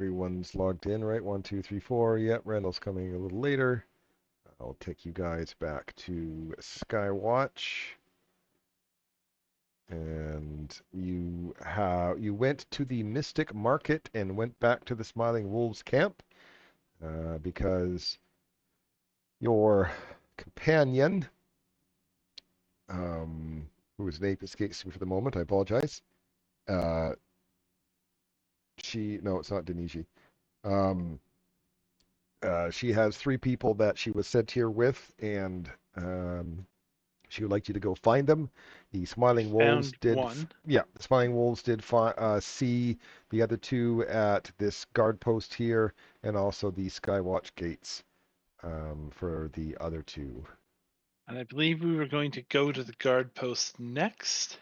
Everyone's logged in, right? 1, 2, 3, 4. Yep, Randall's coming a little later. I'll take you guys back to Skywatch. And you went to the Mystic Market and went back to the Smiling Wolves camp because your companion, whose name escapes me for the moment, I apologize. No, it's not Deniji. She has 3 people that she was sent here with, and she would like you to go find them. The Smiling Wolves Found did, one. the Smiling Wolves did see the other 2 at this guard post here, and also the Skywatch gates for the other 2. And I believe we were going to go to the guard post next.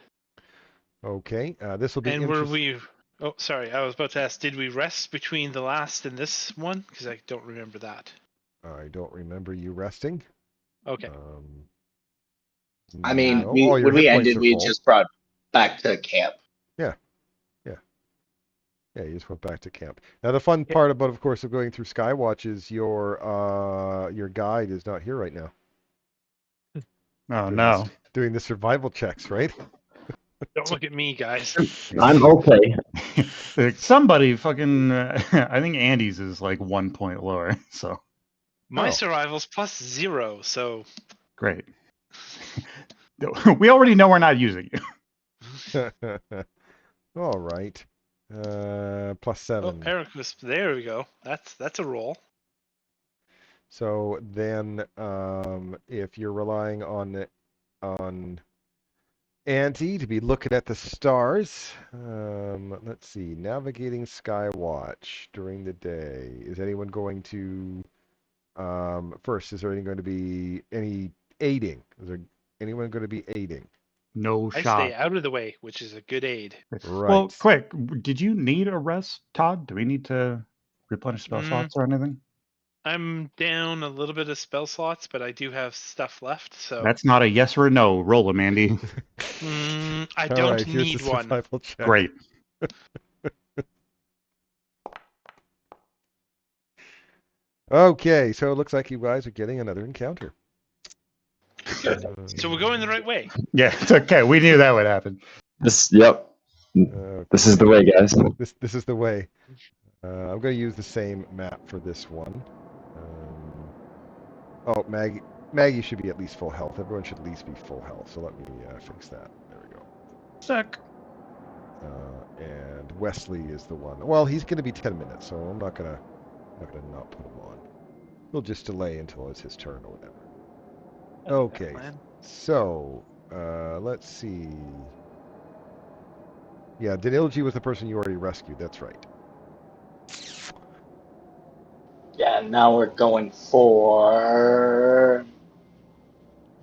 Okay, this will be And were interesting. we... Oh, sorry. I was about to ask, did we rest between the last and this one? Because I don't remember that. I don't remember you resting. Okay. I mean, No. All your when we hit points ended, are we full. just brought back to camp. Yeah. Yeah, you just went back to camp. Now the fun part about, of course, of going through Skywatch is your guide is not here right now. Oh no. Doing the survival checks, right? Don't look at me, guys. I'm okay. Somebody fucking. I think Andy's is like 1 point lower. So My Oh. survival's +0, so... great. We already know we're not using you. All right. +7. Oh, Ericus, there we go. That's a roll. So then, if you're relying on Auntie to be looking at the stars, let's see, navigating Skywatch during the day. Is anyone going to first? Is there anyone going to be any aiding? Is there anyone going to be aiding? No I shot. stay out of the way, which is a good aid. Right. Well, quick. Did you need a rest, Todd? Do we need to replenish spell slots or anything? I'm down a little bit of spell slots, but I do have stuff left, so... That's not a yes or a no. Roll 'em, Andy. I All don't right, here's need the one. survival check. Great. Okay, so it looks like you guys are getting another encounter. So we're going the right way. Yeah, it's okay. We knew that would happen. Yep. Okay. This is the way, guys. This is the way. I'm going to use the same map for this one. Oh, Maggie should be at least full health. Everyone should at least be full health. So let me fix that. There we go. Sick. And Wesley is the one. Well, he's going to be 10 minutes, so I'm not gonna not put him on. We'll just delay until it's his turn or whatever. Okay. So let's see. Yeah, Danilji was the person you already rescued. That's right. Yeah, now we're going for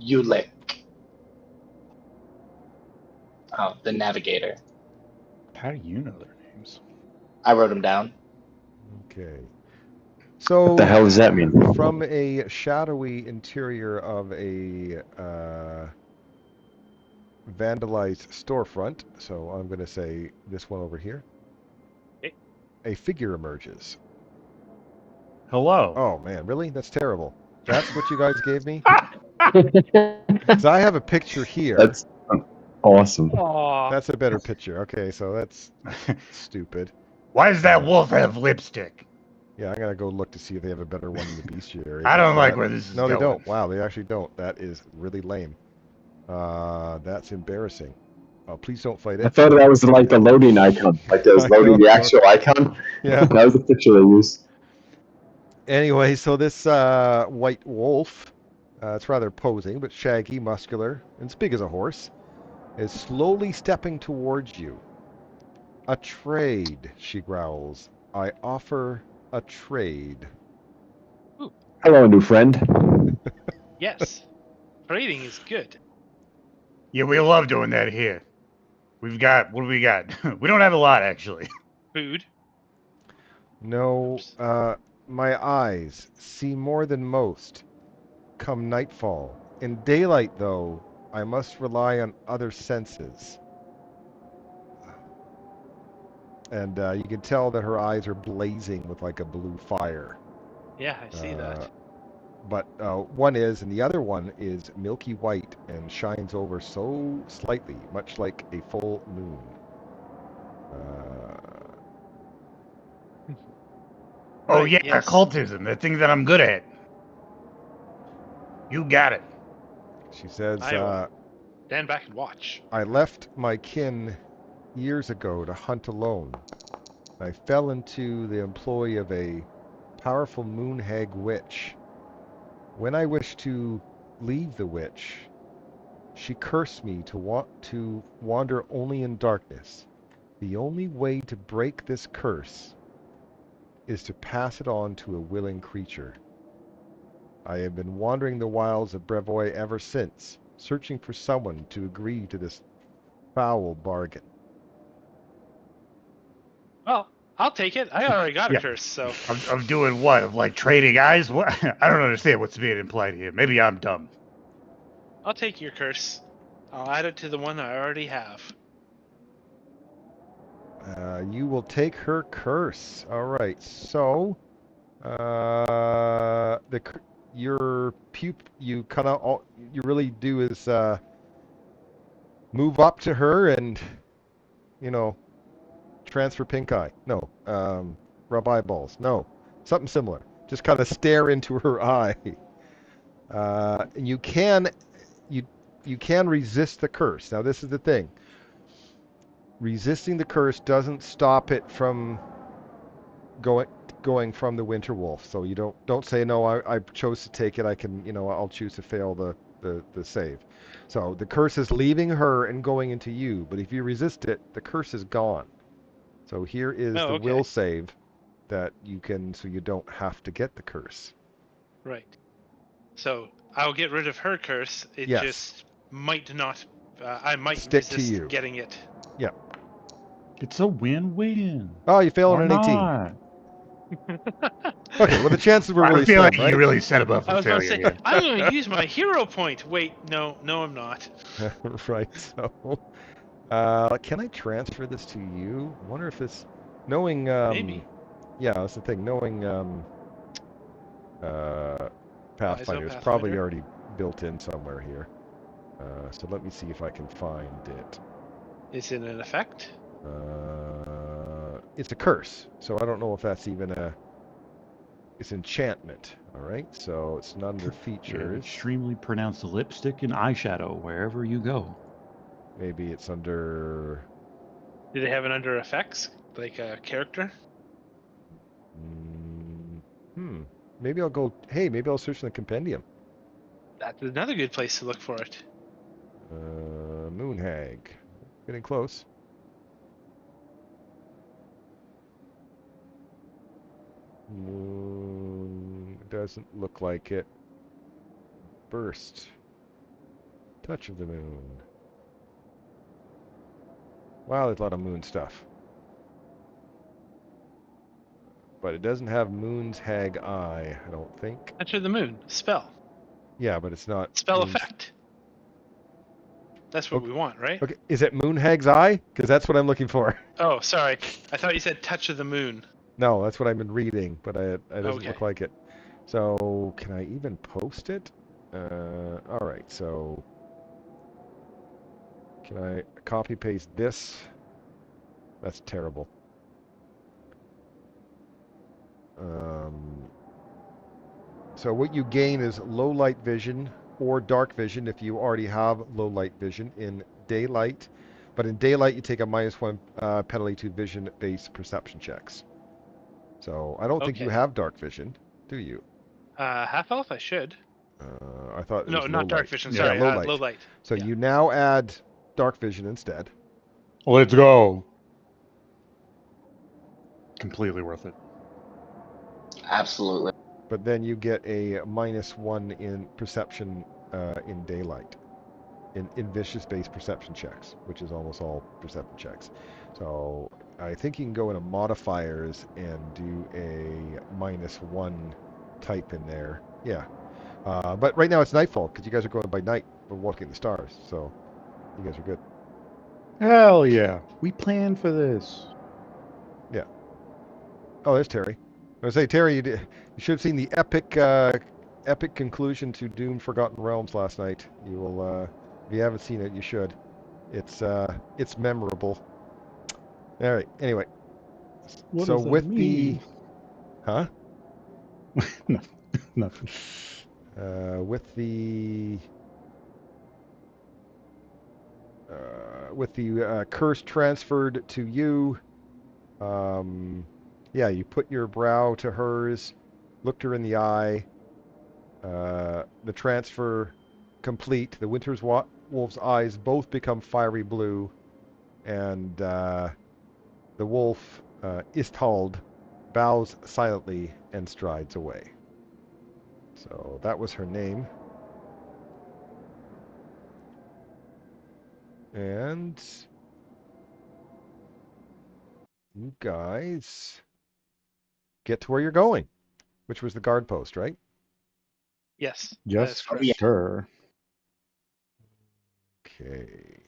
Ulick. Oh, the navigator. How do you know their names? I wrote them down. Okay. So What the hell does that mean? From a shadowy interior of a vandalized storefront, so I'm going to say this one over here, a figure emerges. Hello. Oh man, really? That's terrible. That's what you guys gave me? Because I have a picture here. That's awesome. Aww. That's a better picture. Okay, so that's stupid. Why does that wolf have lipstick? Yeah, I gotta go look to see if they have a better one in the bestiary. I don't like where this is No, going. they don't. Wow, they actually don't. That is really lame. That's embarrassing. Oh, please don't fight it. I thought that was like the loading icon. Like that was loading the actual icon. Yeah. That was the picture they used. Anyway, so this white wolf, it's rather posing, but shaggy, muscular, and as big as a horse, is slowly stepping towards you. A trade, she growls. I offer a trade. Ooh. Hello, new friend. Yes. Trading is good. Yeah, we love doing that here. We've got, what do we got? We don't have a lot, actually. Food. No, my eyes see more than most. Come nightfall. In daylight, though, I must rely on other senses. And you can tell that her eyes are blazing with like a blue fire. Yeah, I see that. But one is, and the other one is milky white and shines over so slightly, much like a full moon. Oh Right, yeah, yes. occultism, the thing that I'm good at. You got it. She says, I will stand back and watch. I left my kin years ago to hunt alone. I fell into the employ of a powerful moon hag witch. When I wished to leave the witch, she cursed me to wander only in darkness. The only way to break this curse is to pass it on to a willing creature. I have been wandering the wilds of Brevoy ever since, searching for someone to agree to this foul bargain. Well, I'll take it. I already got a Yeah. curse, so Of doing what? Of like trading eyes? What? I don't understand what's being implied here. Maybe I'm dumb. I'll take your curse. I'll add it to the one I already have. You will take her curse. All right. So, your you kind of all you really do is move up to her and you know transfer pink eye. No, rub eyeballs. No, something similar. Just kind of stare into her eye. And you can resist the curse. Now this is the thing. Resisting the curse doesn't stop it from going from the winter wolf. So you don't say no. I chose to take it. I can I'll choose to fail the save. So the curse is leaving her and going into you. But if you resist it, the curse is gone. So here is Oh, the okay. will save that you can, so you don't have to get the curse. Right. So I'll get rid of her curse. It Yes. just might not. I might Stick to resist you. getting it. Yeah. It's a win-win. Oh, you failed Or on an 18. not. Okay, well the chances were I really feel slim, like right? you really set above I for was about to failure say here. I'm going to use my hero point. Wait, no, I'm not. Right. So, can I transfer this to you? I wonder if this, knowing, Maybe. yeah, that's the thing. Knowing Pathfinder is probably Pathfinder. already built in somewhere here. So let me see if I can find it. Is it an effect? It's a curse, so I don't know if that's even it's enchantment. All right, so it's not under Yeah, features. extremely pronounced lipstick and eyeshadow wherever you go. Maybe it's under. Do they have it under effects, like a character? Maybe I'll go. Hey, maybe I'll search in the compendium. That's another good place to look for it. Moon hag. Getting close. Moon doesn't look like it. Burst. Touch of the moon. Wow, there's a lot of moon stuff. But it doesn't have moon's hag eye, I don't think. Enter the moon. Spell. Yeah, but it's not. Spell moon's... effect. That's what we want, right? Okay, is it moon hag's eye? Because that's what I'm looking for. Oh, sorry. I thought you said touch of the moon. No, that's what I've been reading, but it doesn't Okay. look like it. So, can I even post it? All right, so can I copy paste this? That's terrible. So what you gain is low light vision or dark vision if you already have low light vision in daylight. But in daylight, you take a -1 penalty to vision-based perception checks. So I don't think you Okay. have dark vision, do you? Half elf, I should. I thought it No, was not low dark light. vision. Yeah, Sorry, low light. low light. So Yeah. you now add dark vision instead. Let's go. Completely worth it. Absolutely. But then you get a -1 in perception in daylight, in vicious-based perception checks, which is almost all perception checks. So I think you can go into modifiers and do a -1 type in there. Yeah. But right now it's nightfall because you guys are going by night. We're walking the stars, so you guys are good. Hell yeah. We planned for this. Oh, there's Terry. I was say, Terry, you should have seen the epic conclusion to Doom: Forgotten Realms last night. You will, if you haven't seen it, you should. It's memorable. All right. Anyway, What so does that with mean? huh? Nothing. With the curse transferred to you, yeah, you put your brow to hers, looked her in the eye. The transfer complete. The Winter's Wolf's eyes both become fiery blue, and the wolf, Isthald, bows silently and strides away. So that was her name. And you guys get to where you're going, which was the guard post, right? Yes. Yes, Oh, yeah. sir. Okay.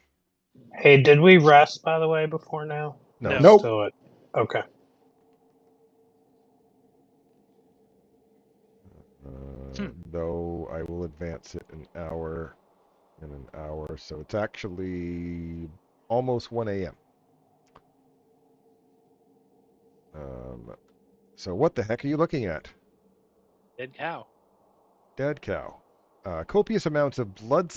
Hey, did we rest, by the way, before now? No. No. Nope. Still at... Okay. Though I will advance it an hour and an hour, so it's actually almost 1 a.m. So what the heck are you looking at? Dead cow. Dead cow. Copious amounts of blood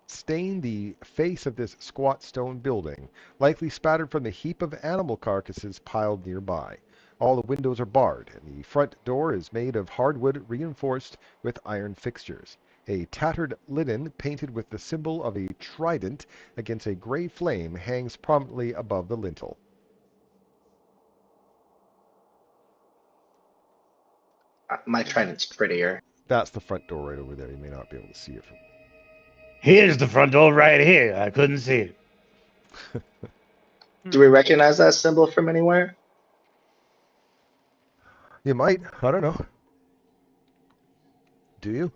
stain the face of this squat stone building, likely spattered from the heap of animal carcasses piled nearby. All the windows are barred, and the front door is made of hardwood reinforced with iron fixtures. A tattered linen painted with the symbol of a trident against a gray flame hangs prominently above the lintel. My trident's prettier. That's the front door right over there. You may not be able to see it from... Here's the front door right here. I couldn't see it. Do we recognize that symbol from anywhere? You might. I don't know. Do you?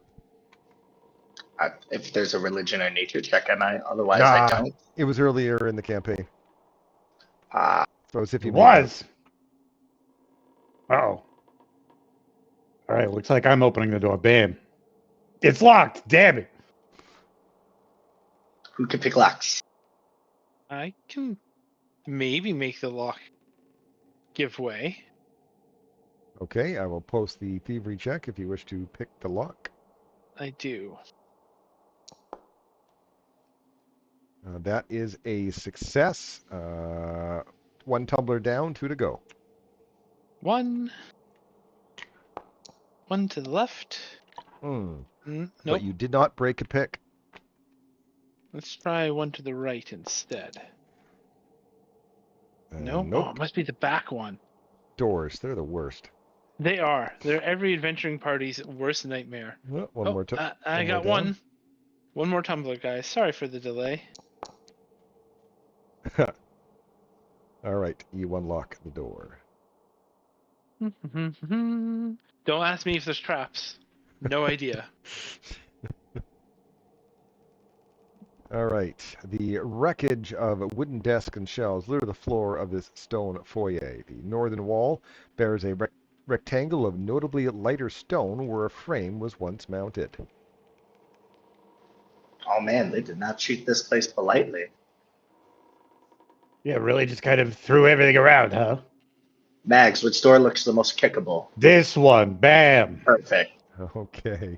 If there's a religion or nature check, I might. Otherwise, I Nah. don't. It was earlier in the campaign. So as if It you made was. Oh. All right, looks like I'm opening the door. Bam. It's locked. Damn it. Who can pick locks? I can maybe make the lock give way. Okay, I will post the thievery check if you wish to pick the lock. I do. That is a success. 1 tumbler down, 2 to go. One to the left. But Nope. you did not break a pick. Let's try one to the right instead. No? Nope. Oh, it must be the back one. Doors, they're the worst. They are. They're every adventuring party's worst nightmare. One more I got down. one. One more tumbler, guys. Sorry for the delay. All right, you unlock the door. Don't ask me if there's traps. No idea. All right, the wreckage of wooden desks and shelves litter the floor of this stone foyer. The northern wall bears a rectangle of notably lighter stone where a frame was once mounted. Oh man, they did not treat this place politely. Yeah, really just kind of threw everything around, huh? Mags, which door looks the most kickable? This one. Bam. Perfect. Okay.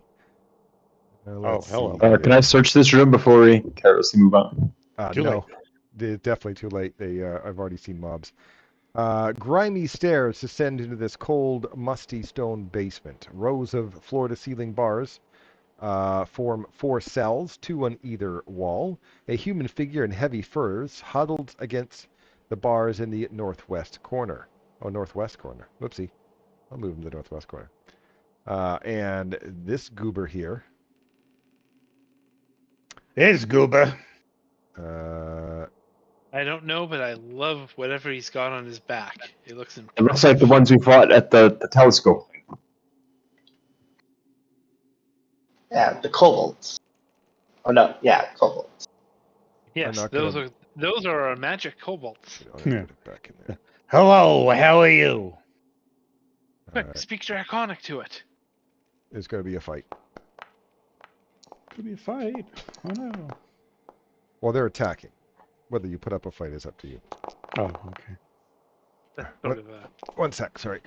Oh, hello. Can I search this room before we carelessly move on? Too No, definitely too late. I've already seen mobs. Grimy stairs descend into this cold, musty stone basement. Rows of floor-to-ceiling bars form 4 cells, 2 on either wall. A human figure in heavy furs huddled against the bars in the northwest corner. Oh, northwest corner. Whoopsie. I'll move him to the northwest corner. And this goober here. There's Goober. I don't know, but I love whatever he's got on his back. It looks It looks impressive. like the ones we fought at the telescope. Yeah, the kobolds. Oh no, yeah, kobolds. Yes, not those gonna- are our magic kobolds. I'll put it back in there. Hello, how are you? Quick, speak Draconic to it. There's going to be a fight. Could be a fight. Oh no. Well, they're attacking. Whether you put up a fight is up to you. Oh, okay. That's What? sort of a... 1 sec, sorry.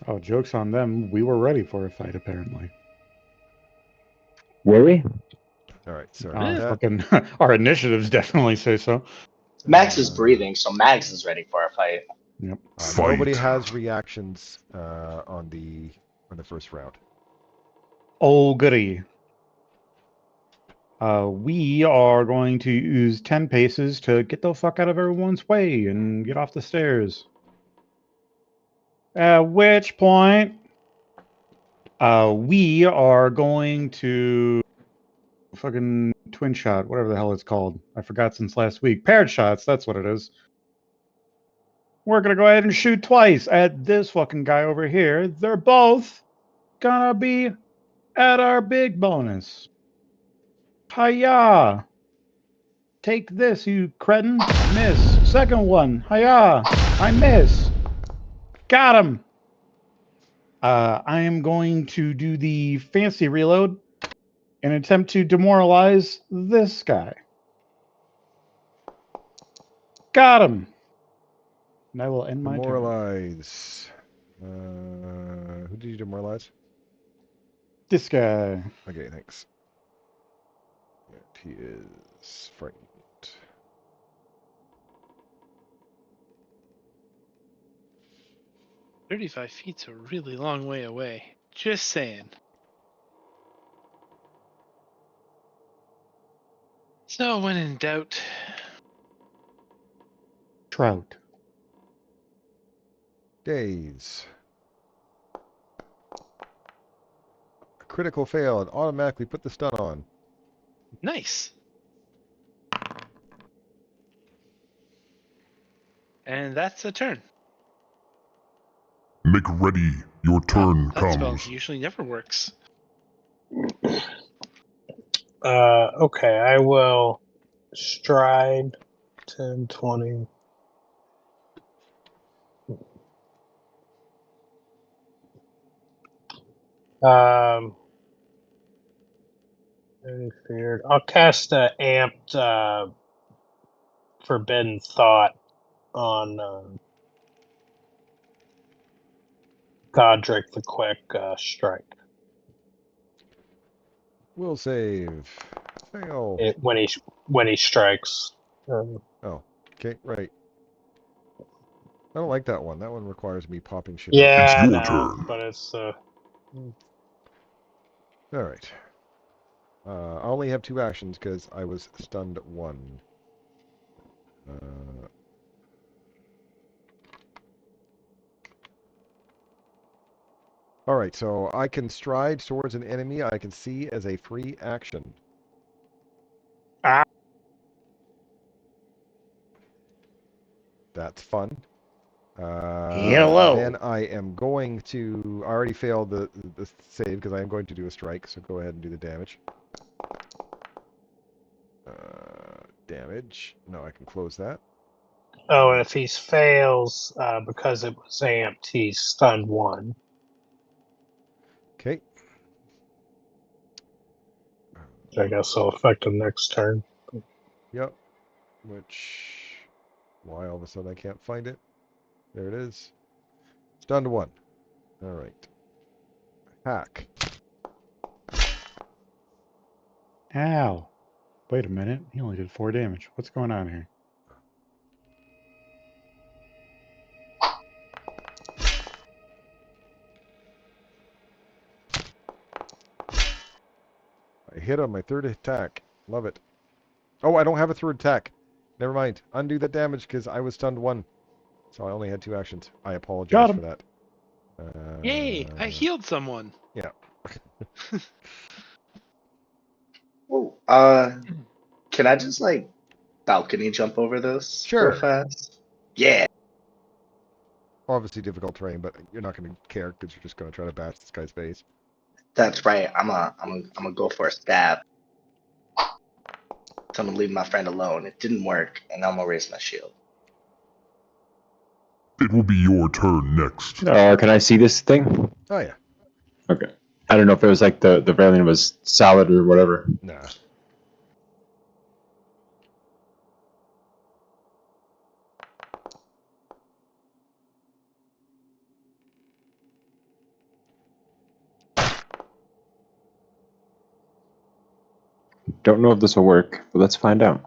Oh, joke's on them. We were ready for a fight, apparently. Were we? All right, sorry. Our about that. fucking our initiatives definitely say so. Max is breathing, so Max is ready for a fight. Yep. Nobody has reactions on the first round. Oh, goody. We are going to use 10 paces to get the fuck out of everyone's way and get off the stairs. At which point, we are going to fucking twin shot, whatever the hell it's called. I forgot since last week. Paired shots, that's what it is. We're gonna go ahead and shoot twice at this fucking guy over here. They're both gonna be at our big bonus. Hiya! Take this, you cretin. Miss. Second one. Hiya! I miss. Got him! I am going to do the fancy reload and attempt to demoralize this guy. Got him! And I will end my turn. Demoralize. Who did you demoralize? This guy. Okay, thanks. He is frightened. 35 feet's a really long way away. Just saying. So when in doubt, Trout. Daze. A critical fail and automatically put the stun on. nice. And that's a turn. Make ready, your turn That spell comes. usually never works. Okay, I will stride 10, 20. Any feared. I'll cast a amped forbidden thought on Godric the Quick strike. Will save. Fail. When he strikes. Oh, okay, right. I don't like that one. That one requires me popping shit up. Yeah, I your know, turn. but it's All right. I only have 2 actions because I was stunned 1. All right, so I can stride towards an enemy I can see as a free action. Ah. That's fun. Hello. Then I am going to... I already failed the save because I am going to do a strike, so go ahead and do the damage. Damage. No, I can close that. Oh, and if he fails because it was amped, he's stunned 1. Okay. Which I guess will affect him next turn. Yep. Which... Why all of a sudden I can't find it? There it is. Stunned 1. All right. Hack. Ow. Wait a minute. He only did 4 damage. What's going on here? I hit on my 3rd attack. Love it. Oh, I don't have a 3rd attack. Never mind. Undo that damage because I was stunned 1. So I only had 2 actions. I apologize Got him. for that. Yay! I healed someone. Yeah. Ooh, can I just like balcony jump over this Sure. real fast? Yeah. Obviously difficult terrain, but you're not going to care because you're just going to try to bash this guy's face. That's right. I'm gonna go for a stab. So I'm gonna leave my friend alone. It didn't work, and I'm gonna raise my shield. It will be your turn next. Can I see this thing? Oh yeah. Okay. I don't know if it was like the Valiant was solid or whatever. Nah. Don't know if this will work, but let's find out.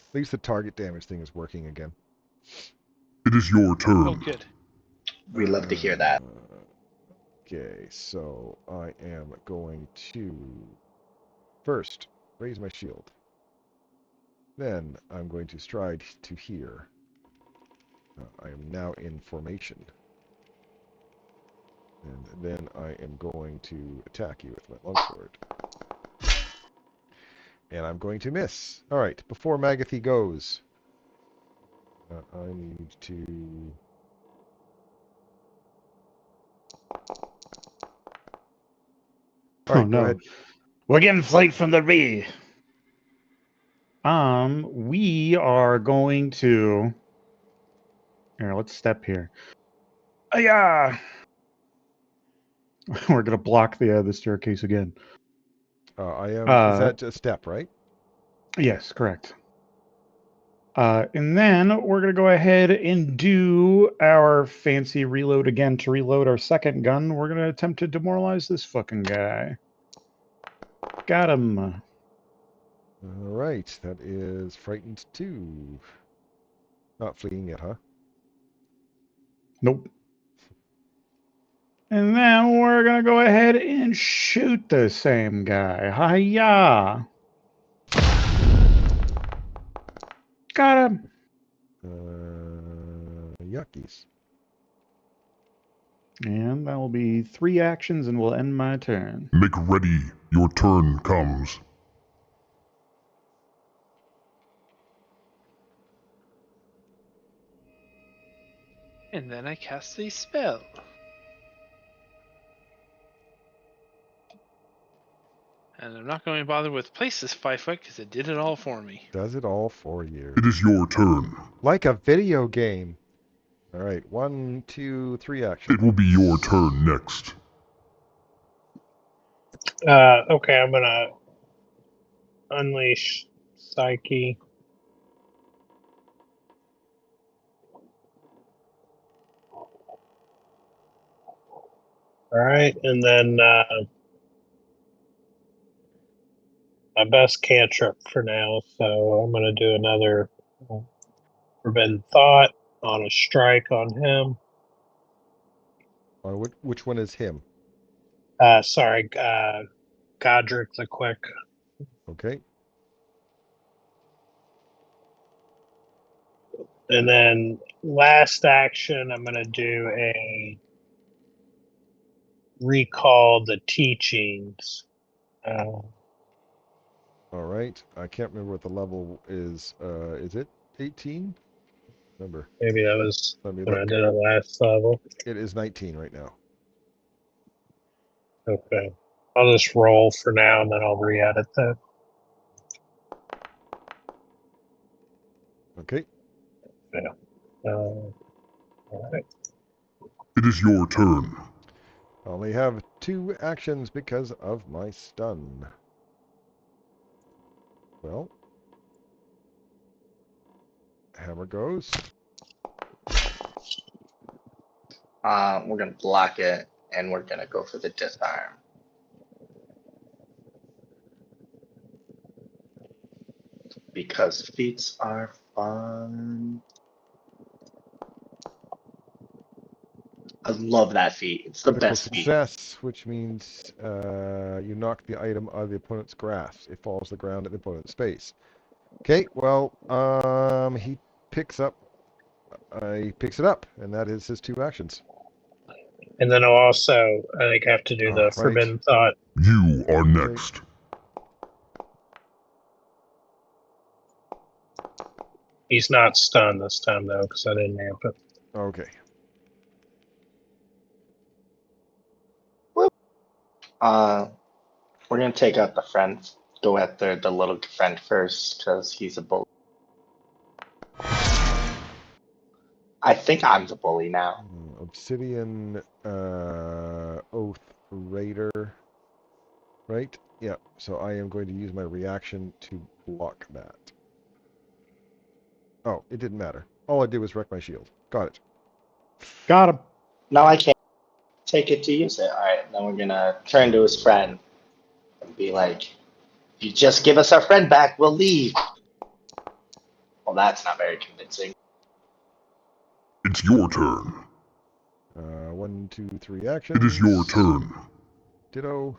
At least the target damage thing is working again. It is your turn. Oh, good. We love to hear that. Okay, so I am going to first raise my shield. Then I'm going to stride to here. I am now in formation. And then I am going to attack you with my longsword. And I'm going to miss. Alright, before Magathy goes, I need to... Alright, go ahead. We're getting flanked from the rear. We are going to. Here, let's step here. Yeah. We're gonna block the staircase again. I am... is that a step, right? Yes, correct. And then we're gonna go ahead and do our fancy reload again to reload our second gun. We're gonna attempt to demoralize this fucking guy. Got him. Alright, that is Frightened 2. Not fleeing yet, huh? Nope. And then we're gonna go ahead and shoot the same guy. Hiya! Got him. Yuckies. And that will be 3 actions and will end my turn. Make ready. Your turn comes. And then I cast a spell. And I'm not going to bother with place this 5 foot because it did it all for me. Does it all for you. It is your turn. Like a video game. Alright, 1, 2, 3 actions. It will be your turn next. Okay, I'm gonna unleash Psyche. All right, and then my best cantrip for now. So I'm gonna do another forbidden thought on a strike on him. Which one is him? Sorry, Godric the Quick. Okay. And then last action, I'm gonna do a recall the teachings. Alright. I can't remember what the level is. Is it 18? Remember. Maybe that was Let me when I look. did it last level. It is 19 right now. Okay. I'll just roll for now and then I'll re-edit that. Okay. All right. It is your turn. I only have 2 actions because of my stun. Well. Hammer goes. We're gonna block it, and we're gonna go for the disarm. Because feats are fun. I love that feat. It's the Critical best feat. success, which means you knock the item out of the opponent's grasp. It falls to the ground at the opponent's space. Okay, well, he picks up. He picks it up, and that is his 2 actions. And then I'll also, I think, have to do the Right. forbidden thought. You are next. He's not stunned this time though, because I didn't amp it. Okay. We're gonna take out the friend. Go after the little friend first, because he's a bully. I think I'm the bully now. Obsidian Oath Raider. Right? Yeah. So I am going to use my reaction to block that. Oh, it didn't matter. All I did was wreck my shield. Got it. Got him. No, I can't take it to use it. Alright, then we're gonna turn to his friend and be like, if you just give us our friend back, we'll leave. Well, that's not very convincing. It's your turn. 1, 2, 3 actions. It is your turn. Ditto.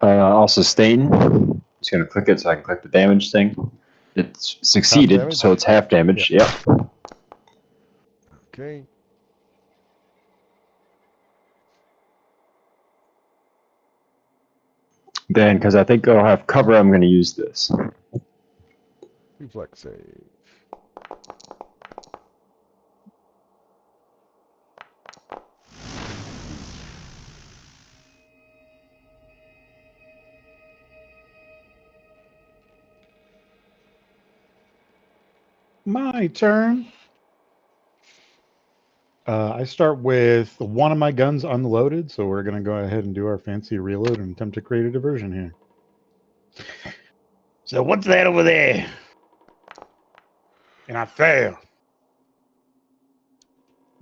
I'll sustain. Just gonna click it so I can click the damage thing. It's succeeded, damage? so it's half damage. Yep. Okay. Then, because I think I'll have cover, I'm gonna use this. Reflex save. My turn. I start with one of my guns unloaded, so we're going to go ahead and do our fancy reload and attempt to create a diversion here. So what's that over there? And I fail.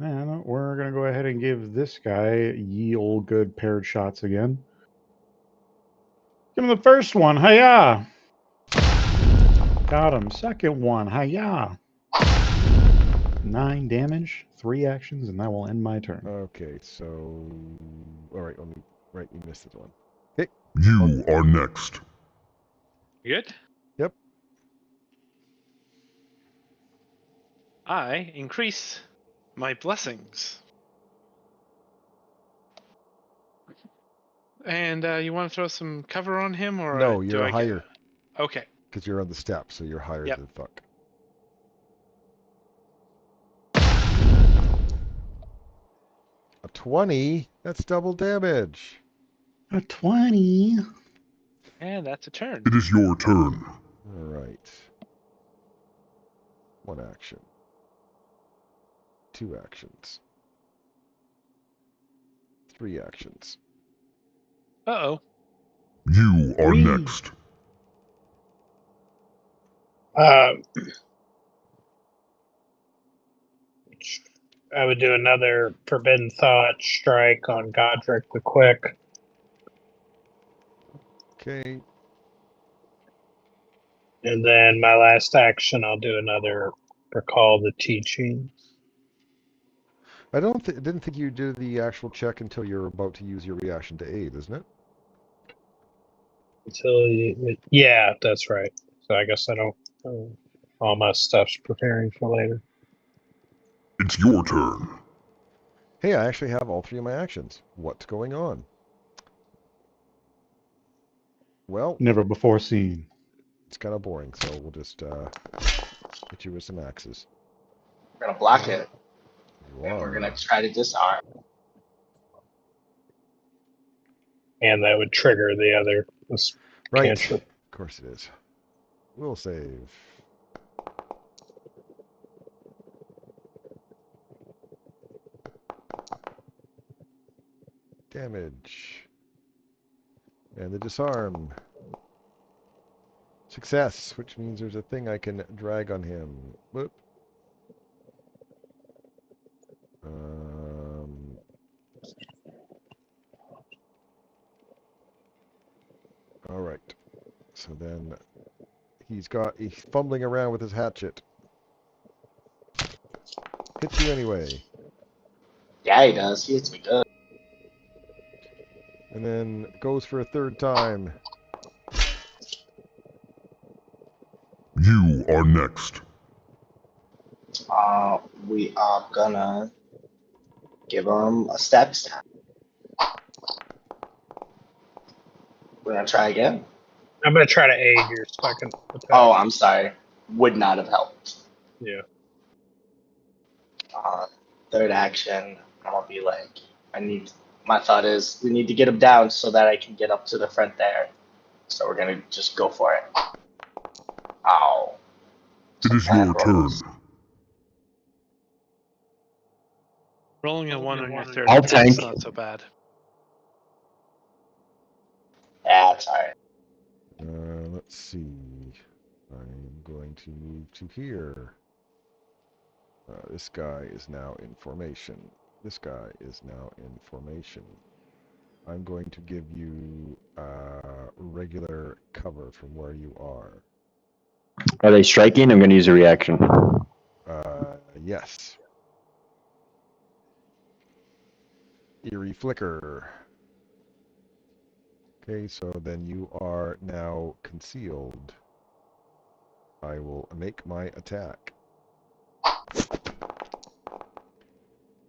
And we're going to go ahead and give this guy ye old good paired shots again. Give him the first one. Hiya! Got him. Second one. Hiya! 9 damage, 3 actions, and that will end my turn. Okay, so... Alright, let me... Right, you missed this one. You are next. You good? Yep. I increase my blessings. And you want to throw some cover on him, or No, do you're I higher. Okay. Because you're on the step, so you're higher Yep. than fuck. A 20? That's double damage. A 20. And that's a turn. It is your turn. Alright. 1 action. 2 actions. 3 actions. Uh-oh. You are 3. next. I would do another Forbidden Thought strike on Godric the Quick. Okay. And then my last action, I'll do another Recall the Teaching. I didn't think you did the actual check until you're about to use your reaction to aid, isn't it? Yeah, that's right. So I guess I don't. All my stuff's preparing for later. It's your turn. Hey, I actually have all 3 of my actions. What's going on? Well, Never before seen. it's kind of boring, so we'll just hit you with some axes. We're gonna block it, You and we're are. gonna try to disarm. And that would trigger the other Right. cantrip. Of course it is. We'll save. Damage. And the disarm. Success, which means there's a thing I can drag on him. Whoop. All right. So then he's fumbling around with his hatchet. Hits you anyway. Yeah, he does. He hits me good. And then goes for a 3rd time. You are next. We are gonna give him a step step. We're gonna try again. I'm going to try to aid your second attack. Oh, I'm sorry. Would not have helped. Yeah. Third action, I'll be like, my thought is we need to get him down so that I can get up to the front there. So we're gonna just go for it. Ow. It Some is bad your turn. rolls. Rolling a 1 on your third I'll attack's tank. not so bad. Yeah, it's alright. Let's see. I'm going to move to here. This guy is now in formation. This guy is now in formation. I'm going to give you regular cover from where you are. Are they striking? I'm going to use a reaction. Yes. Eerie flicker. Okay, so then you are now concealed. I will make my attack.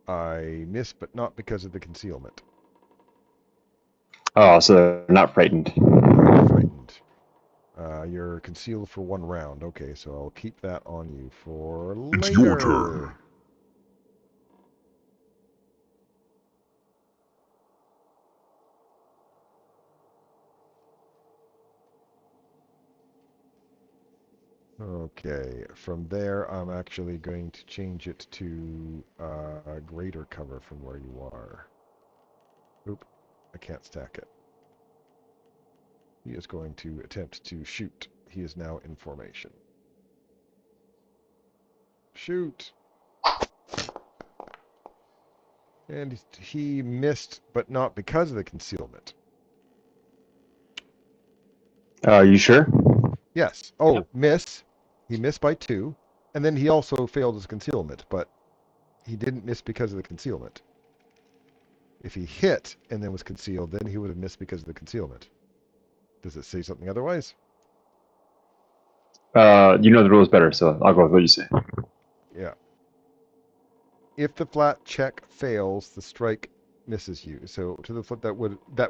I miss, but not because of the concealment. Oh, so they're not frightened. Not frightened. You're concealed for 1 round. Okay, so I'll keep that on you for It's later. your turn. Okay, from there I'm actually going to change it to greater cover from where you are. Oop, I can't stack it. He is going to attempt to shoot. He is now in formation. Shoot! And he missed, but not because of the concealment. Are you sure? Yes. Oh, miss. He missed by 2. And then he also failed his concealment, but he didn't miss because of the concealment. If he hit and then was concealed, then he would have missed because of the concealment. Does it say something otherwise? You know the rules better, so I'll go with what you say. Yeah. If the flat check fails, the strike misses you. So to the flip, that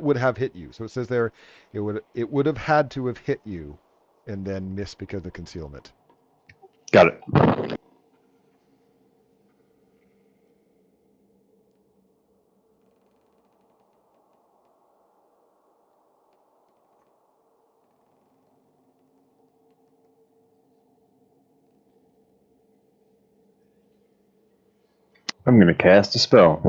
would have hit you. So it says there, it would have had to have hit you, and then missed because of the concealment. Got it. I'm going to cast a spell.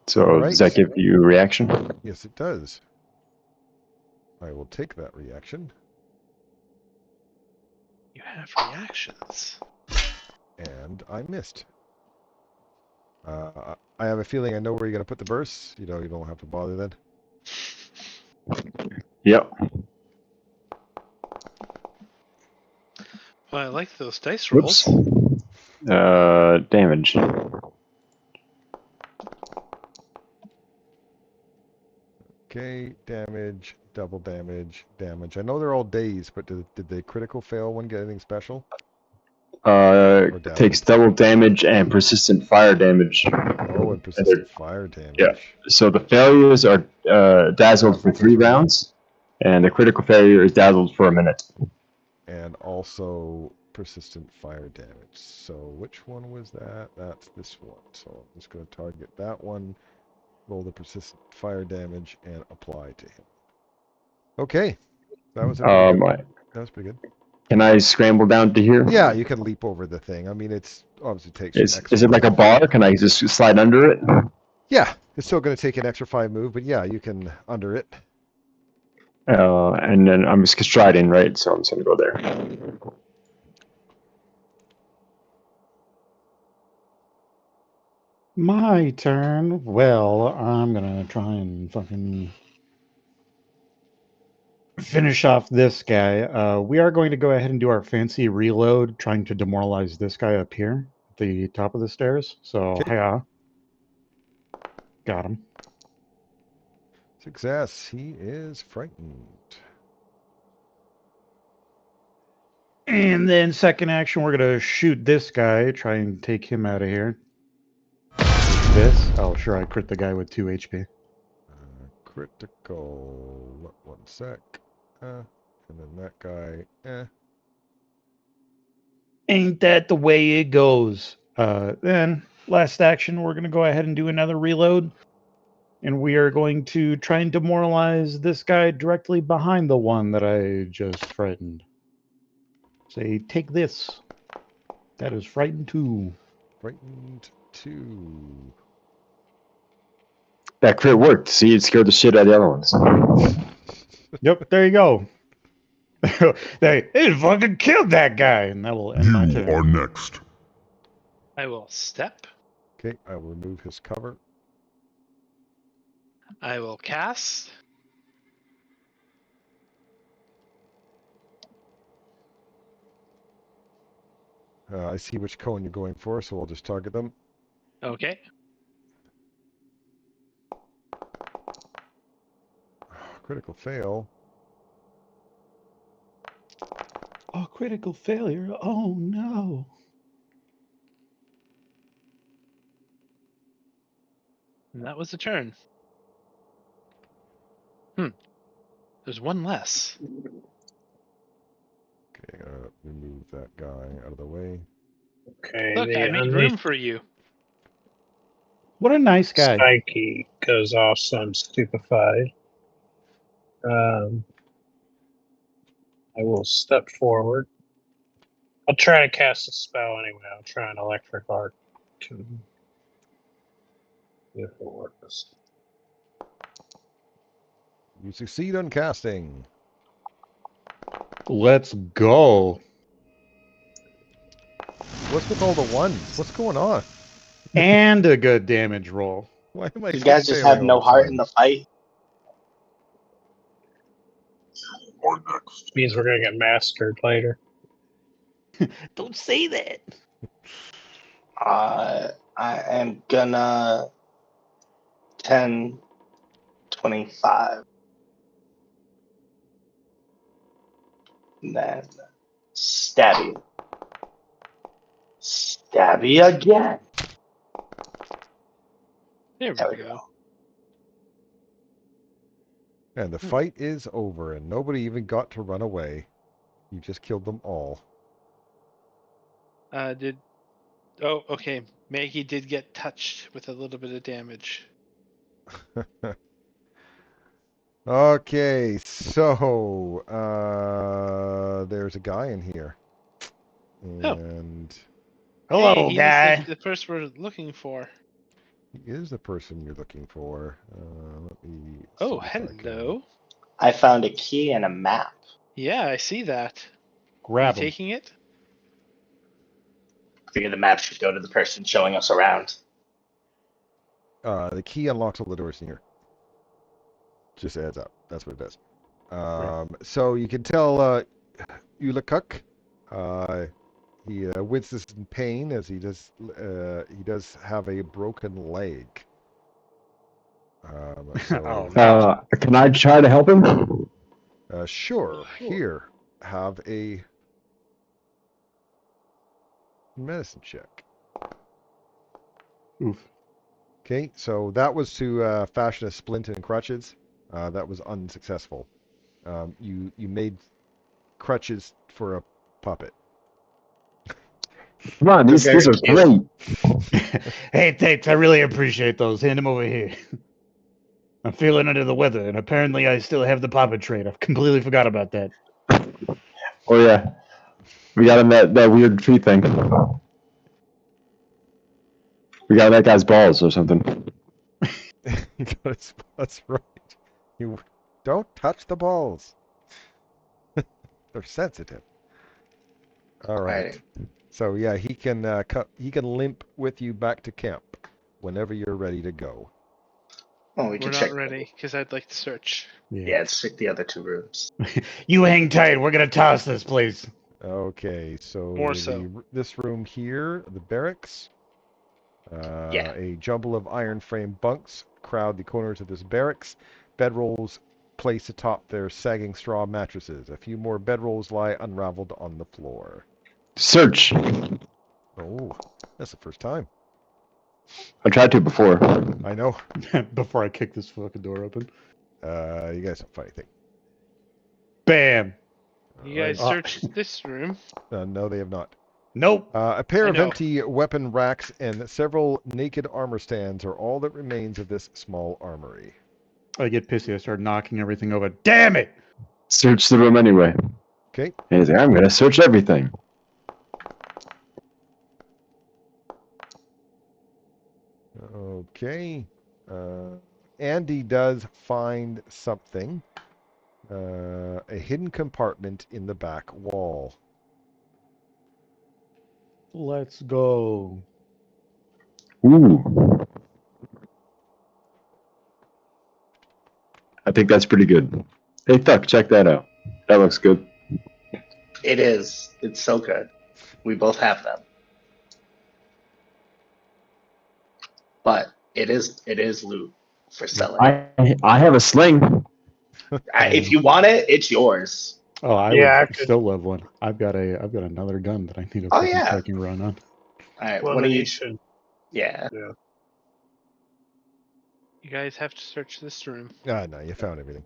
So All does that right. give you a reaction? Yes, it does. I will take that reaction, You have reactions. and I missed. I have a feeling I know where you're going to put the burst. You don't have to bother then. Yep. Well, I like those dice Whoops. rolls. Damage. Okay, damage, double damage, damage. I know they're all days, but did the critical fail one get anything special? Or Takes dazzled? double damage and persistent fire damage. Oh, and persistent fire damage. Yeah. So the failures are dazzled for 3 rounds, and the critical failure is dazzled for a minute. And also persistent fire damage. So which one was that? That's this one. So I'm just going to target that one, roll the persistent fire damage, and apply to him. Okay. That was a pretty good one. That was pretty good. Can I scramble down to here? Yeah, you can leap over the thing. I mean, it's obviously takes you an extra Is it like a 5. bar? Can I just slide under it? Yeah, it's still going to take an extra 5 move, but yeah, you can under it. And then I'm just striding, right? So I'm just going to go there. My turn. Well, I'm gonna try and fucking finish off this guy. We are going to go ahead and do our fancy reload, trying to demoralize this guy up here at the top of the stairs. So, Okay. yeah. Got him. Success. He is frightened. And then second action, we're gonna shoot this guy, try and take him out of here. This. Oh, sure, I crit the guy with 2 HP. Critical. 1 sec. And then that guy. Ain't that the way it goes? Then, last action, we're going to go ahead and do another reload. And we are going to try and demoralize this guy directly behind the one that I just frightened. Say, take this. That is frightened too. Frightened 2. That crit worked. See, it scared the shit out of the other ones. Yep, there you go. they fucking killed that guy, and that will end my You turn. are next. I will step. Okay, I will remove his cover. I will cast. I see which cone you're going for, so I'll just target them. Okay. Critical fail. Oh, critical failure. Oh, no. And that was the turn. There's one less. Okay, remove that guy out of the way. Okay, Look, I made room for you. What a nice guy. psyche goes off, so I'm stupefied. I will step forward. I'll try to cast a spell anyway. I'll try an electric arc to see if it works. You succeed on casting. Let's go. What's with all the ones? What's going on? And a good damage roll. Why am I You guys just have failing no all the heart time? in the fight. You are next. Means we're gonna get massacred later. Don't say that. I am gonna 10, 25. And then stabby. Stabby again. There There we we go. And the fight is over, and nobody even got to run away. You just killed them all. Oh, okay. Maggie did get touched with a little bit of damage. Okay, so there's a guy in here. Oh. And Hello, Hey, he guy. was the person we're looking for. he is the person you're looking for. Let me Oh, see if I can- hello. I found a key and a map. Yeah, I see that. Grab You him. taking it? I figure the map should go to the person showing us around. The key unlocks all the doors in here. Just adds up. That's what it does. So you can tell Ulakuk, he winces in pain as he does have a broken leg. Oh, no. Can I try to help him? Sure. Here, have a medicine check. Oof. Okay, so that was to fashion a splint and crutches. That was unsuccessful. You made crutches for a puppet. Come on, They're these very are cute. great. Hey, thanks. I really appreciate those. Hand them over here. I'm feeling under the weather, and apparently I still have the puppet trait. I completely forgot about that. Oh yeah, we got him that weird tree thing. We got that guy's balls or something. That's right. You don't touch the balls. They're sensitive. All right. So yeah, he can limp with you back to camp whenever you're ready to go. Oh, we We're can not check. ready, because I'd like to search. Yeah, let's check the other two rooms. You hang tight. We're gonna toss this place. Okay, so More so. this room here, the barracks. Yeah. A jumble of iron frame bunks crowd the corners of this barracks. Bedrolls place atop their sagging straw mattresses. A few more bedrolls lie unraveled on the floor. Search. Oh, that's the first time. I tried to before. I know. Before I kick this fucking door open. You guys don't find anything. Bam. You guys All searched this room. right. No, they have not. Nope. A pair I of know. empty weapon racks and several naked armor stands are all that remains of this small armory. I get pissy. I start knocking everything over. Damn it! Search the room anyway. Okay. And he's like, I'm going to search everything. Okay. Andy does find something. A hidden compartment in the back wall. Let's go. Ooh. I think that's pretty good. Hey, Thuck, check that out. That looks good. It is. It's so good. We both have them. But it is loot for selling. I have a sling. If you want it, it's yours. Oh, I Yeah, I would could. still love one. I've got another gun that I need a Oh, fucking yeah. striking run on. All right, Well, what do then you? you should. Yeah. Yeah. You guys have to search this room. Ah, no, you found everything.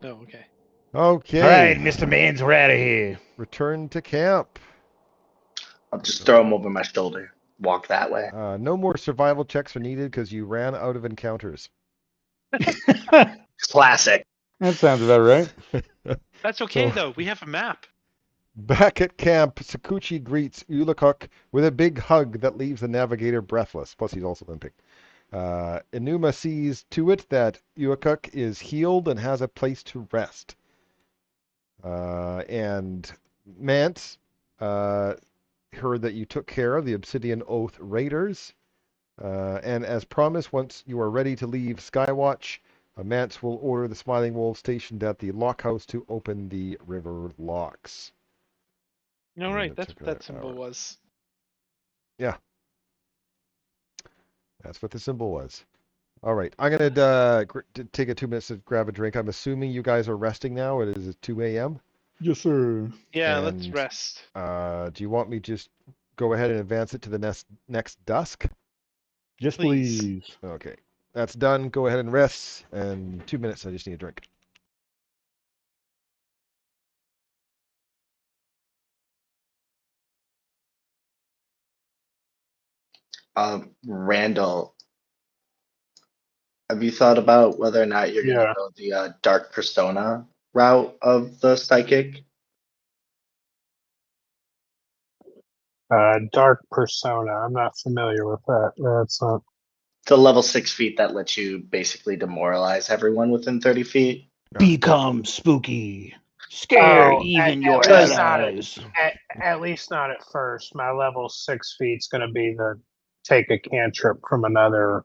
Oh, okay. Okay. All right, Mr. Mans, we're out of here. Return to camp. I'll just throw them over my shoulder. Walk that way. No more survival checks are needed because you ran out of encounters. Classic. That sounds about right. That's okay, So- though. We have a map. Back at camp, Sakuchi greets Ulukuk with a big hug that leaves the navigator breathless. Plus, he's also been picked. Enuma sees to it that Ulukuk is healed and has a place to rest. And Mance heard that you took care of the Obsidian Oath Raiders. And as promised, once you are ready to leave Skywatch, Mance will order the Smiling Wolf stationed at the lockhouse to open the river locks. All And right, it that's took what that an symbol hour. was. That's what the symbol was. All right, I'm gonna take a 2 minutes to grab a drink. I'm assuming you guys are resting now. It is 2 a.m. Yes, sir. Yeah, let's And, rest. Do you want me to just go ahead and advance it to the next dusk? Yes, Please. please. Okay, that's done. Go ahead and rest. And 2 minutes. I just need a drink. Randall, have you thought about whether or not you're gonna Yeah. go the dark persona route of the psychic? Dark persona. I'm not familiar with that. That's not. It's a level 6 feat that lets you basically demoralize everyone within 30 feet. Become spooky. Scare Oh, even at your least not allies. at least not at first. My level 6 feet's going to be the take a cantrip from another.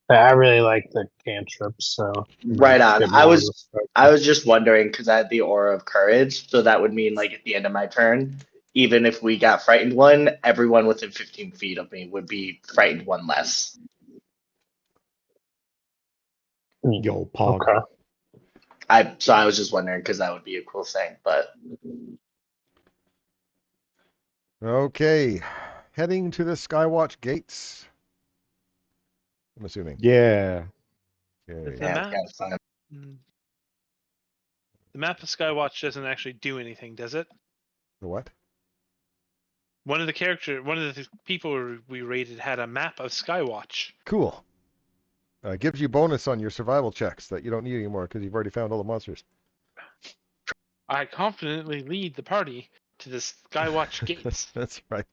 I really like the cantrips, so I'm gonna Right on. get I more of was this stuff. I was just wondering because I had the aura of courage, so that would mean like at the end of my turn, even if we got frightened one, everyone within 15 feet of me would be frightened one less. Yo, Pog. Okay. I was just wondering because that would be a cool thing, but Okay, heading to the Skywatch gates. I'm assuming. Yeah. Okay. The yeah, map. kind of fun. Mm. The map of Skywatch doesn't actually do anything, does it? The what? One of the people we raided had a map of Skywatch. Cool. Gives you bonus on your survival checks that you don't need anymore because you've already found all the monsters. I confidently lead the party to the Skywatch gates. That's right.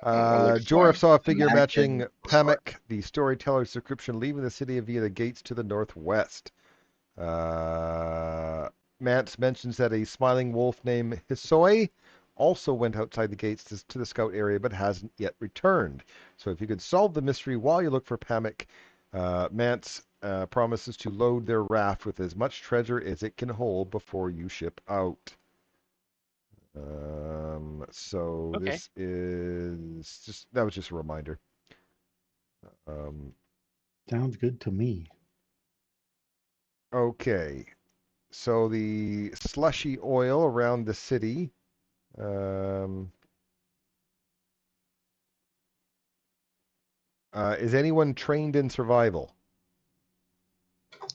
look for Jorif it. saw a figure Imagine matching it was for Pamek, the storyteller's description, leaving the city via the gates to the northwest. Mance mentions that a smiling wolf named Hisoi also went outside the gates to the scout area but hasn't yet returned. So if you could solve the mystery while you look for Pamek, Mance promises to load their raft with as much treasure as it can hold before you ship out. So Okay. this is that was just a reminder. Sounds good to me. Okay. So the slushy oil around the city. Is anyone trained in survival?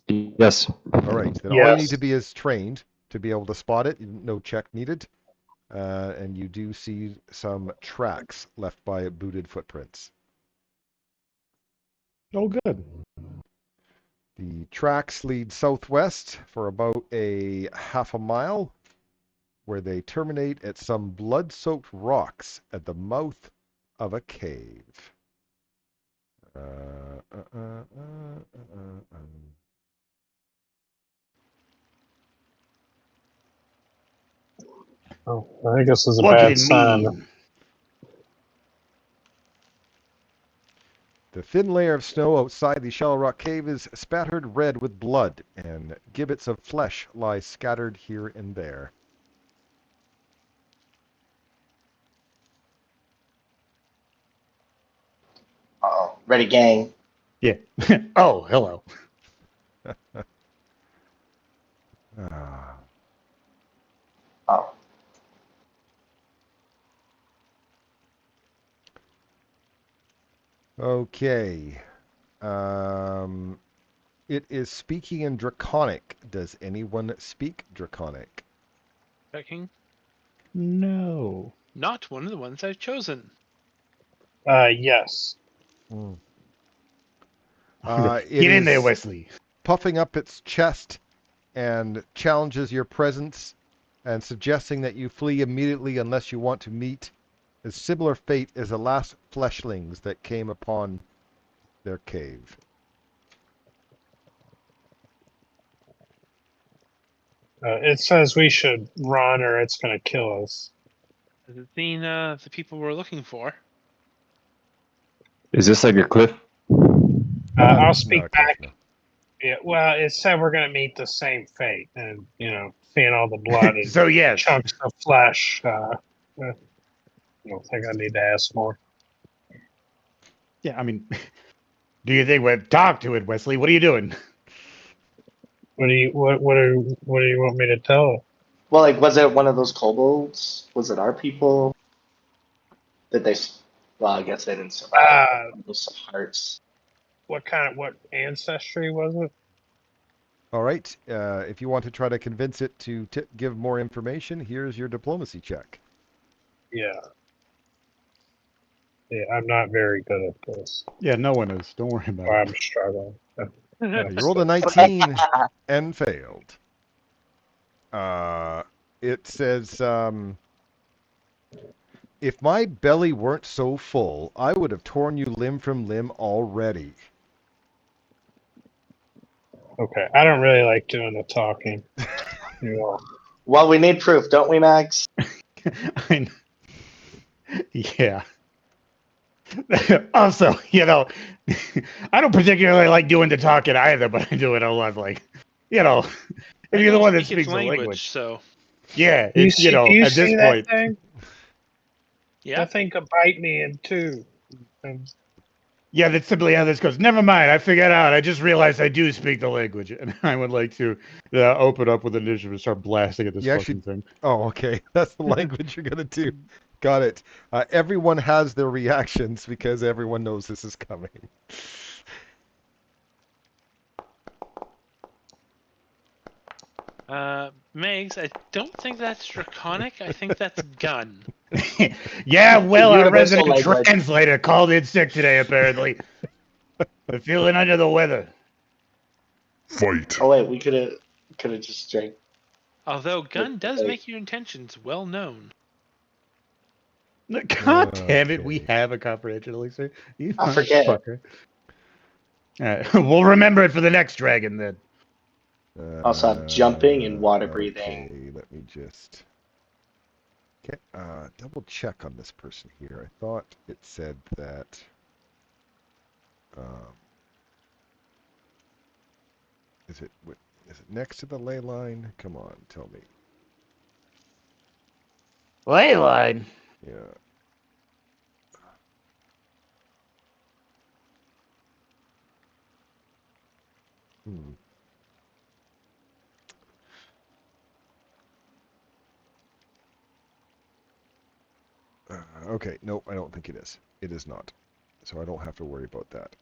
Yes. All right. Then all you need Yes. to be is trained to be able to spot it. No check needed. and you do see some tracks left by booted footprints. Oh, good. The tracks lead southwest for about a half a mile, where they terminate at some blood-soaked rocks at the mouth of a cave. Uh, uh, uh, uh, uh, uh. Oh, I think this is a Look bad at sign. me. The thin layer of snow outside the shallow rock cave is spattered red with blood, and gibbets of flesh lie scattered here and there. Uh-oh. Ready, gang. Yeah. Oh, hello. Ah. Oh. Okay. It is speaking in Draconic. Does anyone speak Draconic? Checking. No. Not one of the ones I've chosen. Yes. It Get in there, is Wesley. puffing up its chest and challenges your presence and suggesting that you flee immediately unless you want to meet a similar fate as the last fleshlings that came upon their cave. It says we should run or it's going to kill us. Has it seen the people we're looking for? Is this like a cliff? I'll Not speak a cliff, back. no. Yeah, well, it said we're going to meet the same fate. And, seeing all the blood and So yes. chunks of flesh, I don't think I need to ask more. Yeah, I mean, Do you think we'll talk to it, Wesley? What are you doing? What do you want me to tell it? Well, like, was it one of those kobolds? Was it our people? Did they? Well, I guess they didn't survive. Those hearts. What ancestry was it? All right. If you want to try to convince it to give more information, here's your diplomacy check. Yeah. Yeah, I'm not very good at this. yeah, no one is. Don't worry about Or it. I'm struggling. You rolled a 19 and failed. It says, if my belly weren't so full, I would have torn you limb from limb already. Okay, I don't really like doing the talking. Well, we need proof, don't we, Max? I yeah. Also, I don't particularly like doing the talking either, but I do it a lot. Like, if you're the don't one that speak its speaks the language, so yeah, You it's see, do you at this see that point, thing? yeah. That thing could bite me in two. And yeah, that's simply how this goes. Never mind, I figured out. I just realized I do speak the language, and I would like to open up with initiative and start blasting at this You fucking actually, thing. oh, okay. That's the language you're going to do. Got it. Everyone has their reactions because everyone knows this is coming. Megs, I don't think that's draconic. I think that's gun. Yeah, well, our Universal resident language. translator called in sick today. Apparently, I'm feeling under the weather. Fight. Oh wait, we could have just drank. Although gun does make your intentions well known. God damn it, we Okay. have a comprehension elixir. You I forget. motherfucker. We'll remember it for the next dragon then. Also have jumping and water breathing. Okay, let me just double check on this person here. I thought it said that. Is it next to the ley line? Come on, tell me. Ley line. Yeah. Hmm. Okay, nope, I don't think it is. It is not. So I don't have to worry about that.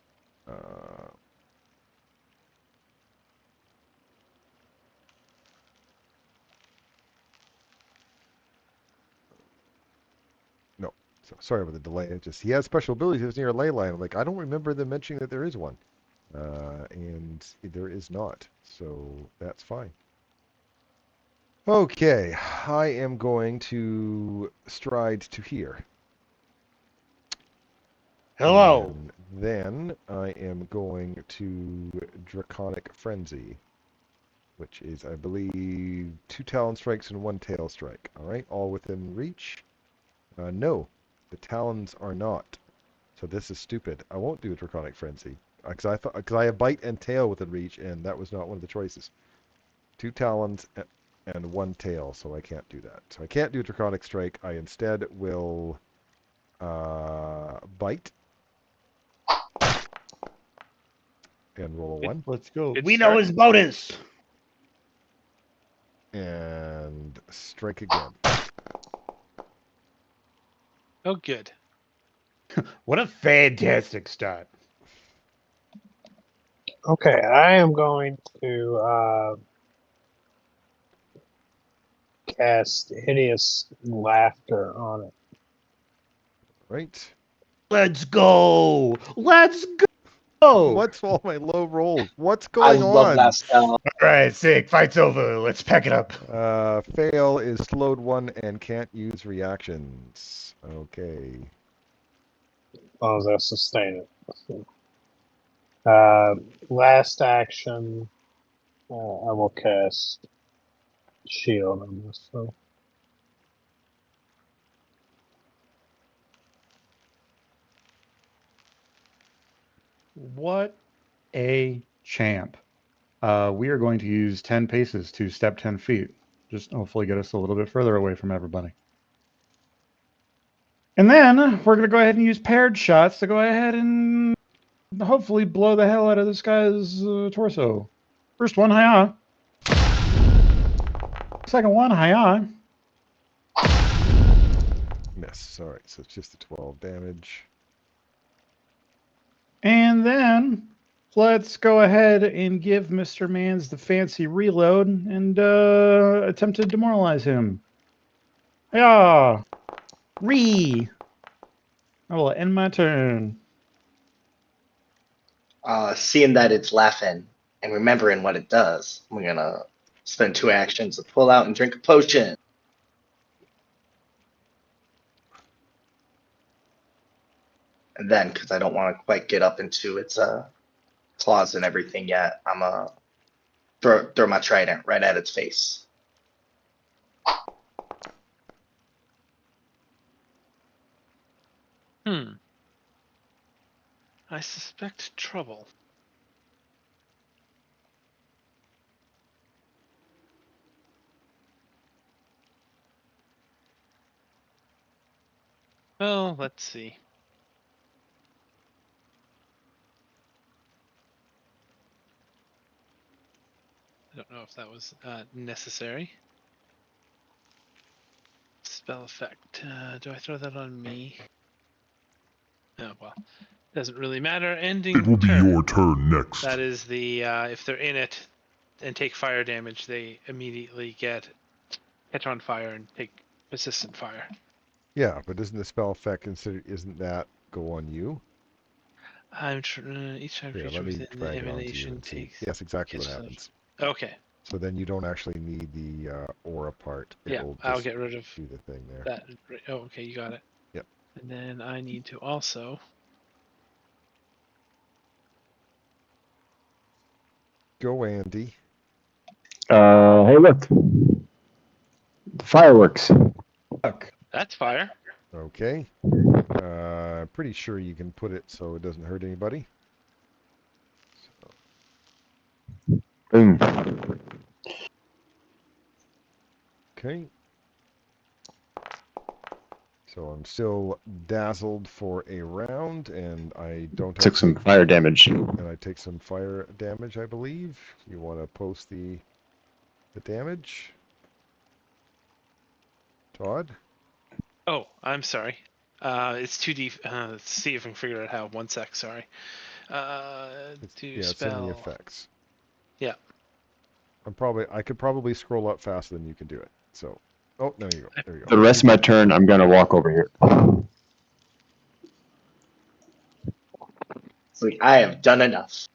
So sorry about the delay. It just he has special abilities. He was near a ley line. I'm like, I don't remember them mentioning that there is one, and there is not. So that's fine. Okay, I am going to stride to here. Hello. And then I am going to Draconic Frenzy, which is, I believe, 2 Talon Strikes and 1 Tail Strike. All right, all within reach. No, the Talons are not. So this is stupid. I won't do a Draconic Frenzy because I have Bite and Tail within reach, and that was not one of the choices. 2 Talons and 1 Tail, so I can't do that. So I can't do a Draconic Strike. I instead will Bite and roll a 1. Let's go. Good We start. know his bonus. And strike again. Oh, good. What a fantastic start. Okay, I am going to cast hideous laughter on it. Right. Let's go. Let's go. What's all my low rolls? What's I going love on? that spell. All right, sick. Fight's over. Let's pack it up. Fail is slowed 1 and can't use reactions. Okay. As long as I sustain it. Last action, I will cast shield on this. So. What a champ. We are going to use 10 paces to step 10 feet. Just hopefully get us a little bit further away from everybody. And then we're going to go ahead and use paired shots to go ahead and hopefully blow the hell out of this guy's torso. First one, hi-ya. Second one, hi-ya. Miss. All right, so it's just the 12 damage. And then let's go ahead and give Mr. Mans the fancy reload and attempt to demoralize him. Yeah. I will end my turn. Seeing that it's laughing and remembering what it does, I'm gonna spend 2 actions to pull out and drink a potion. And then, because I don't want to quite get up into its claws and everything yet, I'm gonna throw my trident right at its face. I suspect trouble. Well, let's see. I don't know if that was necessary. Spell effect. Do I throw that on me? Oh, well. Doesn't really matter. Ending It will be turn. your turn next. That is the, if they're in it and take fire damage, they immediately catch on fire and take persistent fire. Yeah, but isn't the spell effect considered? Isn't that go on you? Each time Here, creature let me within the drag it onto you emanation and see. takes. Yes, exactly what gets happens. Okay. So then you don't actually need the aura part. Yeah, It'll I'll just get rid of do the thing there. that. Oh, okay, you got it. Yep. And then I need to also. Go, Andy. Hey, look. Fireworks. Look. That's fire. Okay. Pretty sure you can put it so it doesn't hurt anybody. Boom. Okay. So I'm still dazzled for a round, and I don't have Took some fire damage. and I take some fire damage, I believe. You want to post the damage, Todd? Oh, I'm sorry. It's 2D. Let's see if I can figure out how. 1 sec. Sorry. It's in the Spell. effects. Yeah. I could probably scroll up faster than you can do it. So, oh, there you go. There you go. The rest of my turn, I'm going to walk over here. It's like, I have done enough.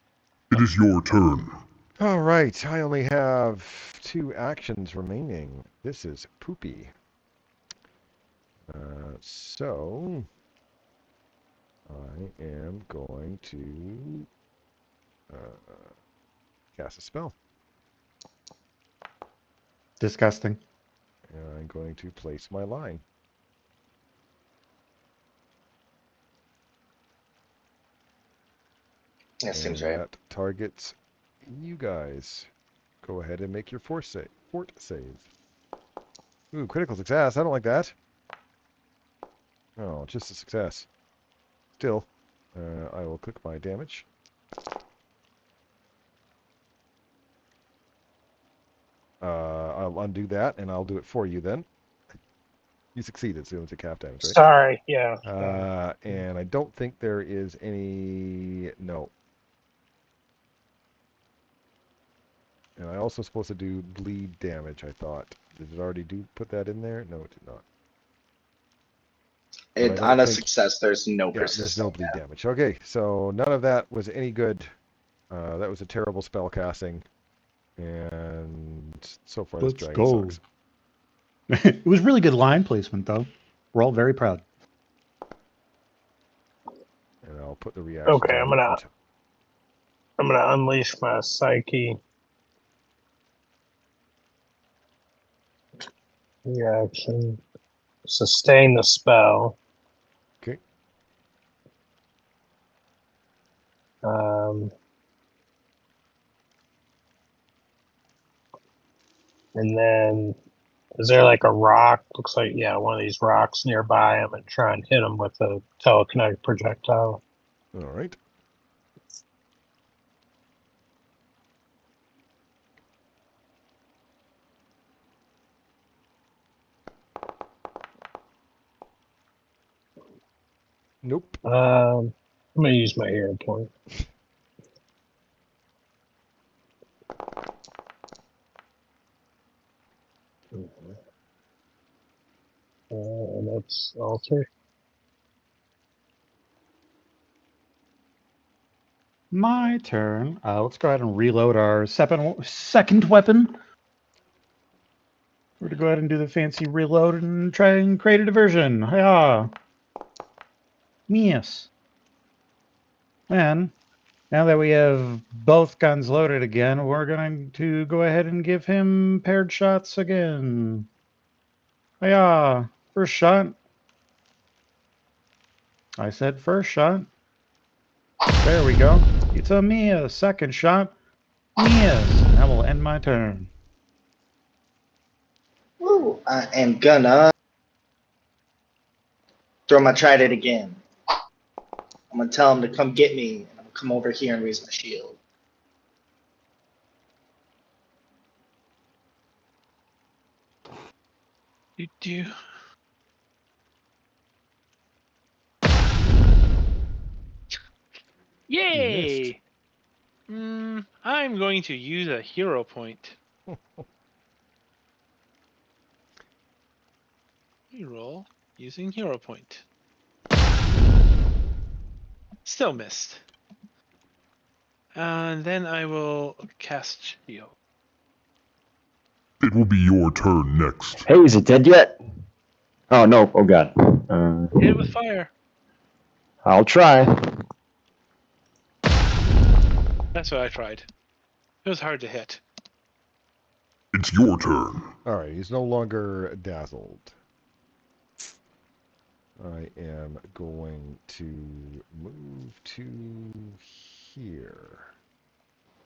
It is your turn. All right, I only have 2 actions remaining. This is poopy. So I am going to cast a spell. Disgusting. And I'm going to place my line. That seems And right. that targets you guys. Go ahead and make your fort save. Ooh, critical success. I don't like that. Oh, just a success. Still, I will click my damage. I'll undo that, and I'll do it for you then. You succeeded, so you don't take half damage, right? Sorry, yeah. And I don't think there is any... No. And I also supposed to do bleed damage, I thought. Did it already put that in there? No, it did not. But I don't On a think... success, there's no Yeah, there's no persistent. bleed damage. Okay, so none of that was any good. That was a terrible spell casting. And so far, this Let's dragon go. sucks. It was really good line placement, though. We're all very proud. And I'll put the reactions Okay, on I'm mutant. gonna unleash my psyche reaction. Sustain the spell. Okay. And then, is there like a rock? Looks like, yeah, one of these rocks nearby. I'm gonna try and hit him with a telekinetic projectile. All right. Nope. I'm gonna use my hero point. And that's alter. My turn. Let's go ahead and reload our second weapon. We're going to go ahead and do the fancy reload and try and create a diversion. Hiya! Yes. And now that we have both guns loaded again, we're going to go ahead and give him paired shots again. Hiya! First shot. I said first shot. There we go. It's a Mia. Second shot. Yes. That will end my turn. Woo! I am gonna throw my trident again. I'm gonna tell him to come get me, and I'm gonna come over here and raise my shield. Do. You missed. Yay! I'm going to use a hero point. Reroll using hero point. Still missed. And then I will cast shield. It will be your turn next. Hey, is it dead yet? Oh, no. Oh, God. Hit it with fire. I'll try. That's what I tried. It was hard to hit. It's your turn. All right, he's no longer dazzled. I am going to move to here.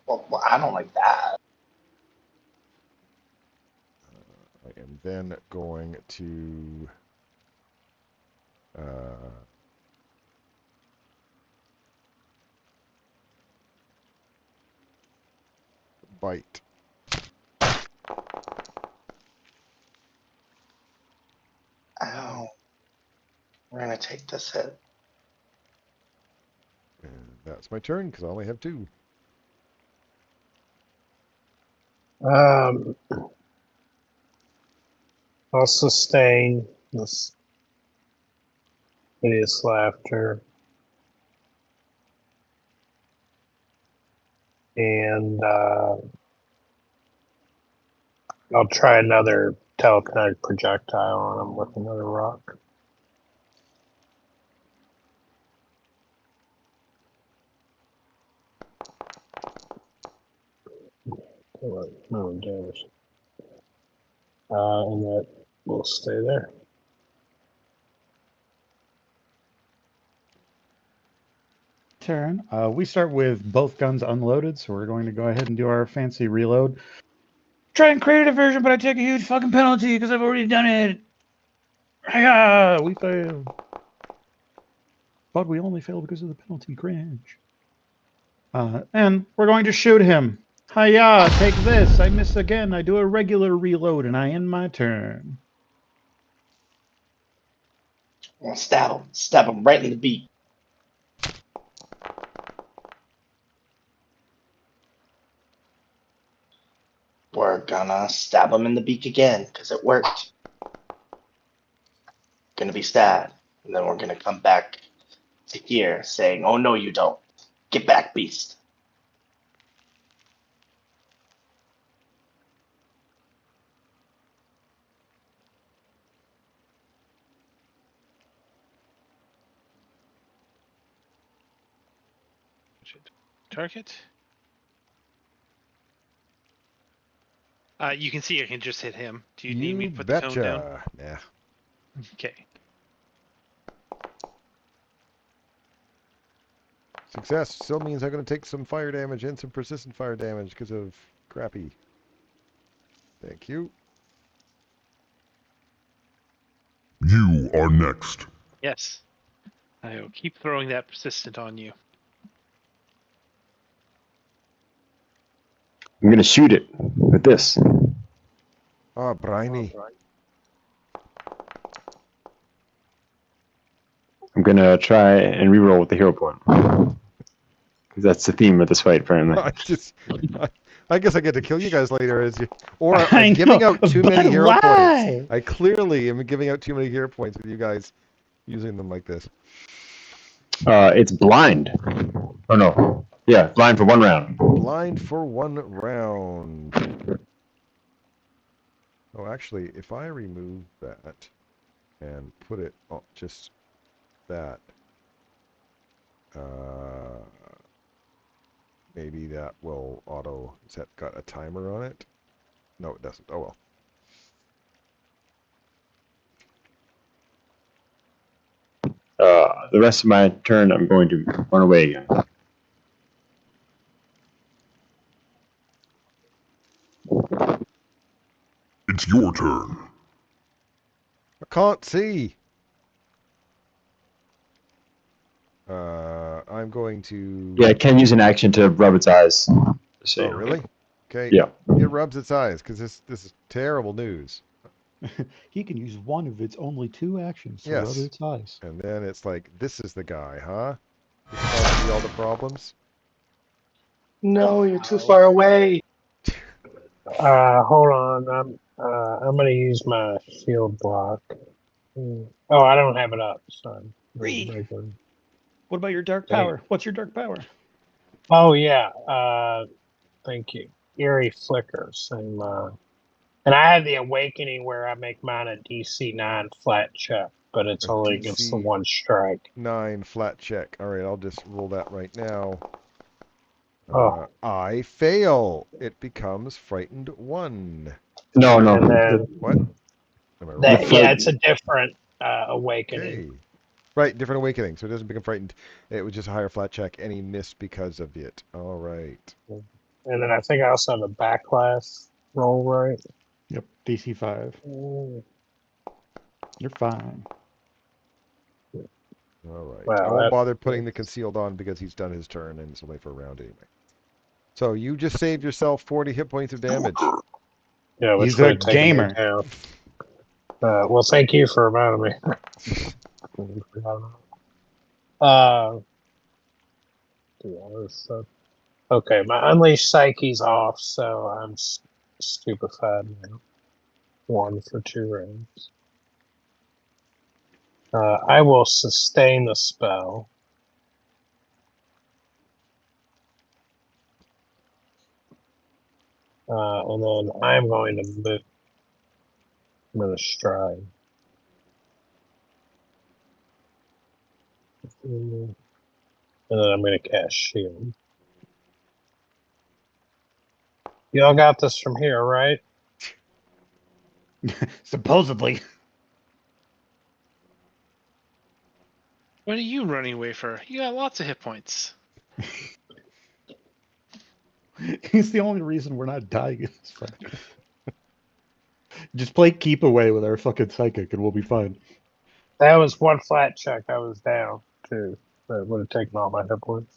Well, I don't like that. I am then going to bite. Ow. We're gonna take this hit. And that's my turn because I only have 2. I'll sustain this hideous laughter. And I'll try another telekinetic projectile on him with another rock. No damage. And that will stay there. Turn. We start with both guns unloaded, so we're going to go ahead and do our fancy reload. Try and create a diversion, but I take a huge fucking penalty because I've already done it. Hiya! We failed. But we only failed because of the penalty cringe. And we're going to shoot him. Hiya! Take this. I miss again. I do a regular reload, and I end my turn. I'll stab him. Stab him right in the beak. We're gonna stab him in the beak again, because it worked. Gonna be stabbed. And then we're gonna come back to here saying, oh no you don't. Get back, beast. Target. You can see I can just hit him. Do you need me to put the cone down? Nah. Okay. Success still means I'm going to take some fire damage and some persistent fire damage because of crappy. Thank you. You are next. Yes. I will keep throwing that persistent on you. I'm gonna shoot it with this. Oh, briny. I'm gonna try and reroll with the hero point. Because that's the theme of this fight, apparently. I guess I get to kill you guys later as you, or I I'm giving know, out too many but hero why? points. I clearly am giving out too many hero points with you guys using them like this. It's blind. Oh no. Yeah, blind for 1 round. Blind for 1 round. Oh, actually, if I remove that and put it on just that, maybe that will auto. Has that got a timer on it? No, it doesn't. Oh well. The rest of my turn, I'm going to run away again. It's your turn. I can't see. I'm going to. Yeah, I can use an action to rub its eyes. So, Oh, really? Okay. Yeah. It rubs its eyes because this is terrible news. He can use one of its only 2 actions to rub Yes. its eyes. And then it's like, this is the guy, huh? This causes you all the problems. No, you're too far away. Hold on. I'm gonna use my shield block. Oh, I don't have it up. Sorry. What about your dark Dang. power? What's your dark power? Oh yeah. Thank you. Eerie flicker. Same. And I have the awakening where I make mine a DC 9 flat check, but it's A only against the DC 1 strike. 9 flat check. All right, I'll just roll that right now. Oh. I fail. It becomes frightened 1. No. And then What? Am I wrong? yeah, it's a different awakening. Okay. Right, different awakening, so it doesn't become frightened. It was just a higher flat check, and he missed because of it. All right. And then I think I also have a backlash roll, right? Yep, DC 5. You're fine. All right. Wow, I won't bother putting the concealed on because he's done his turn, and it's only for a round anyway. So you just saved yourself 40 hit points of damage. Yeah, which He's a would have taken me gamer. down. Well, thank you for reminding me. Okay, my unleashed psyche's off, so I'm stupefied now. 1 for 2 rounds. I will sustain the spell. And then I'm going to move. I'm going to stride. And then I'm going to cast shield. Y'all got this from here, right? Supposedly. What are you running away for? You got lots of hit points. He's the only reason we're not dying in this fight. Just play keep away with our fucking psychic and we'll be fine. That was one flat check. I was down, too. That would have taken all my hit points.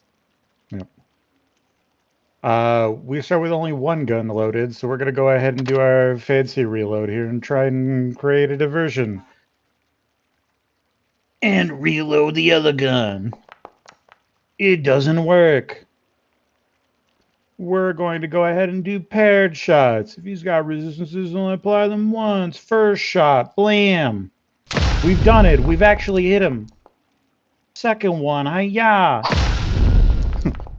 We start with only one gun loaded, so we're gonna go ahead and do our fancy reload here and try and create a diversion. And reload the other gun. It doesn't work. We're going to go ahead and do paired shots. If he's got resistances, only apply them once. First shot, blam. We've done it. We've actually hit him. Second one, hi-ya.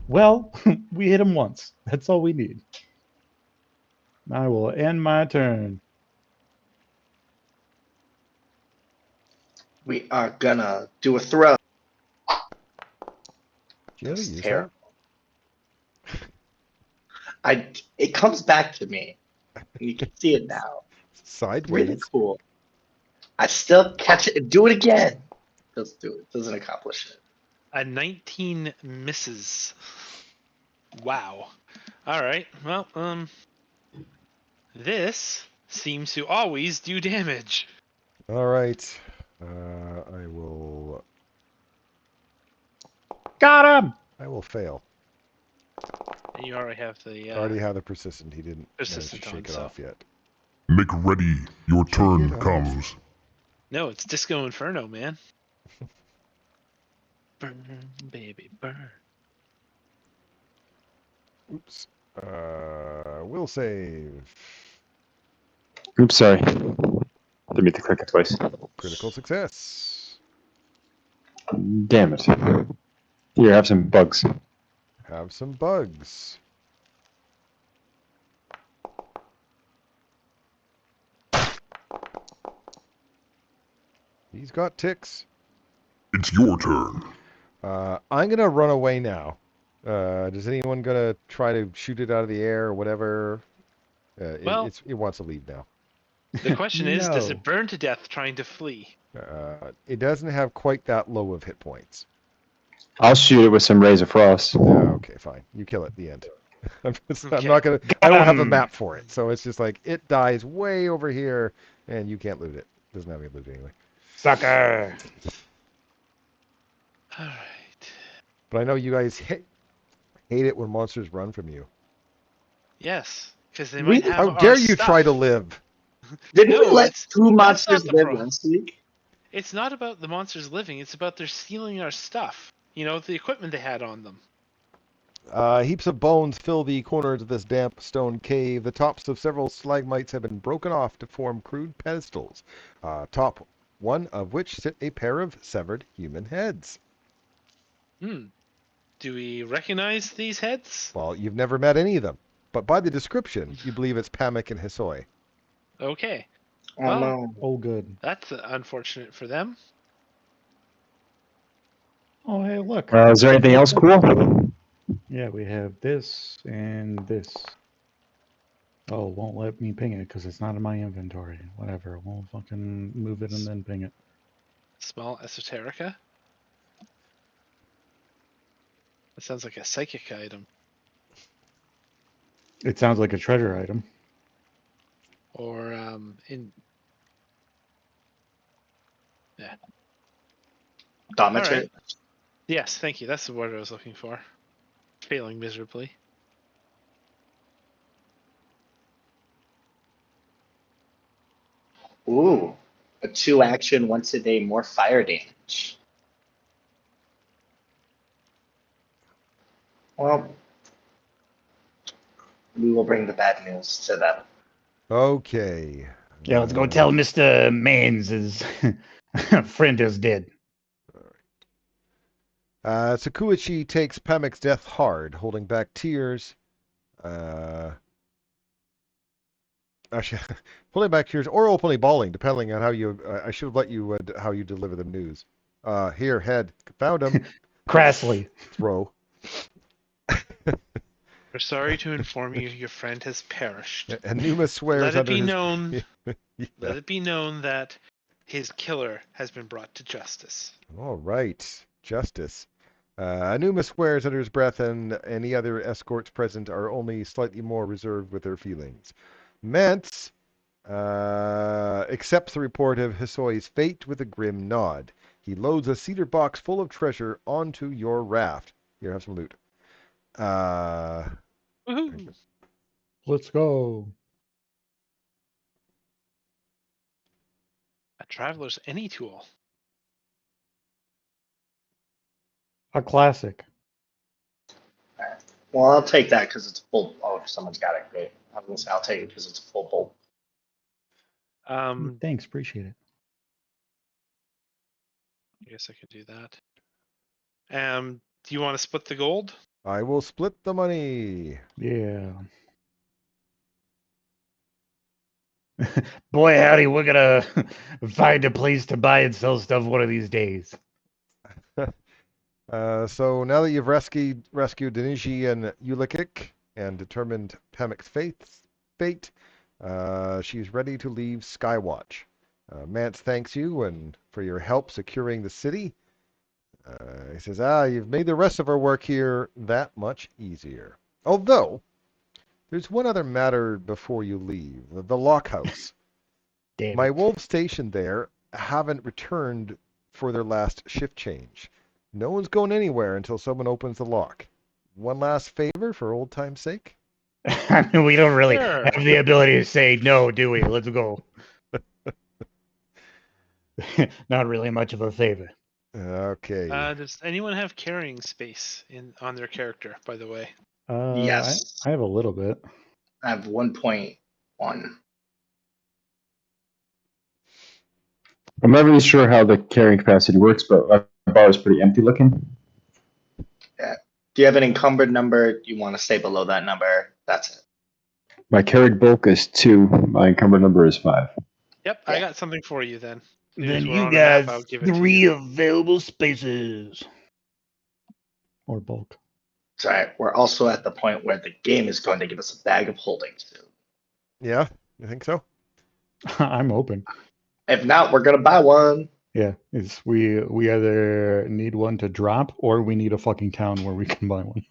Well, we hit him once. That's all we need. I will end my turn. We are gonna do a throw. Do you know how to It's use terrible. It comes back to me. You can see it now. that? Really Sideways? cool. I still catch it and do it again. Doesn't do it. Doesn't accomplish it. A 19 misses. Wow. All right. Well, this seems to always do damage. All right. I will Got him! fail. And you already have the I already have the persistent. He didn't manage to persistent shake on, it so. off yet. Make ready. Your turn it off. comes. No, it's Disco Inferno, man. Burn, baby, burn. Oops. Will save. Oops, sorry. Didn't mean to click it twice. Critical success. Damn it. Here, have some bugs. Have some bugs. He's got ticks. It's your turn. I'm gonna run away now. Does anyone gonna try to shoot it out of the air or whatever? Well- it wants to leave now. The question is, does No. it burn to death trying to flee? It doesn't have quite that low of hit points. I'll shoot it with some Rays of Frost. Okay, fine. You kill it at the end. I'm Okay. not gonna. I don't have a him. map for it, so it's just like it dies way over here, and you can't loot it. Doesn't have any loot anyway. Sucker! All right. But I know you guys hate it when monsters run from you. Yes, because they We- might have How our dare you stuff. try to live? Didn't we No, let it's- two that's not monsters the live problem. last week? It's not about the monsters living. It's about they're stealing our stuff. You know, the equipment they had on them. Heaps of bones fill the corners of this damp stone cave. The tops of several stalagmites have been broken off to form crude pedestals, top one of which sit a pair of severed human heads. Do we recognize these heads? Well, you've never met any of them, but by the description, you believe it's Pamek and Hisoi. Okay. Oh Well- no. Oh, good. That's unfortunate for them. Oh, hey, look. Is there anything else cool? Yeah, we have this and this. Oh, it won't let me ping it because it's not in my inventory. Whatever. We'll fucking move it and then ping it. Small esoterica. That sounds like a psychic item. It sounds like a treasure item. Or in Dominator. Alright. Yes, thank you. That's the word I was looking for. Failing miserably. Ooh. A 2-action once a day, more fire damage. Well, we will bring the bad news to them. Okay. Yeah, let's go tell Mr. Mans his friend is dead. Sakuichi takes Pamek's death hard, holding back tears. Actually, pulling back here or openly bawling, depending on how you. I should have let you how you deliver the news. Here, head, found him. Crassly. Throw. We're sorry to inform you your friend has perished. And Numa swears Let it under be his. known. Yeah. Let it be known that his killer has been brought to justice. All right, justice. Anuma swears under his breath, and any other escorts present are only slightly more reserved with their feelings. Mance accepts the report of Hisoi's fate with a grim nod. He loads a cedar box full of treasure onto your raft. Here, have some loot. Woohoo! Let's go. A traveler's any tool. A classic. Well, I'll take that because it's full. Oh, if someone's got it, great. I was gonna say I'll take it because it's a full bolt. Thanks, appreciate it. I guess I could do that. Do you want to split the gold? I will split the money. Yeah. Boy, howdy, we're gonna find a place to buy and sell stuff one of these days. So now that you've rescued Deniji and Ulikik and determined Pemek's fate, she's ready to leave Skywatch. Mance thanks you and for your help securing the city. He says, you've made the rest of our work here that much easier. Although, there's one other matter before you leave. The Lockhouse. Damn My it. wolves stationed there haven't returned for their last shift change. No one's going anywhere until someone opens the lock. One last favor for old time's sake? I mean, we don't really Sure. have the ability to say no, do we? Let's go. Not really much of a favor. Okay. Does anyone have carrying space on their character, by the way? Yes. I have a little bit. I have 1.1. I'm not really sure how the carrying capacity works, but my bar is pretty empty looking. Yeah. Do you have an encumbered number? Do you want to stay below that number? That's it. My carried bulk is 2. My encumbered number is 5. Yep, I Yeah. got something for you then. As soon Then as we're you on a map, got I'll give it to 3 you. available spaces. Or bulk. It's all right. We're also at the point where the game is going to give us a bag of holding soon. Yeah, you think so? I'm open. If not, we're gonna buy one. Yeah, it's we either need one to drop or we need a fucking town where we can buy one.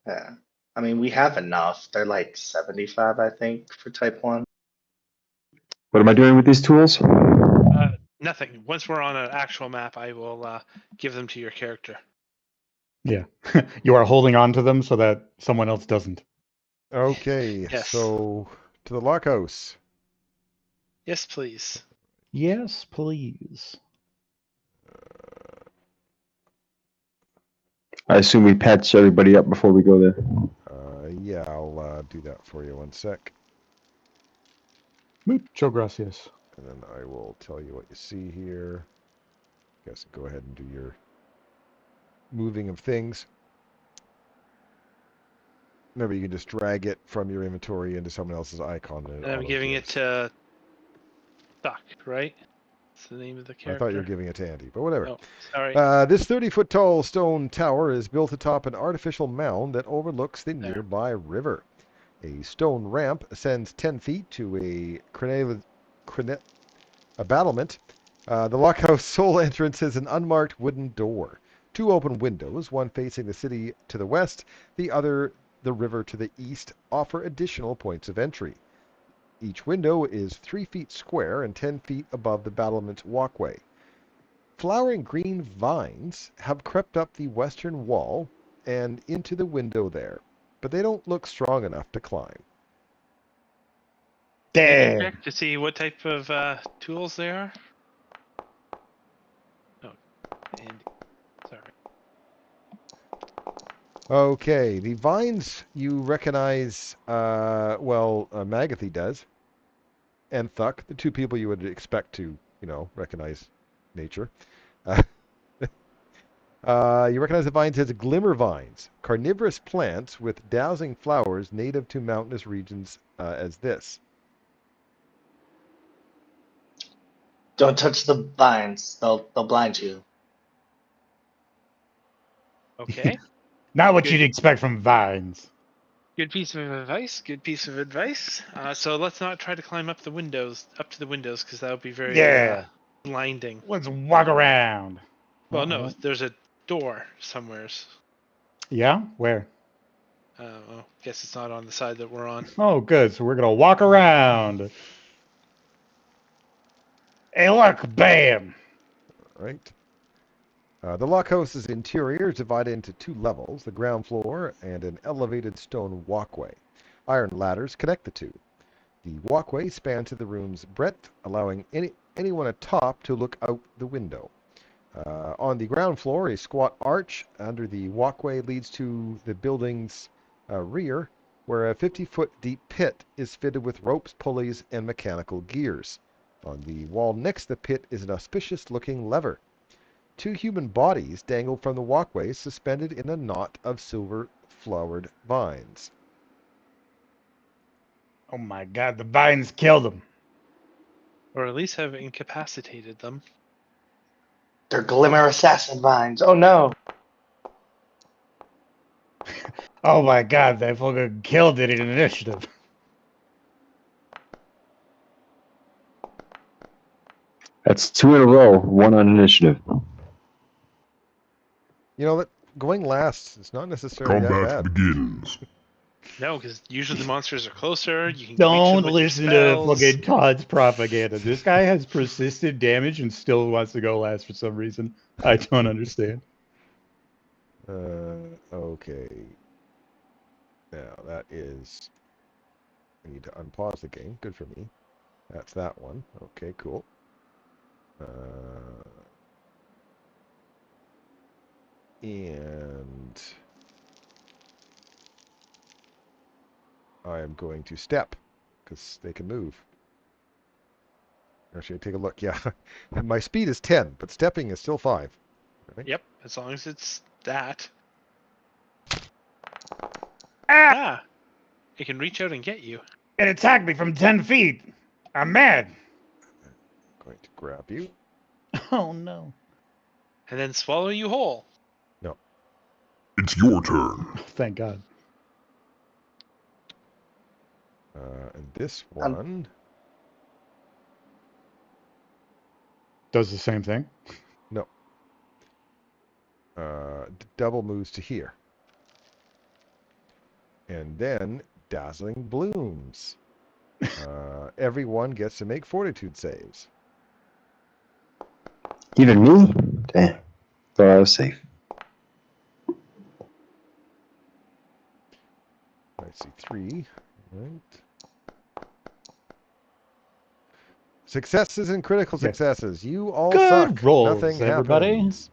Yeah. I mean, we have enough. They're like 75, I think, for type 1. What am I doing with these tools? Nothing. Once we're on an actual map, I will give them to your character. Yeah. You are holding on to them so that someone else doesn't. Okay, Yes. so to the Lockhouse. Yes, please. Yes, please. I assume we patch everybody up before we go there. Yeah, I'll do that for you. One sec. Mucho gracias. And then I will tell you what you see here. Guess go ahead and do your moving of things. Remember, you can just drag it from your inventory into someone else's icon. And I'm giving it to Duck, right? That's the name of the I character. thought you were giving it to Andy, but whatever. Oh, sorry. This 30-foot tall stone tower is built atop an artificial mound that overlooks the There. nearby river. A stone ramp ascends 10 feet to a battlement. The Lockhouse sole entrance is an unmarked wooden door. 2 open windows, one facing the city to the west, the other the river to the east, offer additional points of entry. Each window is 3 feet square and 10 feet above the battlement's walkway. Flowering green vines have crept up the western wall and into the window there, but they don't look strong enough to climb. There. Check to see what type of tools they are. Oh, Andy. Sorry. Okay, the vines you recognize, Magathy does, and Thuck, the 2 people you would expect to, recognize nature. You recognize the vines as glimmer vines, carnivorous plants with dazzling flowers native to mountainous regions as this. Don't touch the vines. They'll blind you. Okay. Not what Good. you'd expect from vines. Good piece of advice. Good piece of advice. So let's not try to climb up to the windows, because that would be very Yeah. blinding. Let's walk around. Well, no, Uh-oh. there's a door somewheres. Yeah? Where? Well, guess it's not on the side that we're on. Oh, good. So we're going to walk around. Hey, look. Bam. Right. The Lockhouse's interior is divided into 2 levels, the ground floor and an elevated stone walkway. Iron ladders connect the two. The walkway spans to the room's breadth, allowing anyone atop to look out the window. On the ground floor, a squat arch under the walkway leads to the building's rear, where a 50-foot deep pit is fitted with ropes, pulleys, and mechanical gears. On the wall next to the pit is an auspicious-looking lever. 2 human bodies dangle from the walkway, suspended in a knot of silver-flowered vines. Oh, my God. The vines killed him. Or at least have incapacitated them. They're glimmer assassin vines. Oh no. Oh, my God. They fucking killed it in initiative. That's 2 in a row, 1 on initiative. You know, going last is not necessarily that Combat bad. begins. No, because usually the monsters are closer. You can Don't reach them with your listen to spells. fucking Todd's propaganda. This guy has persistent damage and still wants to go last for some reason. I don't understand. Okay. Now, that is... I need to unpause the game. Good for me. That's that one. Okay, cool. And... I am going to step, because they can move. Actually, take a look. Yeah, my speed is 10, but stepping is still 5. Right? Yep, as long as it's that. Ah! It can reach out and get you. It attacked me from 10 feet. I'm mad. I'm going to grab you. Oh, no. And then swallow you whole. No. It's your turn. Thank God. And this one... Does the same thing? No. Double moves to here. And then dazzling blooms. Everyone gets to make fortitude saves. Even me? Damn. Thought I was safe. I see 3. Right. Successes and critical Yes. successes. You all Good suck. rolls, Nothing everybody. happens.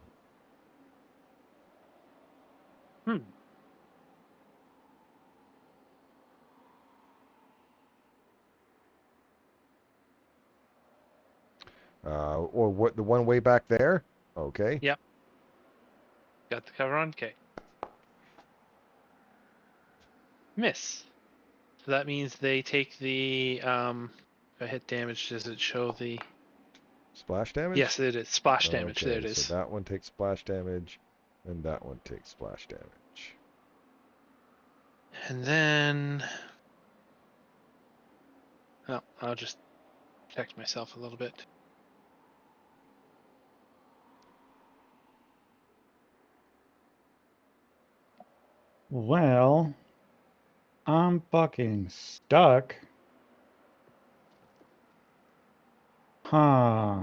Or what? The one way back there? Okay. Yep. Got the cover on? Okay. Miss. So that means they take the, if I hit damage, does it show the... Splash damage? Yes, it is. Splash damage. Okay, There it is. so that one takes splash damage, and that one takes splash damage. And then... Oh, I'll just protect myself a little bit. Well, I'm fucking stuck. Huh.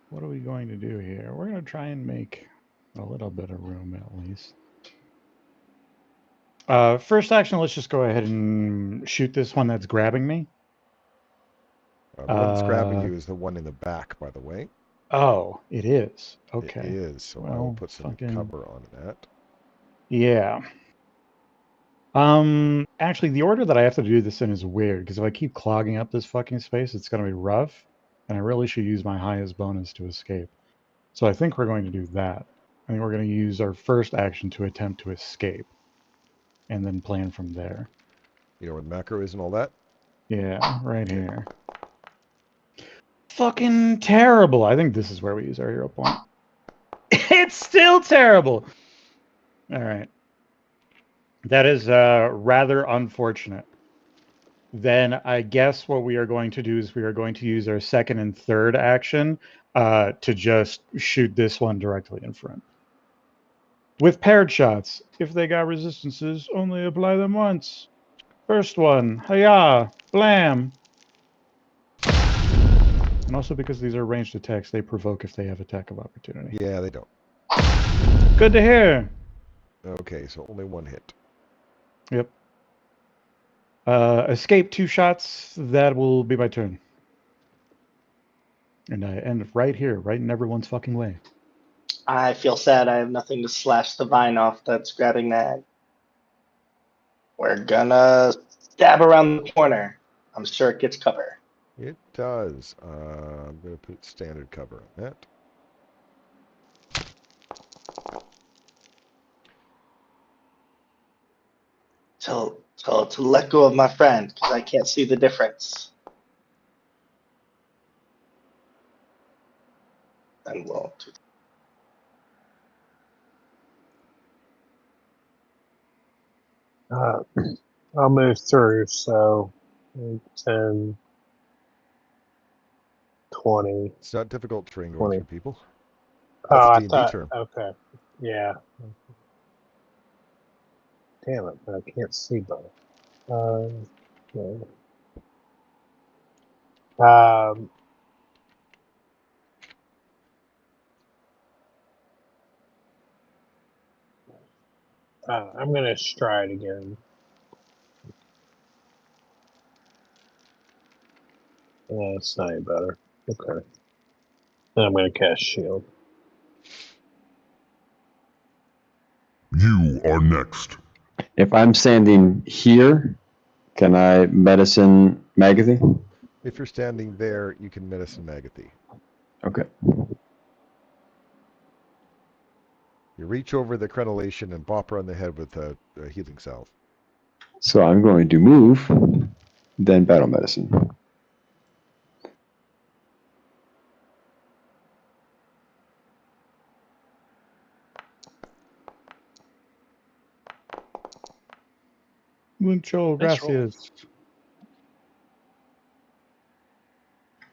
What are we going to do here? We're going to try and make a little bit of room at least. First action, let's just go ahead and shoot this one that's grabbing me. The one that's grabbing you is the one in the back, by the way. Oh, it is. Okay. It is, so I will Well, put some cover on that. Yeah. Actually, the order that I have to do this in is weird, because if I keep clogging up this fucking space, it's going to be rough, and I really should use my highest bonus to escape. So I think we're going to do that. I think we're going to use our first action to attempt to escape, and then plan from there. You know where the macro is and all that? Yeah, right here. fucking terrible. I think this is where we use our hero point. It's still terrible. All right. That is rather unfortunate. Then I guess what we are going to do is we are going to use our second and third action to just shoot this one directly in front. With paired shots, if they got resistances, only apply them once. First one, hiya, blam. And also because these are ranged attacks, they provoke if they have attack of opportunity. Yeah, they don't. Good to hear. Okay, so only one hit. Yep. Escape 2 shots. That will be my turn. And I end right here, right in everyone's fucking way. I feel sad I have nothing to slash the vine off that's grabbing that. We're gonna stab around the corner. I'm sure it gets cover. It does. I'm going to put standard cover on that. To let go of my friend, because I can't see the difference. And we'll I'll move through, so 10, 20, It's not difficult terrain going 20. through, people. That's Oh, a I D&D thought, term. okay. Yeah. Damn it, but I can't see both. Okay. I'm going to stride again. That's not any better. Okay. Then I'm going to cast shield. You are next. If I'm standing here, can I medicine Magathy? If you're standing there, you can medicine Magathy. Okay. You reach over the crenellation and bop her on the head with a healing salve. So I'm going to move, then battle medicine. Mucho Nice roll. gracias.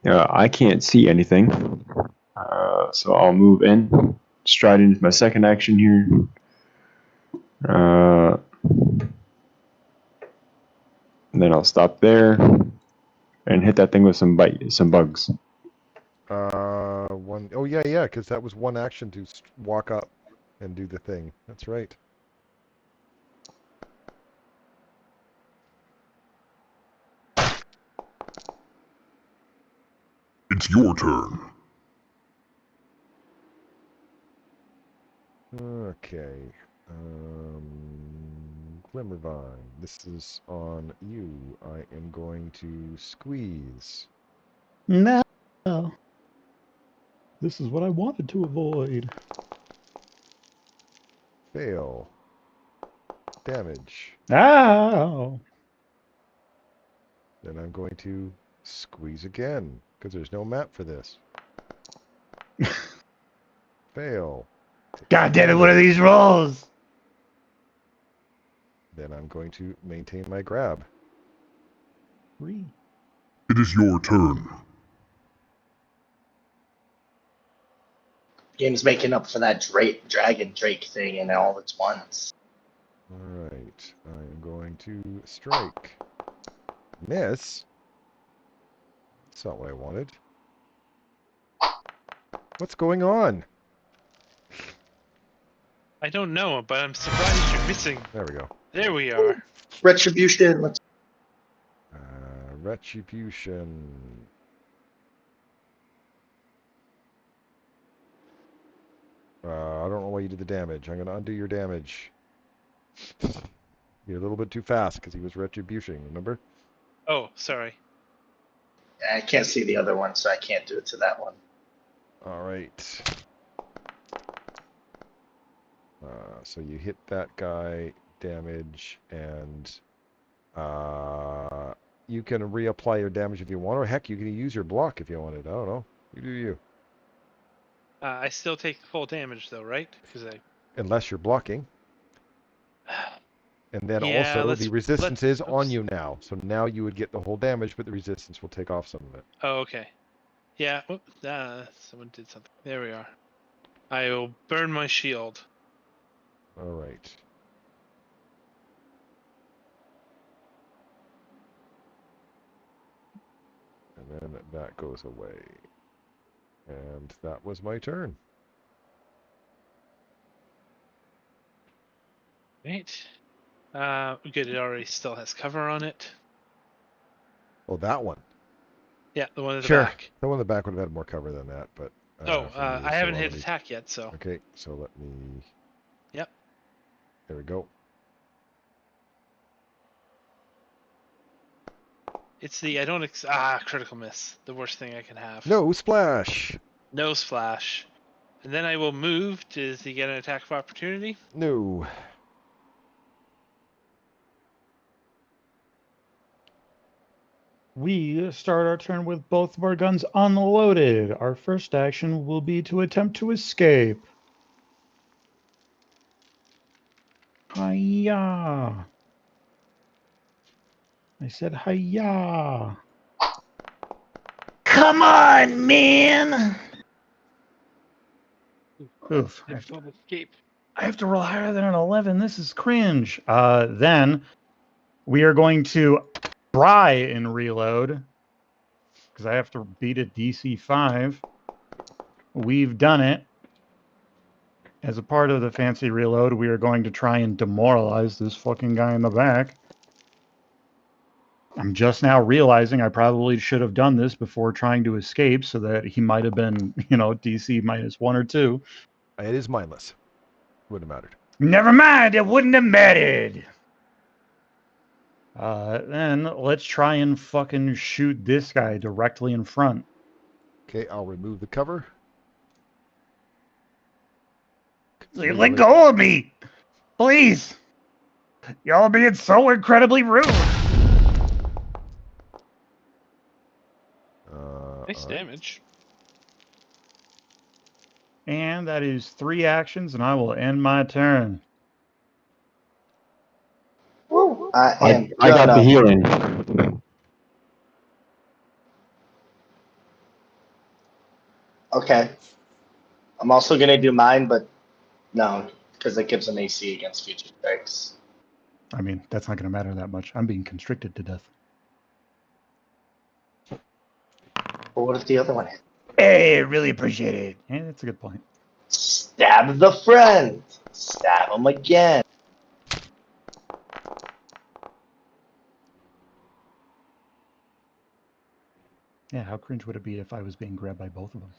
I can't see anything, so I'll move in, stride into my second action here. And then I'll stop there and hit that thing with some bugs. One. Oh yeah, because that was one action to walk up and do the thing. That's right. It's your turn. Okay. Glimmervine, this is on you. I am going to squeeze. No. This is what I wanted to avoid. Fail. Damage. Ow. Then I'm going to squeeze again, because there's no map for this. Fail. God damn it, what are these rolls? Then I'm going to maintain my grab. 3. It is your turn. game's making up for that dragon Drake thing and all its ones. Alright, I am going to strike. Miss? That's not what I wanted. What's going on? I don't know, but I'm surprised you're missing. There we go. There we are. Retribution. Let's. Retribution. I don't know why you did the damage. I'm going to undo your damage. You're a little bit too fast because he was retribution, remember? Oh, sorry. I can't see the other one, so I can't do it to that one. Alright. So you hit that guy, damage, and You can reapply your damage if you want, or heck, you can use your block if you wanted. I don't know. You do you. I still take the full damage though, right? Because I. Unless you're blocking. And then Yeah, also, let's the resistance is on oops. you now. So now you would get the whole damage, but the resistance will take off some of it. Oh, okay. Yeah. Someone did something. There we are. I will burn my shield. All right. And then that goes away. And that was my turn. Right. Good. It already still has cover on it. Oh, that one. Yeah, the one at the Sure. back. The one in the back would have had more cover than that, but for me, I so haven't hit let me. attack yet, so. Okay, so let me. Yep. There we go. It's the critical miss. The worst thing I can have. No splash. No splash. And then I will move. Does he get an attack of opportunity? No. We start our turn with both of our guns unloaded. Our first action will be to attempt to escape. Hiya. I said hiya. Come on, man. Oof. Difficult escape. I have to roll higher than an 11. This is cringe. Then we are going to try and reload because I have to beat a DC 5. We've done it. As a part of the fancy reload, we are going to try and demoralize this fucking guy in the back. I'm just now realizing I probably should have done this before trying to escape so that he might have been, DC -1 or 2. It is mindless. Wouldn't have mattered. Never mind, it wouldn't have mattered. Then let's try and fucking shoot this guy directly in front. Okay, I'll remove the cover. Let go of me! Please! Y'all are being so incredibly rude! Nice Right. damage. And that is 3 actions, and I will end my turn. Woo! I got the healing. Okay. I'm also gonna do mine, but no, because it gives an AC against future strikes. I mean, that's not going to matter that much. I'm being constricted to death. But what if the other one hit? Hey, really appreciate it. Yeah, that's a good point. Stab the friend. Stab him again. Yeah, how cringe would it be if I was being grabbed by both of them?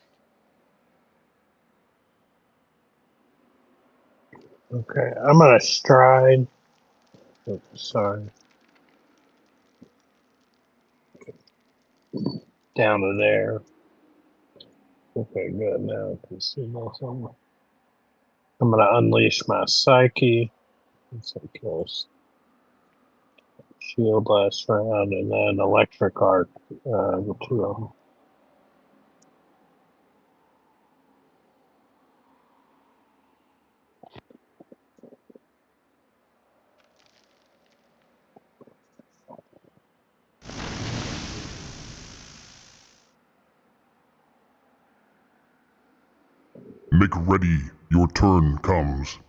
Okay, I'm gonna stride. Oops, sorry. Down to there. Okay, good. Now I can see nothing. I'm gonna unleash my psyche. It's like shield last round, and then electric arc. The 2 of them. Make ready. Your turn comes.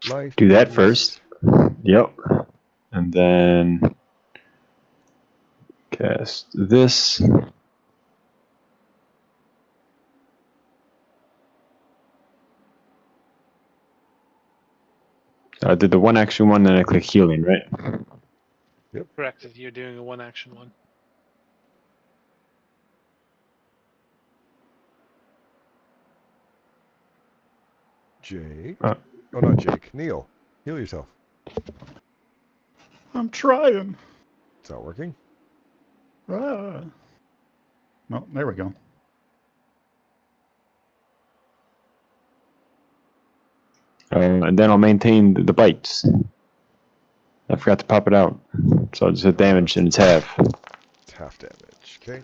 Life. Do that is- first. Yep. And then cast this. I did the one action one, then I click healing, right? Correct. If you're doing a 1-action one. Jake. Uh. Oh, not Jake. Neil. Heal yourself. I'm trying. It's not working. Ah. Well, there we go. And then I'll maintain the bites. I forgot to pop it out. So I just hit damage and it's half. It's half damage. Okay.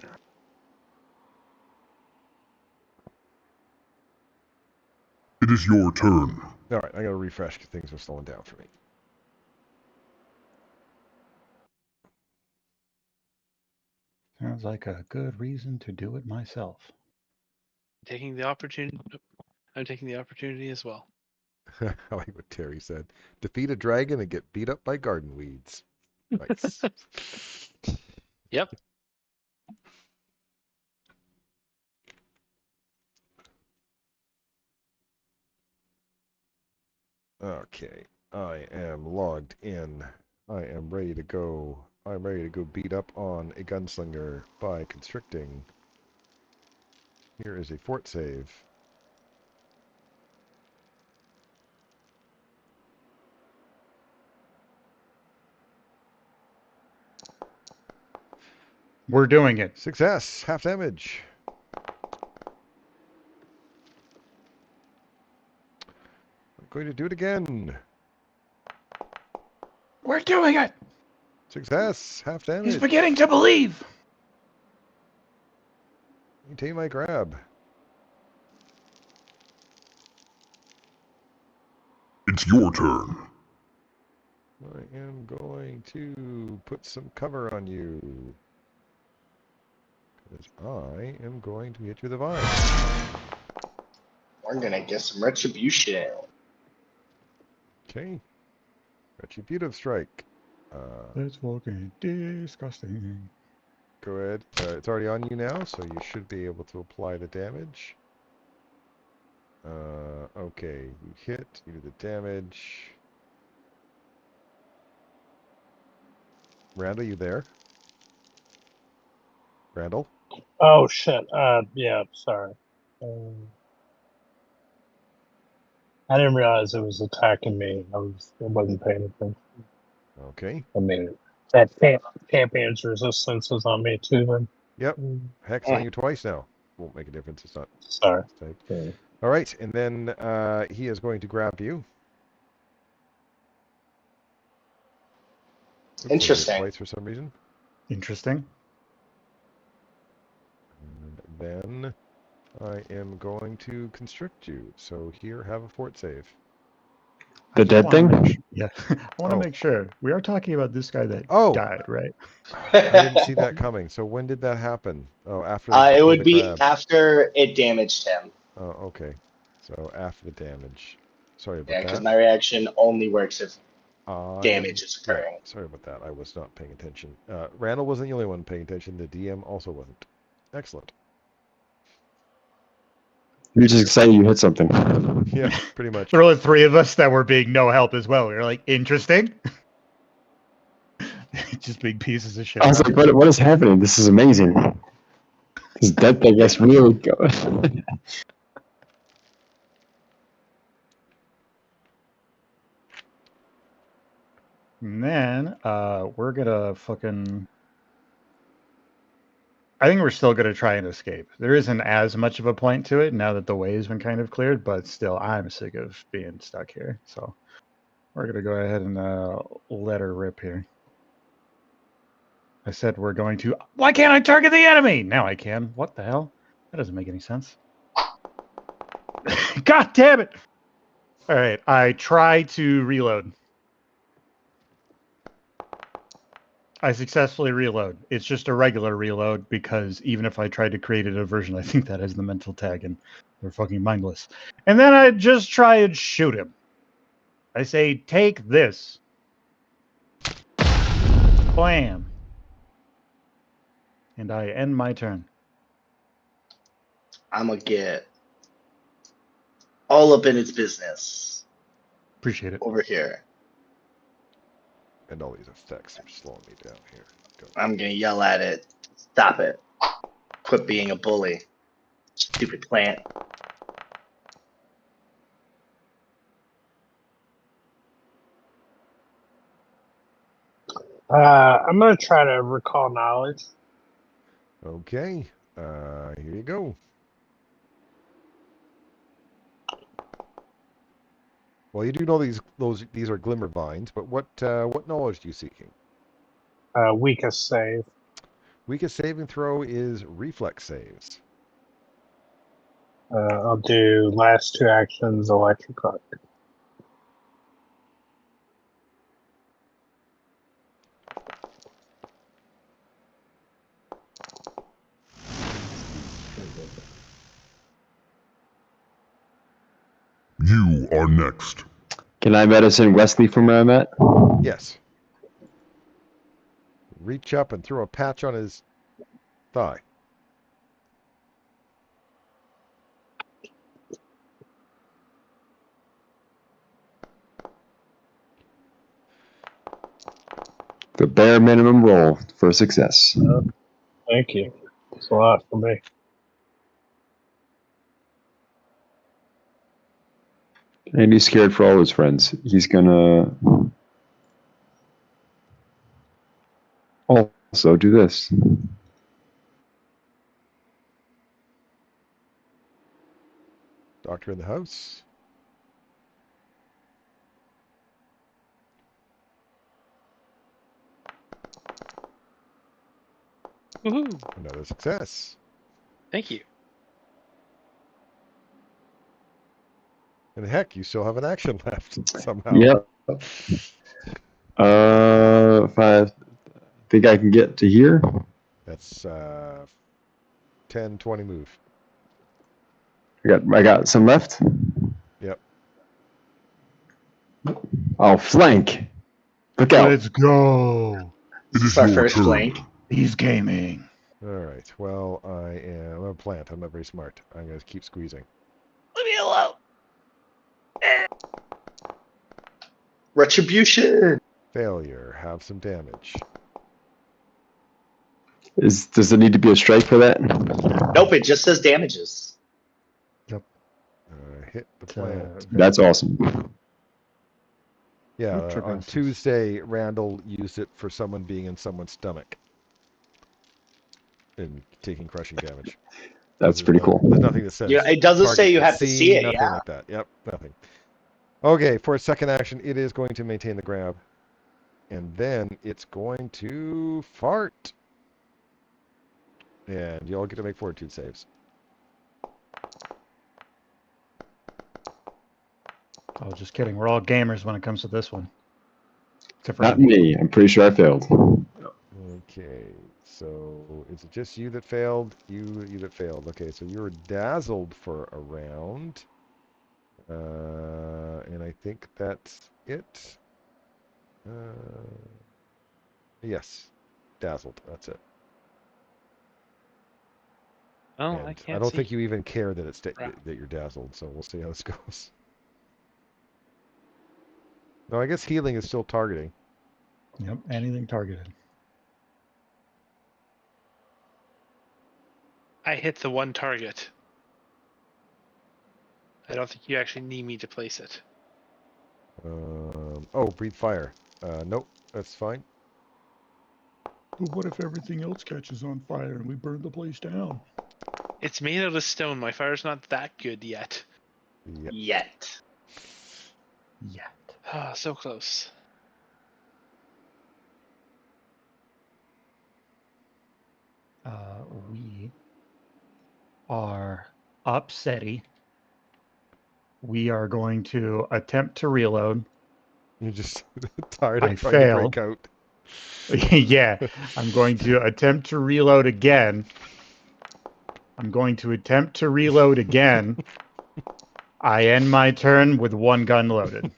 It is your turn. All right, I gotta refresh because things are slowing down for me. Sounds like a good reason to do it myself. Taking the opportunity. I'm taking the opportunity as well. I like what Terry said. Defeat a dragon and get beat up by garden weeds. Nice. Yep. Okay. I am logged in. I am ready to go. I'm ready to go beat up on a gunslinger by constricting. Here is a fort save. We're doing it. Success. Half damage. I'm going to do it again. We're doing it. Success. Half damage. He's beginning to believe. Maintain my grab. It's your turn. I am going to put some cover on you. Because I am going to hit you with a vine. We're gonna get some retribution. Okay. Retributive strike. That's fucking disgusting. Go ahead. It's already on you now, so you should be able to apply the damage. Okay. You hit. You do the damage. Randall, you there? Randall? Oh shit. Yeah. Sorry. I didn't realize it was attacking me. I wasn't paying attention. Okay. I mean, that champion's resistance is on me too. Then. Yep. Hex on you twice now. Won't make a difference. It's not. Sorry. Yeah. All right, and then he is going to grab you. Oops, Interesting. I did it twice for some reason. Interesting. And then I am going to constrict you. So here, have a fort save. The dead thing? Yeah. I want to make sure. We are talking about this guy that died, right? I didn't see that coming. So when did that happen? Oh, after It would the be grab. after it damaged him. Oh, okay. So after the damage. Sorry about Yeah, that. because my reaction only works if damage is occurring. Yeah, sorry about that. I was not paying attention. Randall wasn't the only one paying attention. The DM also wasn't. Excellent. You're just excited you hit something. Yeah, pretty much. There were the three of us that were being no help as well. We were like, interesting. Just big pieces of shit. I was like, what is happening? This is amazing. This dead thing is really good. And then we're gonna fucking. I think we're still gonna try and escape. There isn't as much of a point to it now that the way's been kind of cleared, but still, I'm sick of being stuck here. So we're gonna go ahead and let her rip here. I said we're going to. Why can't I target the enemy? Now I can. What the hell? That doesn't make any sense. God damn it! All right, I try to reload. I successfully reload. It's just a regular reload because even if I tried to create a version, I think that has the mental tag and they're fucking mindless. And then I just try and shoot him. I say, take this. Blam. And I end my turn. I'm gonna get all up in its business. Appreciate it. Over here. And all these effects are slowing me down here. Go. I'm gonna yell at it. Stop it. Quit being a bully. Stupid plant. I'm gonna try to recall knowledge. Okay. Here you go. Well, you do know these are glimmer vines, but what knowledge are you seeking? Weakest save. Weakest saving throw is reflex saves. I'll do last 2 actions electric arc. You are next. Can I medicine Wesley from where I'm at? Yes. Reach up and throw a patch on his thigh. The bare minimum roll for success. Thank you. It's a lot for me. And he's scared for all his friends. He's gonna also do this. Doctor in the house. Woohoo! Another success. Thank you. And heck, you still have an action left somehow. Yep. If I think I can get to here. That's 10, 20 move. I got some left. Yep. I'll flank. Look out. Let's go. It This is is our your first turn. flank. He's gaming. All right. Well, I'm a plant. I'm not very smart. I'm going to keep squeezing. Leave me alone. Retribution. Failure. Have some damage. Does there need to be a strike for that? Nope, it just says damages. Hit the plant. That's awesome. Yeah, Ultra on glasses. Tuesday, Randall used it for someone being in someone's stomach and taking crushing damage. That's pretty cool. There's nothing that says Yeah, it doesn't say target you the have to see it, nothing yeah. like that. Yep, nothing. Okay, for a second action, it is going to maintain the grab. And then it's going to fart. And you all get to make fortitude saves. Oh, just kidding. We're all gamers when it comes to this one. Except for Not him. me. I'm pretty sure I failed. Okay, so is it just you that failed? You that failed. Okay, so you were dazzled for a round. And I think that's it. Yes, dazzled. That's it. Oh, And I can't I don't see. think you even care that it's Crap. that you're dazzled. So we'll see how this goes. No, I guess healing is still targeting. Yep, anything targeted. I hit the one target. I don't think you actually need me to place it. Oh, breathe fire. Nope, that's fine. But what if everything else catches on fire and we burn the place down? It's made out of stone. My fire's not that good yet. Yep. Yet. Yet. Ah, so close. We are upsetty. We are going to attempt to reload. You're just tired I of trying to fail. break out. Yeah, I'm going to attempt to reload again. I'm going to attempt to reload again. I end my turn with one gun loaded.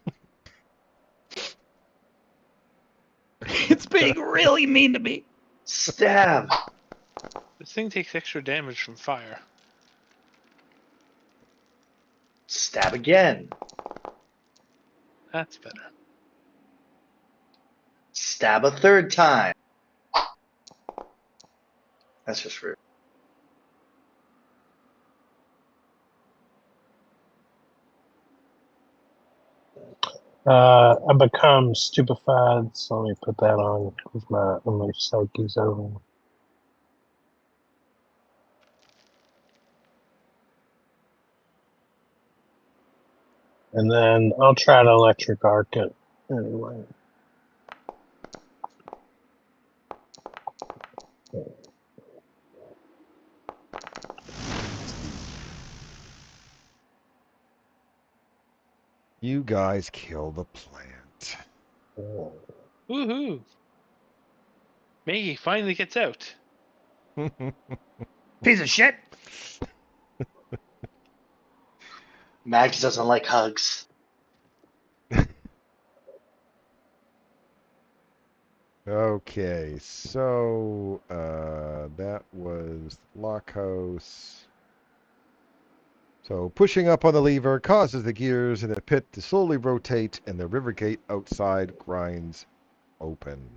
It's being really mean to me. Stab. This thing takes extra damage from fire. Stab again. That's better. Stab a third time. That's just rude. I become stupefied, so let me put that on with my psyche's over. And then I'll try to electric arc it anyway. You guys kill the plant. Woohoo! Maggie finally gets out. Piece of shit. Max doesn't like hugs. Okay, so that was Lockhouse. So pushing up on the lever causes the gears in the pit to slowly rotate, and the river gate outside grinds open.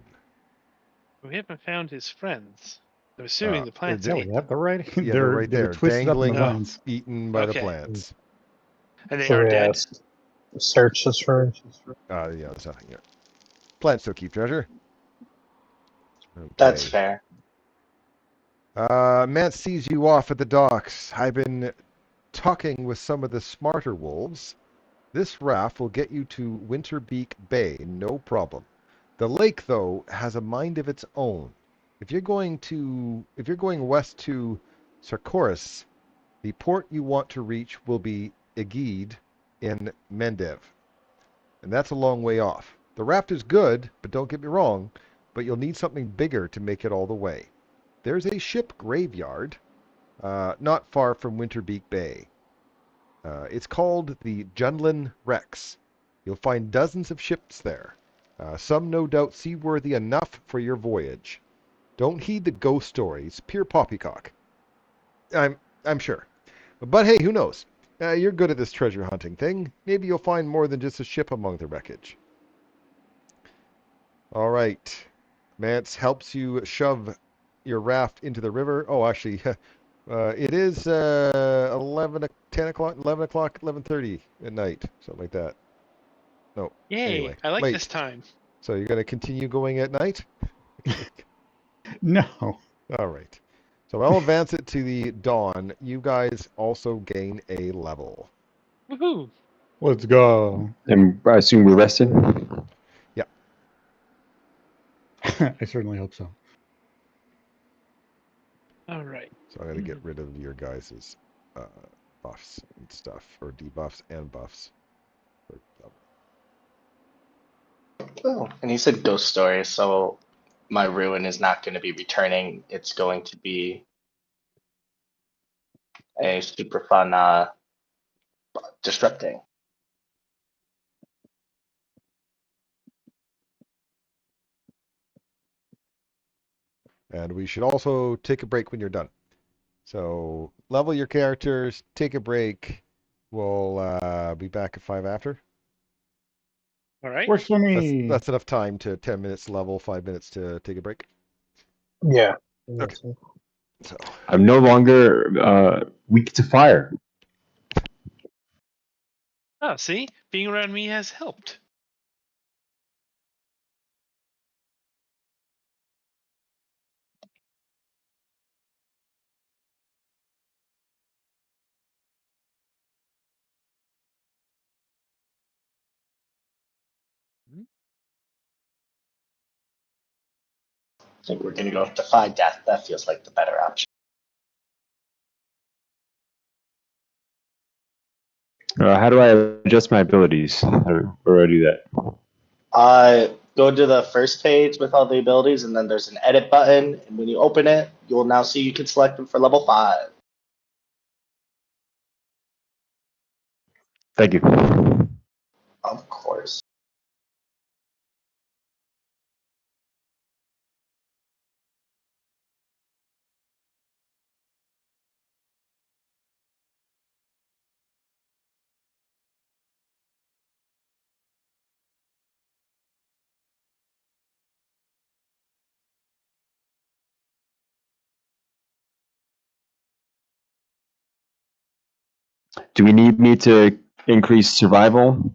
We haven't found his friends. I'm assuming the plants Yeah, ate we have the right. Yeah, they're right they were there, twisted up in the dangling, vines. eaten by the Okay. plants. and they Should are we dead. search this room? Yeah, there's nothing here. Plants still keep treasure. Okay. That's fair. Matt sees you off at the docks. I've been talking with some of the smarter wolves. This raft will get you to Winterbeak Bay, no problem. The lake, though, has a mind of its own. If you're going west to Sarkoris, the port you want to reach will be Egid in Mendev, and that's a long way off. The raft is good, but don't get me wrong, but you'll need something bigger to make it all the way. There's a ship graveyard not far from Winterbeak Bay. It's called the Junlin Rex. You'll find dozens of ships there. Some no doubt seaworthy enough for your voyage. Don't heed the ghost stories, pure poppycock. I'm sure. But hey, who knows? You're good at this treasure hunting thing. Maybe you'll find more than just a ship among the wreckage. All right. Mance helps you shove your raft into the river. Oh, actually, it is 10 o'clock, 11 o'clock, 11:30 at night, something like that. No, Yay! anyway, I like late. this time. So you're going to continue going at night? No. All right. So I'll advance it to the dawn. You guys also gain a level. Woohoo! Let's go. And I assume we're rested. I certainly hope so. All right. So I'm going to get rid of your guys' buffs and stuff, or debuffs and buffs. Oh, and he said ghost stories, so my ruin is not going to be returning. It's going to be a super fun disrupting. And we should also take a break when you're done. So level your characters, take a break. We'll be back at 5 after. All right. Works for me. That's enough time to 10 minutes level, 5 minutes to take a break. Yeah. Okay. So I'm no longer weak to fire. Oh, see, being around me has helped. I think we're going to go with Defy Death. That feels like the better option. How do I adjust my abilities? Where do I do that? Go to the first page with all the abilities, and then there's an edit button. And when you open it, you'll now see you can select them for level 5. Thank you. Of course. Do we need me to increase survival?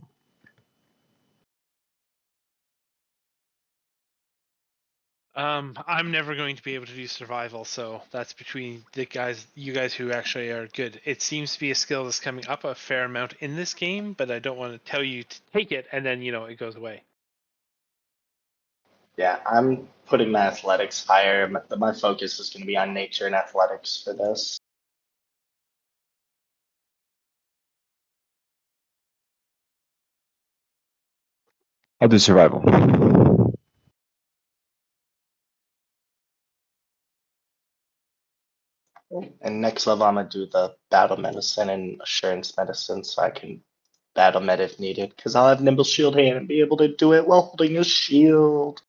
I'm never going to be able to do survival, so that's between you guys who actually are good. It seems to be a skill that's coming up a fair amount in this game, but I don't want to tell you to take it and then it goes away. Yeah, I'm putting my athletics higher. My focus is going to be on nature and athletics for this. I'll do survival. And next level, I'm going to do the battle medicine and assurance medicine so I can battle med if needed. Because I'll have nimble shield hand and be able to do it while holding a shield.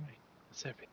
right. That's everything.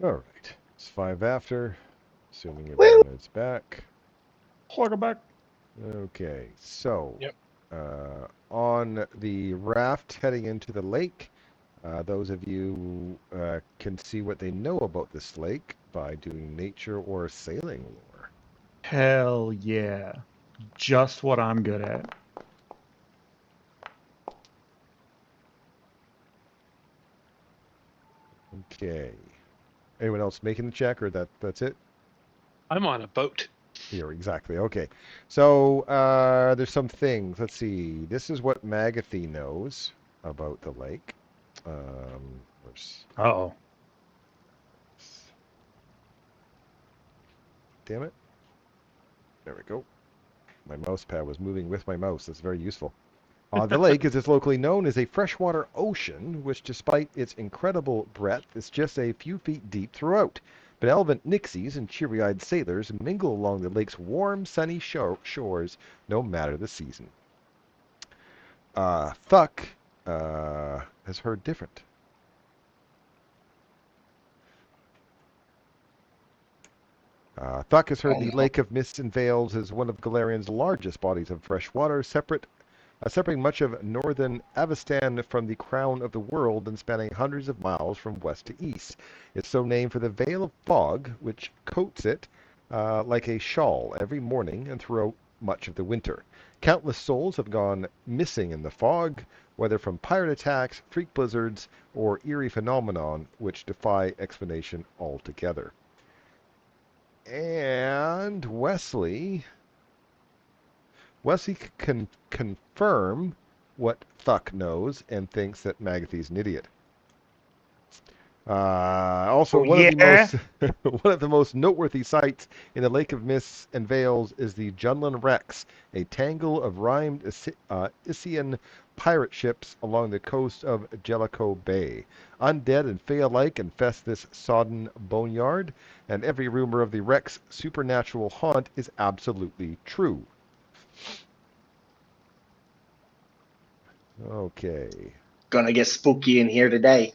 All right. It's 5 after, assuming Woo! everyone is back. Welcome back. Okay, so Yep. on the raft heading into the lake, those of you can see what they know about this lake by doing nature or sailing lore. Hell yeah. Just what I'm good at. Okay. Anyone else making the check, or that's it? I'm on a boat. Here, exactly. Okay. So there's some things. Let's see. This is what Magathy knows about the lake. Where's, Uh-oh. damn it. There we go. My mouse pad was moving with my mouse. That's very useful. The lake, as it's locally known, is a freshwater ocean, which, despite its incredible breadth, is just a few feet deep throughout. Benevolent nixies and cheery-eyed sailors mingle along the lake's warm, sunny shores, no matter the season. Thuck has heard different. Thuck has heard Oh the no. Lake of Mists and Veils is one of Galarian's largest bodies of fresh water, separating much of northern Avestan from the crown of the world and spanning hundreds of miles from west to east. It's so named for the veil of fog which coats it like a shawl every morning and throughout much of the winter. Countless souls have gone missing in the fog, whether from pirate attacks, freak blizzards, or eerie phenomenon which defy explanation altogether. And Wesley can confirm what Thuck knows and thinks that Magathy's an idiot. Also, Oh, yeah? one of the most noteworthy sights in the Lake of Mists and Veils is the Junlin Rex, a tangle of rhymed Isian pirate ships along the coast of Jellicoe Bay. Undead and fey alike infest this sodden boneyard, and every rumor of the Rex supernatural haunt is absolutely true. Okay. Gonna get spooky in here today.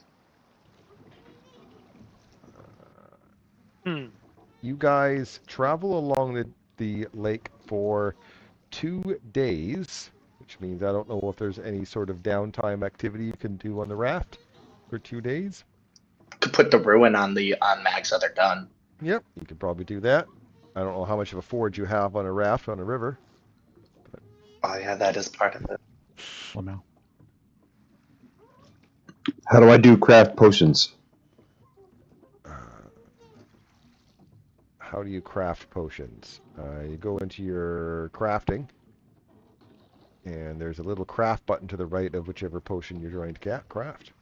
You guys travel along the lake for 2 days, which means I don't know if there's any sort of downtime activity you can do on the raft for 2 days. Could put the ruin on Mag's other gun. Yep, you could probably do that. I don't know how much of a forge you have on a raft on a river. Oh yeah, that is part of it. Well, no. How do I do craft potions? How do you craft potions? You go into your crafting, and there's a little craft button to the right of whichever potion you're trying to craft.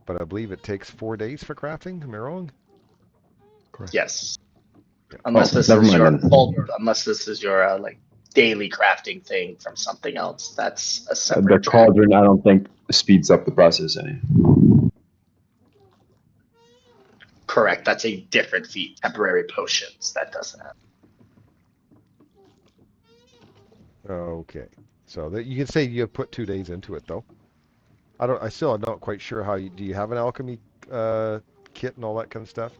But I believe it takes 4 days for crafting. Am I wrong? Correct. Yes. Yeah. Unless Oh, this never is mind your then. unless this is your like daily crafting thing from something else. That's a The separate track. cauldron, I don't think speeds up the process any. Correct. That's a different feat. Temporary potions. That doesn't happen. Okay. So that you can say you put 2 days into it, though. I still am not quite sure how do you have an alchemy kit and all that kind of stuff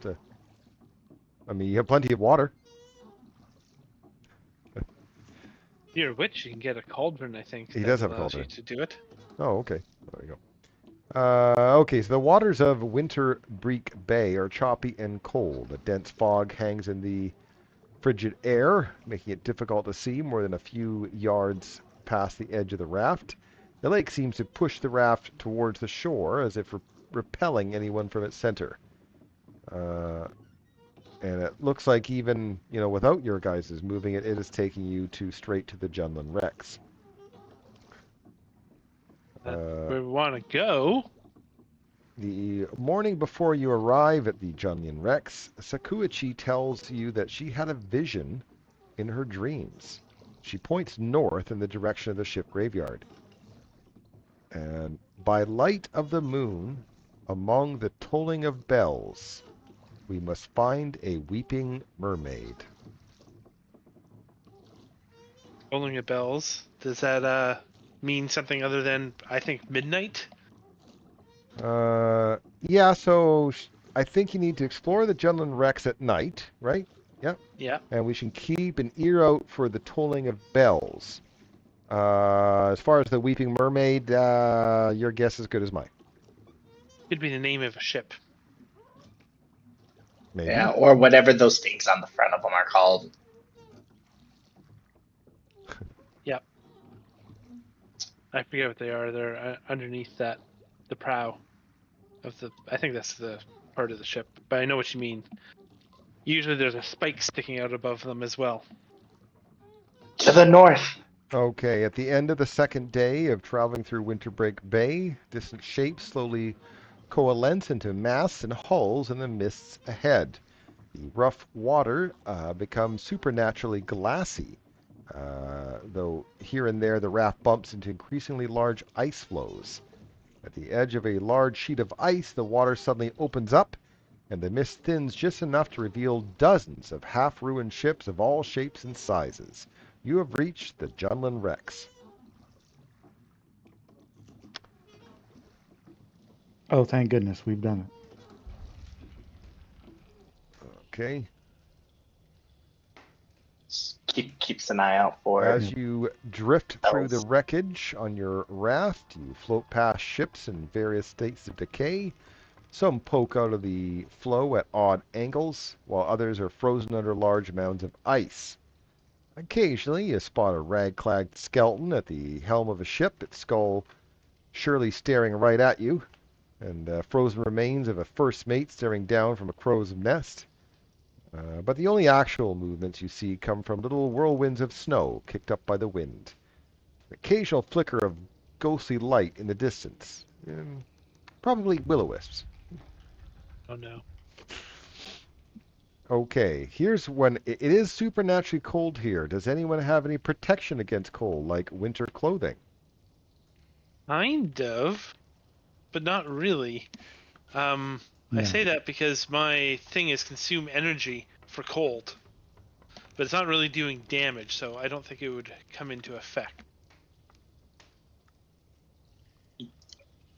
I mean, you have plenty of water. If you're a witch, you can get a cauldron, I think. He that does have a allows cauldron. you to do it. Oh, okay. There you go. Okay, so the waters of Winter Break Bay are choppy and cold. A dense fog hangs in the frigid air, making it difficult to see more than a few yards past the edge of the raft. The lake seems to push the raft towards the shore as if repelling anyone from its center. And it looks like even, without your guys' moving it is taking you straight to the Junlin Rex. That's where we want to go. The morning before you arrive at the Junlin Rex, Sakuichi tells you that she had a vision in her dreams. She points north in the direction of the ship graveyard. And by light of the moon, among the tolling of bells, we must find a weeping mermaid. Rolling of bells. Does that mean something other than, I think, midnight? Yeah, so I think you need to explore the Junlin Rex at night, right? Yeah. Yeah. And we should keep an ear out for the tolling of bells. As far as the Weeping Mermaid, your guess is as good as mine. Could be the name of a ship. Maybe. Yeah, or whatever those things on the front of them are called. Yep. I forget what they are. They're underneath the prow of the. I think that's the part of the ship, but I know what you mean. Usually, there's a spike sticking out above them as well. To the north. Okay, at the end of the second day of traveling through Winterbreak Bay, distant shapes slowly coalesce into masts and hulls in the mists ahead. The rough water becomes supernaturally glassy, though here and there the raft bumps into increasingly large ice floes. At the edge of a large sheet of ice, the water suddenly opens up, and the mist thins just enough to reveal dozens of half-ruined ships of all shapes and sizes. You have reached the Junlin Rex. Oh, thank goodness we've done it. Okay. Keeps an eye out for As it. you drift through the Bells. wreckage on your raft, you float past ships in various states of decay. Some poke out of the floe at odd angles, while others are frozen under large mounds of ice. Occasionally, you spot a rag-clad skeleton at the helm of a ship, its skull surely staring right at you, and frozen remains of a first mate staring down from a crow's nest. But the only actual movements you see come from little whirlwinds of snow kicked up by the wind. An occasional flicker of ghostly light in the distance. Probably will-o-wisps. Oh no. Okay, here's when it is supernaturally cold here. Does anyone have any protection against cold, like winter clothing? Kind of, but not really. I No. say that because my thing is consume energy for cold, but it's not really doing damage, so I don't think it would come into effect.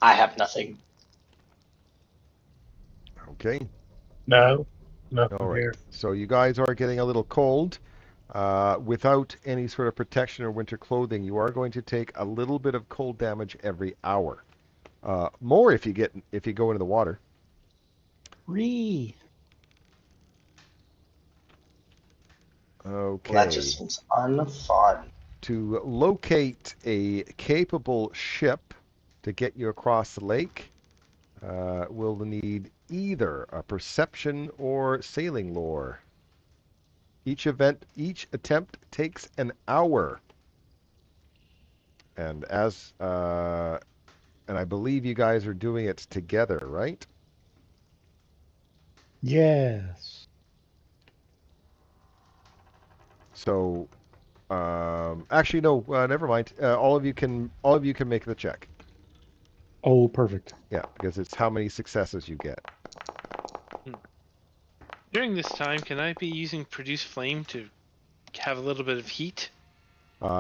I have nothing. Okay, No, nothing all right. here. So you guys are getting a little cold. Without any sort of protection or winter clothing, you are going to take a little bit of cold damage every hour. More if you go into the water. Ree. Okay. Well, that just seems unfun. To locate a capable ship to get you across the lake, we'll need either a perception or sailing lore. Each attempt takes an hour. And and I believe you guys are doing it together, right? Yes. So, actually, no. Never mind. All of you can make the check. Oh, perfect. Yeah, because it's how many successes you get. During this time, can I be using produce flame to have a little bit of heat?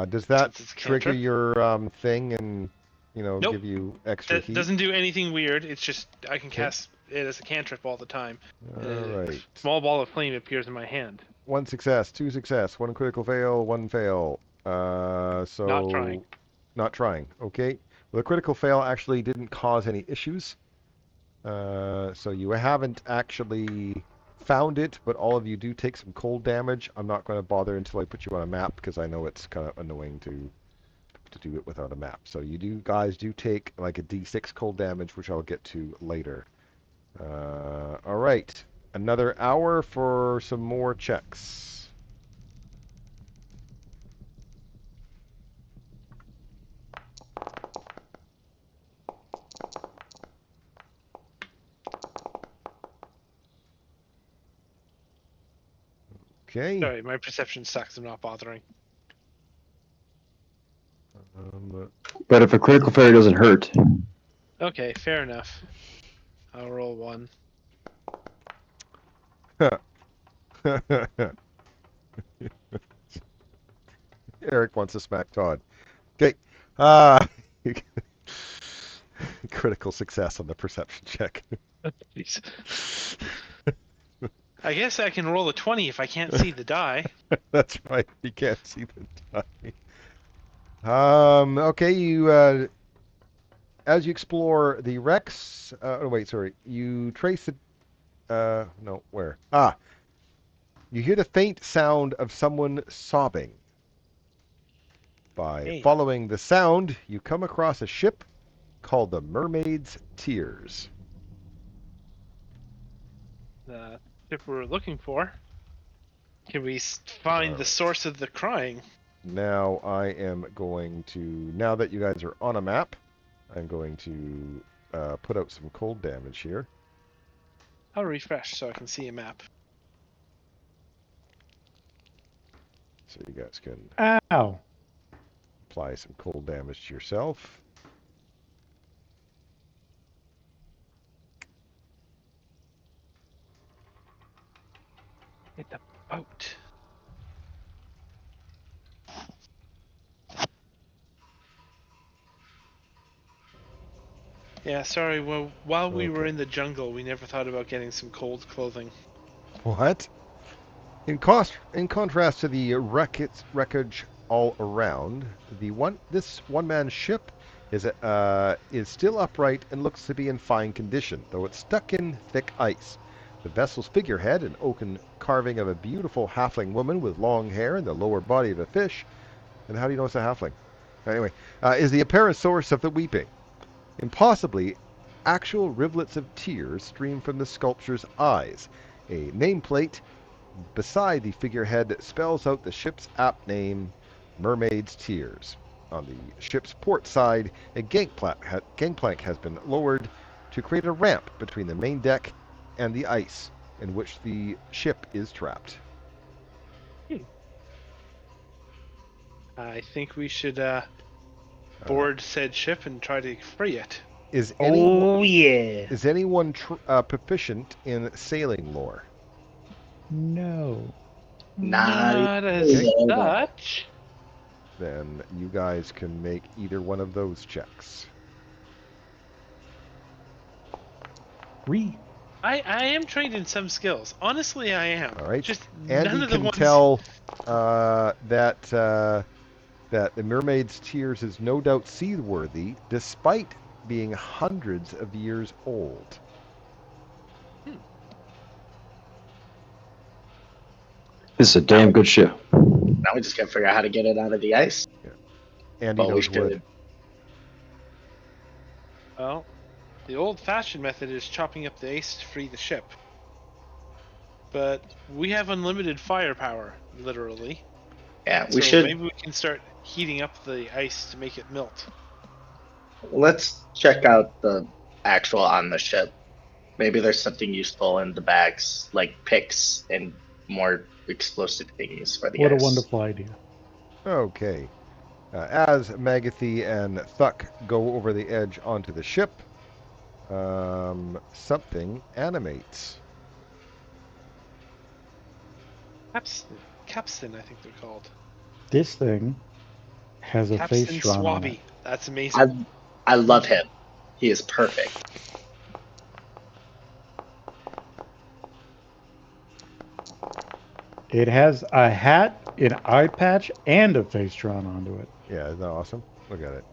Does that Since it's a trigger cantrip? your thing and Nope. give you extra That heat? doesn't do anything weird. It's just I can Okay. cast it as a cantrip all the time. All A right. small ball of flame appears in my hand. 1 success, 2 success, 1 critical fail, 1 fail. So Not trying. Not trying. Okay. Well, the critical fail actually didn't cause any issues. So you haven't actually found it, but all of you do take some cold damage. I'm not going to bother until I put you on a map because I know it's kind of annoying to do it without a map. So you guys do take like a D6 cold damage, which I'll get to later. All right. Another hour for some more checks. Okay. Sorry, my perception sucks. I'm not bothering. But if a critical failure doesn't hurt, Okay, fair enough. I'll roll 1. Eric wants to smack Todd. Okay. Critical success on the perception check. Jeez. I guess I can roll a 20 if I can't see the die. That's right. You can't see the die. Okay, you as you explore the wrecks. Oh wait, sorry. You trace the. No, where? Ah, you hear the faint sound of someone sobbing. By Hey, following the sound, you come across a ship called the Mermaid's Tears. the ship we're looking for. Can we find the Alright. source of the crying? Now I am going to, now that you guys are on a map, I'm going to put out some cold damage here. I'll refresh so I can see a map. So you guys can Ow. apply some cold damage to yourself. It's a boat. Yeah, sorry. Well, while we were Okay. in the jungle, we never thought about getting some cold clothing. What? In contrast to the wreckage all around, this one-man ship is still upright and looks to be in fine condition, though it's stuck in thick ice. The vessel's figurehead, an oaken carving of a beautiful halfling woman with long hair and the lower body of a fish. And how do you know it's a halfling? Anyway, is the apparent source of the weeping. Impossibly, actual rivulets of tears stream from the sculpture's eyes. A nameplate beside the figurehead spells out the ship's apt name, Mermaid's Tears. On the ship's port side, a gangplank has been lowered to create a ramp between the main deck and the ice in which the ship is trapped. I think we should board said ship and try to free it. Is Oh yeah. anyone proficient in sailing lore? No. Not as even. such. Then you guys can make either one of those checks. I am trained in some skills. Honestly, I am. All right. Just Andy none of the can ones. tell that the Mermaid's Tears is no doubt seaworthy, despite being hundreds of years old. This is a damn good ship. Now we just gotta figure out how to get it out of the ice. Andy But we knows should. wood. Well, the old-fashioned method is chopping up the ice to free the ship. But we have unlimited firepower, literally. Yeah, we So should. maybe we can start heating up the ice to make it melt. Let's check out the actual on the ship. Maybe there's something useful in the bags, like picks and more explosive things for the What a ice. wonderful idea. Okay. As Magathy and Thuck go over the edge onto the ship, something animates. Capstan, I think they're called. This thing has a face Capstan drawn on it. Swabby. That's amazing. I love him. He is perfect. It has a hat, an eye patch, and a face drawn onto it. Yeah, isn't that awesome? Look at it.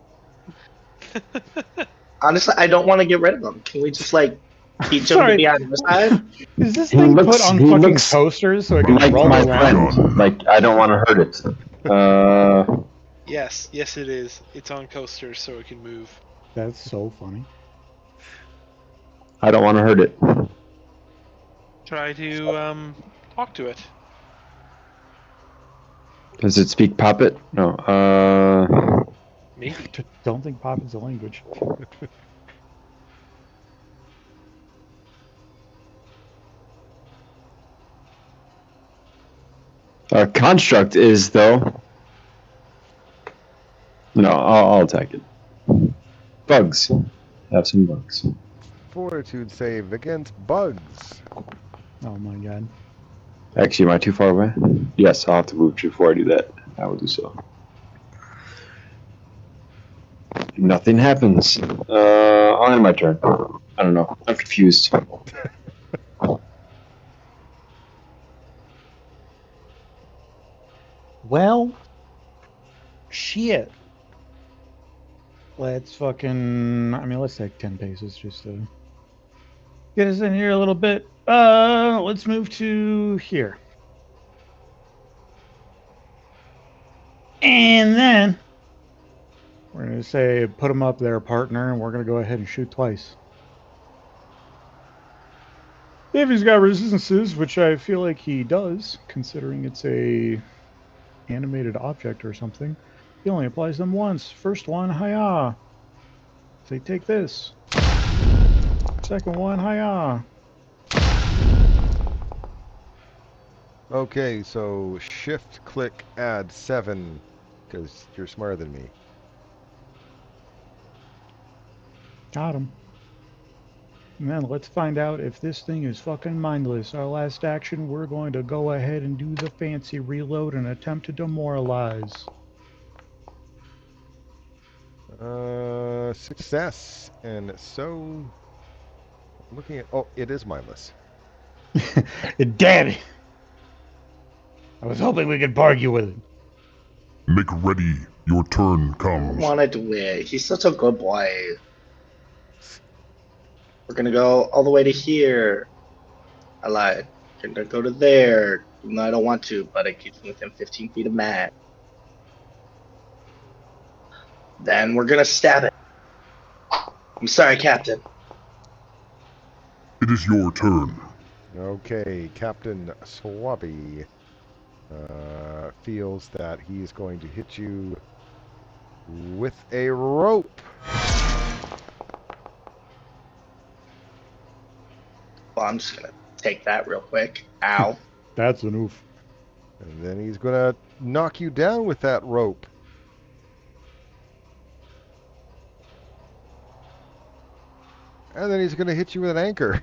Honestly, I don't want to get rid of him. Can we just like teach him to Sorry. be on the side? Is this He thing looks- put on he fucking looks coasters so it can Like roll my around? friend. Like, I don't want to hurt it. Yes, it is. It's on coasters so it can move. That's so funny. I don't want to hurt it. Try to talk to it. Does it speak puppet? No. Maybe. Don't think pop is a language. Construct is, though. No, I'll attack it. Bugs. Have some bugs. Fortitude save against bugs. Oh my god. Actually, am I too far away? Yes, I'll have to move before I do that. I will do so. Nothing happens. I'll end my turn. I don't know. I'm confused. Well, shit. Let's fucking. I mean, let's take 10 paces just to get us in here a little bit. Let's move to here. And then we're going to say, put him up there, partner, and we're going to go ahead and shoot twice. If he's got resistances, which I feel like he does, considering it's a animated object or something, he only applies them once. First one, hiya. Say, take this. Second one, hiya. Okay, so shift click add 7 because you're smarter than me. Got him. And then let's find out if this thing is fucking mindless. Our last action, we're going to go ahead and do the fancy reload and attempt to demoralize. Success. And so, looking at, oh, it is mindless. Damn it! I was hoping we could argue with it. Make ready. Your turn I comes. wanted to win. He's such a good boy. We're gonna go all the way to here. I lied. We're gonna go to there. Even though I don't want to, but it keeps me within 15 feet of Matt. Then we're gonna stab it. I'm sorry, Captain. It is your turn. Okay, Captain Swabby feels that he's going to hit you with a rope. Well, I'm just gonna take that real quick. Ow. That's an oof. And then he's going to knock you down with that rope. And then he's going to hit you with an anchor.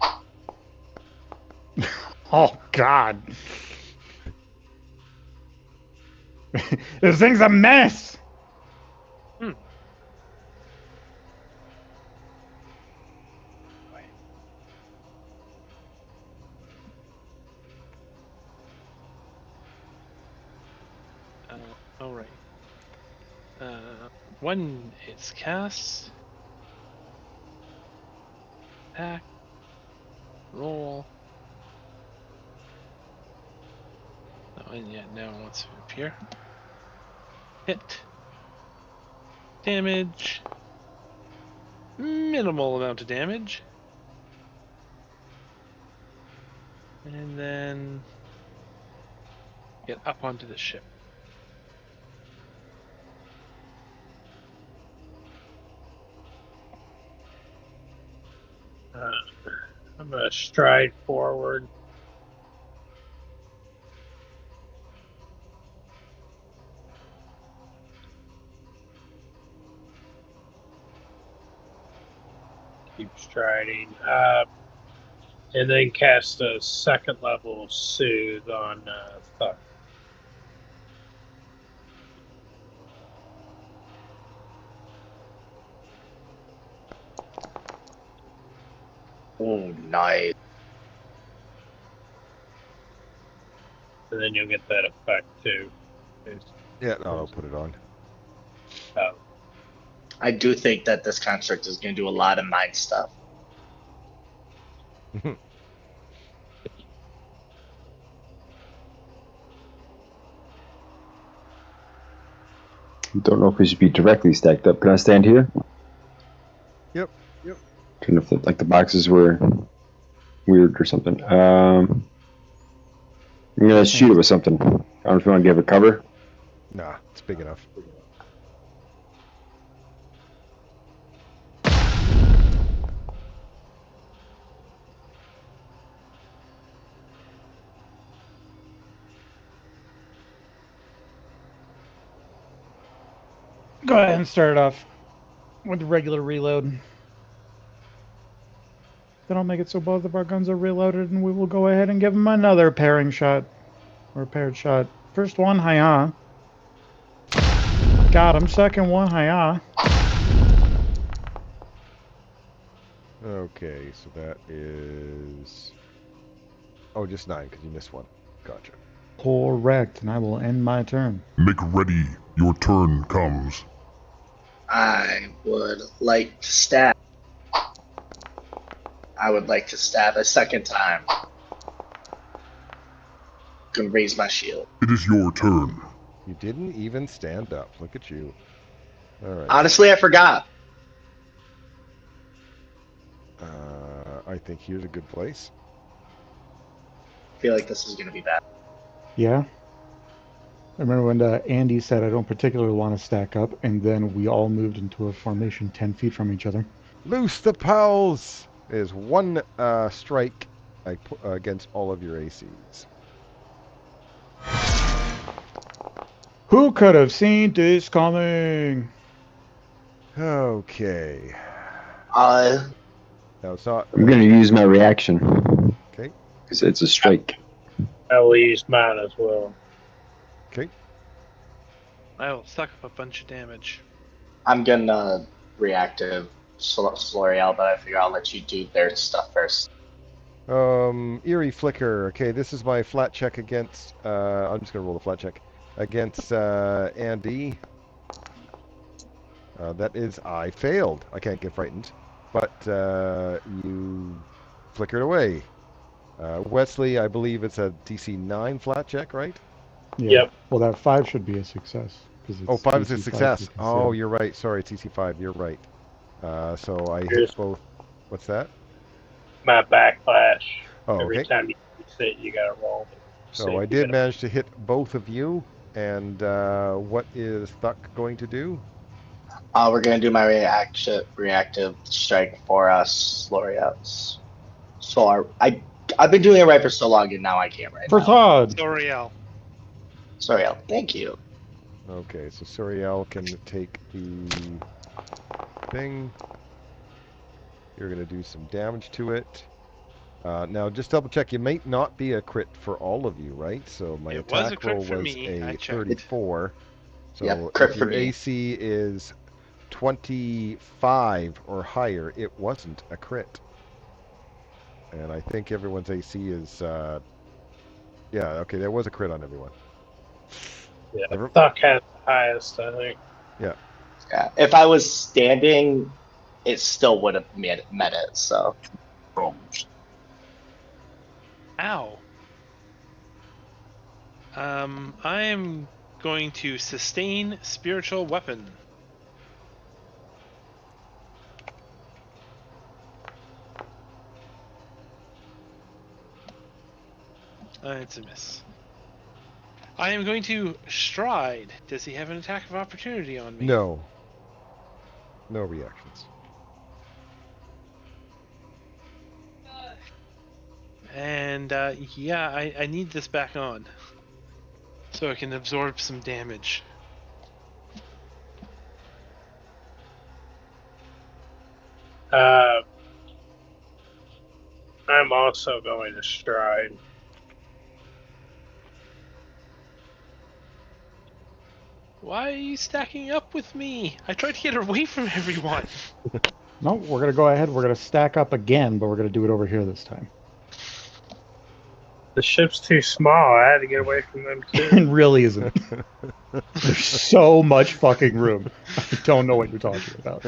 Oh, God. This thing's a mess! All right. One is cast. Attack. Roll. Oh, and yeah, now let's move here. Hit. Damage. Minimal amount of damage. And then get up onto the ship. I'm gonna stride forward. Keep striding. And then cast a second level soothe on Thuck. Oh, nice. And then you'll get that effect too. Yeah, no, I'll put it on. Oh. I do think that this construct is gonna do a lot of mind stuff. Don't know if we should be directly stacked up. Can I stand here? Yep. Kind of like the boxes were weird or something. I'm gonna shoot it with something. I don't know if you want to give it cover. Nah, it's big enough. Go ahead and start it off with the regular reload. Then I'll make it so both of our guns are reloaded, and we will go ahead and give him another pairing shot. Or paired shot. First one, hiya. Got him. Second one, hiya. Okay, so that is... Oh, just 9 because you missed one. Gotcha. Correct, and I will end my turn. Make ready. Your turn comes. I would like to stab. I would like to stab a second time. Can raise my shield. It is your turn. You didn't even stand up. Look at you. All right. Honestly, I forgot. I think here's a good place. I feel like this is going to be bad. Yeah. I remember when Andy said I don't particularly want to stack up, and then we all moved into a formation 10 feet from each other. Loose the pals is one strike against all of your ACs. Who could have seen this coming? Okay. Uh, Now it's not. I'm going to use my reaction. Okay. Because it's a strike. I'll use mine as well. Okay. I will suck up a bunch of damage. I'm going to reactive Sloriel, but I figure I'll let you do their stuff first. Eerie Flicker. Okay, this is my flat check against. I'm just gonna roll the flat check against Andy. That is, I failed. I can't get frightened, but you flickered away. Wesley, I believe it's a DC 9 flat check, right? Yeah. Yep. Well, that 5 should be a success. It's Oh, 5 is a DC 5 success. to Oh, conceal. you're right. Sorry, it's DC 5. You're right. So I hit Here's both. What's that? my backlash. Oh, Every okay. time you sit, you gotta roll. So I did manage to hit both of you. And what is Thuck going to do? We're going to do my reactive strike for us, Sloriel. So I've been doing it right for so long, and now I can't right For now. Todd! Zoriel. Sloriel, thank you. Okay, so Suriel can take the thing. You're going to do some damage to it. Now, just double check. You might not be a crit for all of you, right? So my It was a attack crit roll for was me. I a checked. 34. So Yep, crit if for your me. AC is 25 or higher, it wasn't a crit. And I think everyone's AC is... yeah, okay, there was a crit on everyone. Yeah, Never- Thuck has the highest, I think. Yeah, if I was standing, it still would have met it, so. Ow. I am going to sustain spiritual weapon. It's a miss. I am going to stride. Does he have an attack of opportunity on me? No. No reactions. And yeah, I need this back on. So I can absorb some damage. I'm also going to stride. Why are you stacking up with me? I tried to get away from everyone. No, we're going to go ahead. We're going to stack up again, but we're going to do it over here this time. The ship's too small. I had to get away from them too. It really isn't. There's so much fucking room. I don't know what you're talking about.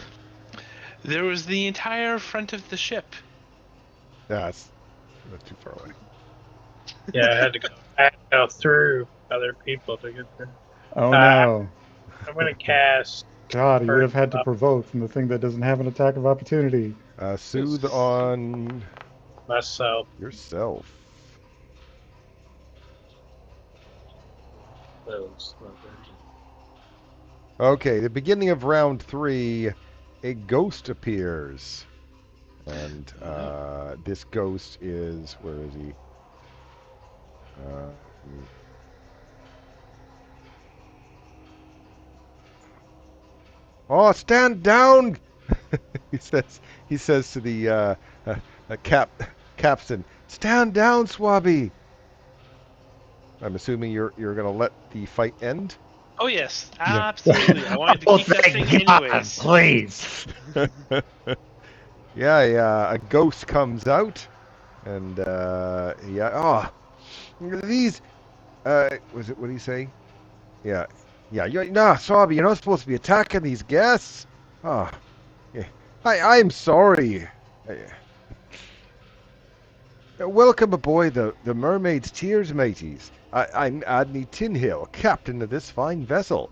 There was the entire front of the ship. That's too far away. Yeah, I had to go through other people to get there. Oh no. I'm going to cast. God, you would have had to provoke from the thing that doesn't have an attack of opportunity. Soothe on myself. yourself. Okay, the beginning of round 3, a ghost appears. And this ghost is, where is he? Oh, stand down! he says to the captain, stand down, Swabby. I'm assuming you're gonna let the fight end. Oh yes, absolutely. I wanted to keep that thing anyways. Please. Yeah, a ghost comes out, and these Was it? What did he say? Yeah. Yeah. Nah, Swabby, you're not supposed to be attacking these guests. Oh. Yeah. I'm sorry. Welcome aboard the Mermaid's Tears, mateys. I'm Adney Tinhill, captain of this fine vessel.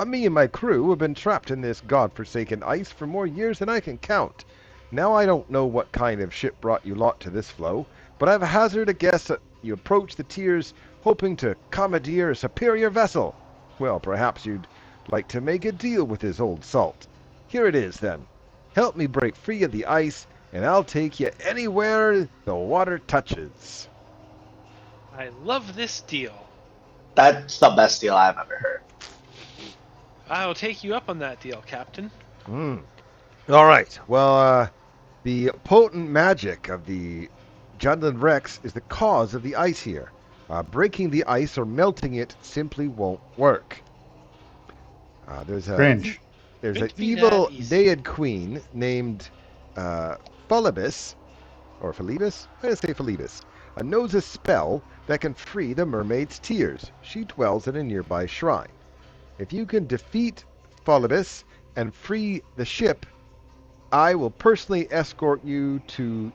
Me and my crew have been trapped in this godforsaken ice for more years than I can count. Now I don't know what kind of ship brought you lot to this floe, but I've hazarded a guess that you approach the Tears hoping to commandeer a superior vessel. Well, perhaps you'd like to make a deal with this old salt. Here it is, then. Help me break free of the ice, and I'll take you anywhere the water touches. I love this deal. That's the best deal I've ever heard. I'll take you up on that deal, Captain. All right. Well, the potent magic of the Jundland Rex is the cause of the ice here. Breaking the ice or melting it simply won't work. There's Cringe. an Couldn't be evil that easy. Naiad queen named Pholebus, or Pholebus? I'm going to say Pholebus, knows a spell that can free the mermaid's tears. She dwells in a nearby shrine. If you can defeat Pholebus and free the ship, I will personally escort you to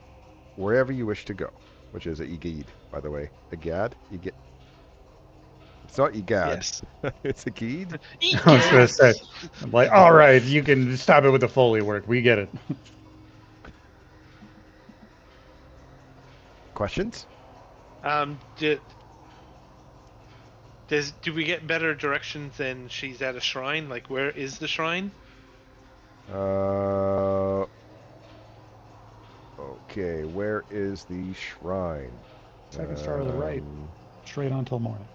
wherever you wish to go, which is Egad, by the way. Egad? Egad. It's not Egad. Yes. It's Egad. I was gonna say, I'm like, all right, you can stop it with the Foley work. We get it. Questions? Do we get better directions than she's at a shrine? Like, where is the shrine? Okay, where is the shrine? Second star to the right, straight on till morning.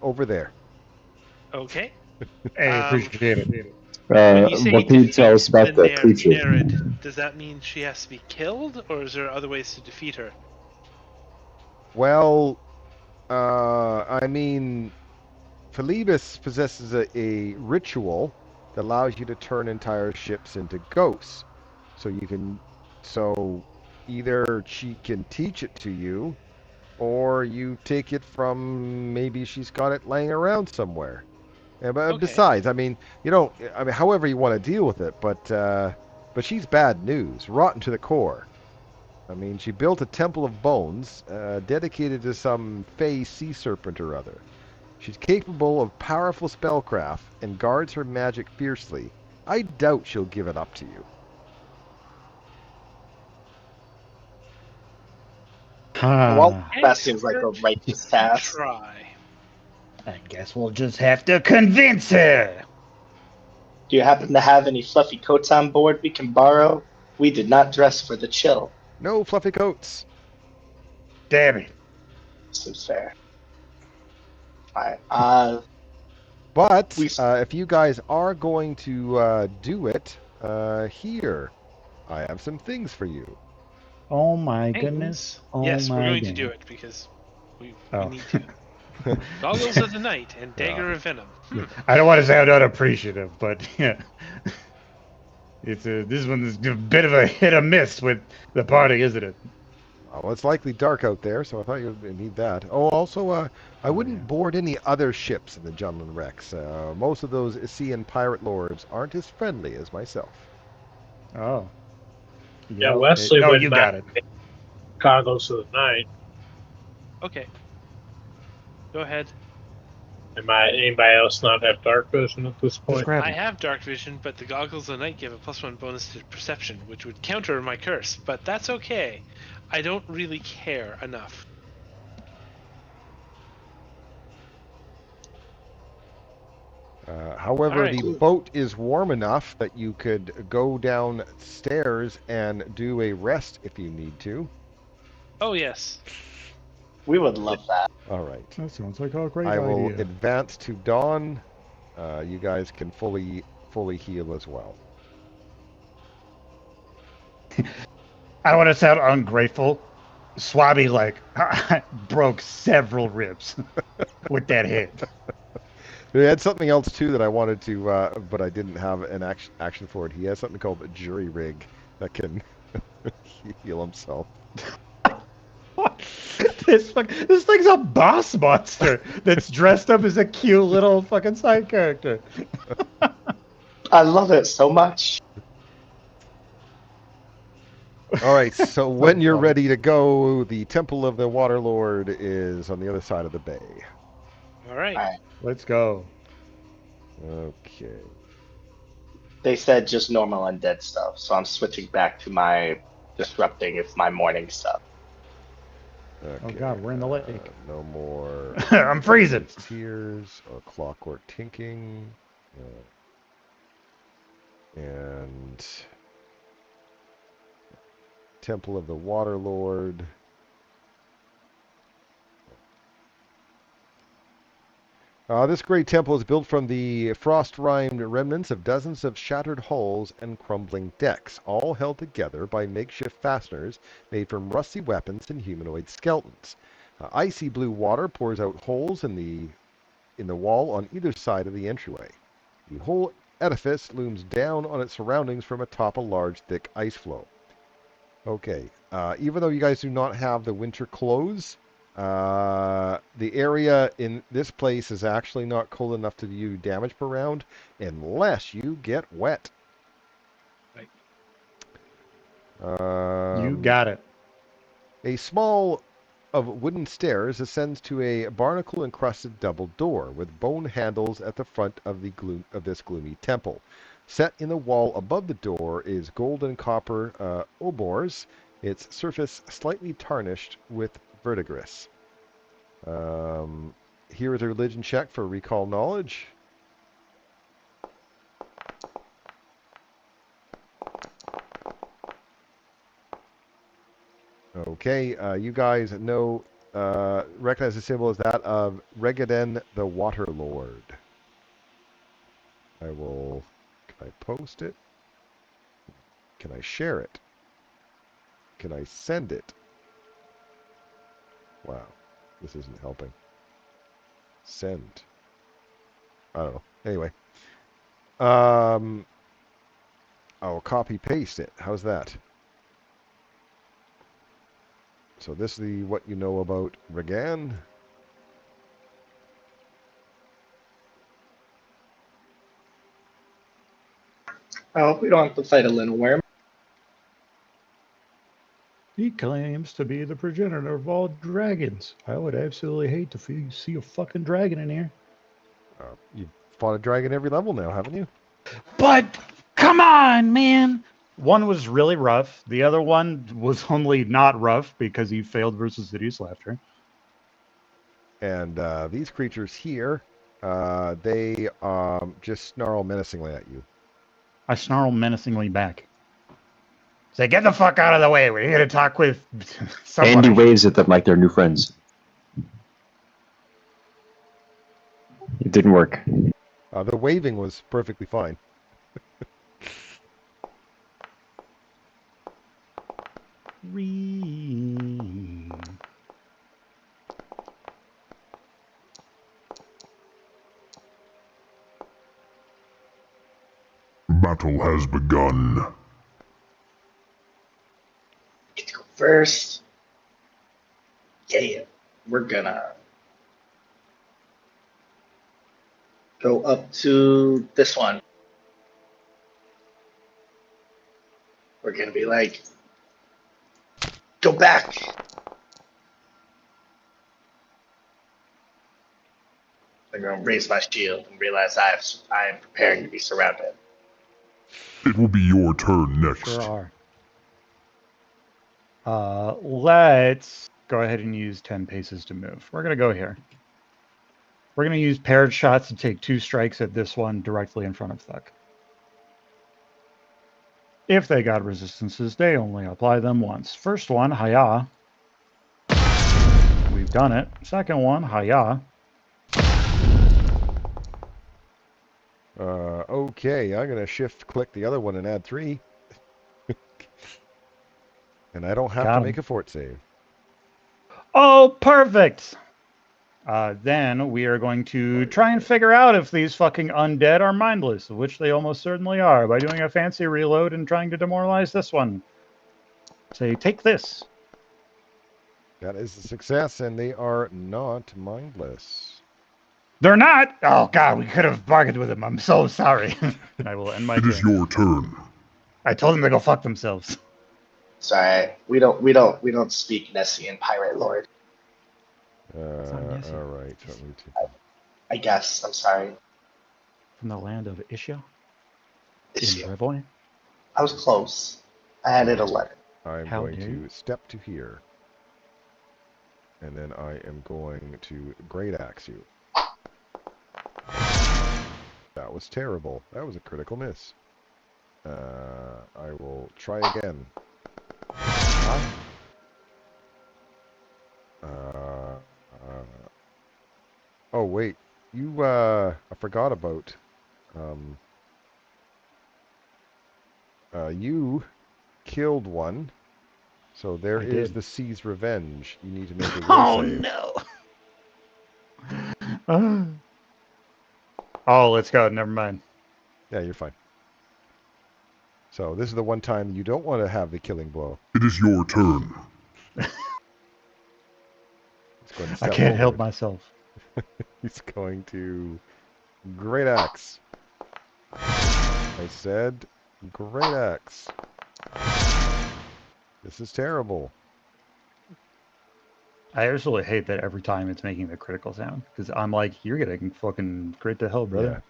Over there. Okay. Hey, appreciate it. When you say What can you tell us about the creature? Nerid, does that mean she has to be killed, or is there other ways to defeat her? Well, I mean, Pholebus possesses a ritual that allows you to turn entire ships into ghosts. So either she can teach it to you, or you take it from maybe she's got it laying around somewhere. Yeah, but Okay. besides, I mean, however you want to deal with it, but she's bad news, rotten to the core. I mean, she built a temple of bones, dedicated to some fey sea serpent or other. She's capable of powerful spellcraft and guards her magic fiercely. I doubt she'll give it up to you. Well, that seems like a Hurt righteous to task. try. I guess we'll just have to convince her. Do you happen to have any fluffy coats on board we can borrow? We did not dress for the chill. No fluffy coats. Damn it. Seems fair. Alright, But if you guys are going to do it, here, I have some things for you. Oh my goodness. Oh Yes, we're my going to goodness. do it because we Oh. need to. Goggles of the Night and Dagger of Venom. I don't want to sound unappreciative, but yeah. This one's a bit of a hit or miss with the party, isn't it? Well, it's likely dark out there, so I thought you'd need that. Oh, also, I wouldn't board any other ships in the Jundland Rex. Most of those Isean pirate lords aren't as friendly as myself. Oh. Yeah, Wesley Oh, went you back got it. to Goggles of the Night. Okay. Go ahead. Anybody else not have dark vision at this Just point? grab I it. have dark vision, but the Goggles of the Night give a +1 bonus to perception, which would counter my curse, but that's okay. I don't really care enough. However, Alright. the boat is warm enough that you could go downstairs and do a rest if you need to. Oh, yes. we would love that. All right. That sounds like a great I will idea. advance to dawn. You guys can fully heal as well. I don't want to sound ungrateful. Swabby, broke several ribs with that hit. He had something else too that I wanted to, but I didn't have an action for it. He has something called a jury rig that can heal himself. This thing's a boss monster that's dressed up as a cute little fucking side character. I love it so much. All right, so So when you're funny. ready to go, the Temple of the Waterlord is on the other side of the bay. All right. All right. Let's go. Okay. They said just normal undead stuff, so I'm switching back to my disrupting if my morning stuff. Okay. Oh god, we're in the lake. No more I'm freezing. These tears or clockwork tinking. And Temple of the Waterlord. This great temple is built from the frost-rimed remnants of dozens of shattered hulls and crumbling decks, all held together by makeshift fasteners made from rusty weapons and humanoid skeletons. Icy blue water pours out holes in the wall on either side of the entryway. The whole edifice looms down on its surroundings from atop a large, thick ice floe. Okay, even though you guys do not have the winter clothes, the area in this place is actually not cold enough to do damage per round unless you get wet. Right. You got it. A small of wooden stairs ascends to a barnacle-encrusted double door with bone handles at the front of this gloomy temple. Set in the wall above the door is gold and copper obors, its surface slightly tarnished with verdigris. Here is a religion check for recall knowledge. Okay, you guys recognize the symbol as that of Regaden the Waterlord. Can I post it? Can I share it? Can I send it? Wow, this isn't helping. Send. I don't know. Anyway. I'll copy paste it. How's that? So this is what you know about Regan. I hope we don't have to fight a little worm. He claims to be the progenitor of all dragons. I would absolutely hate to see a fucking dragon in here. You've fought a dragon every level now, haven't you? But come on, man. One was really rough. The other one was only not rough because he failed versus Hideous Laughter. And these creatures here, they just snarl menacingly at you. I snarl menacingly back. Say, get the fuck out of the way. We're here to talk with someone. Andy waves at them like they're new friends. It didn't work. The waving was perfectly fine. Battle has begun. Get to go first. Yeah, we're gonna go up to this one. We're gonna be like, go back. I'm gonna raise my shield and realize I am preparing to be surrounded. It will be your turn next. Sure are. Let's go ahead and use 10 paces to move. We're going to go here. We're going to use paired shots to take 2 strikes at this one directly in front of Thuck. If they got resistances, they only apply them once. First one, Hiya. We've done it. Second one, Hiya. Okay, I'm going to shift click the other one and add 3. And I don't have to make a fort save. Oh, perfect! Then we are going to try and figure out if these fucking undead are mindless, which they almost certainly are, by doing a fancy reload and trying to demoralize this one. Say, take this. That is a success, and they are not mindless. They're not. Oh God, we could have bargained with them. I'm so sorry. And I will end my It is turn. your turn. I told them to go fuck themselves. Sorry, we don't speak Nessian, Pirate Lord. All right. So let me take I guess. I'm sorry. From the land of Isha It's in you. Revoy. I was close. I had it 11. I'm How going dare to you? step to here. And then I am going to great axe you. That was terrible. That was a critical miss. I will try again. Oh wait, you I forgot about you killed one. So there I is did. the Sea's Revenge. You need to make a will Oh save. no. Oh, let's go. Never mind. Yeah, you're fine. So this is the one time you don't want to have the killing blow. It is your turn. He's going to I step can't help forward. myself. He's going to great axe. I said great axe. This is terrible. I absolutely hate that every time it's making the critical sound because I'm like, you're getting fucking great to hell, brother.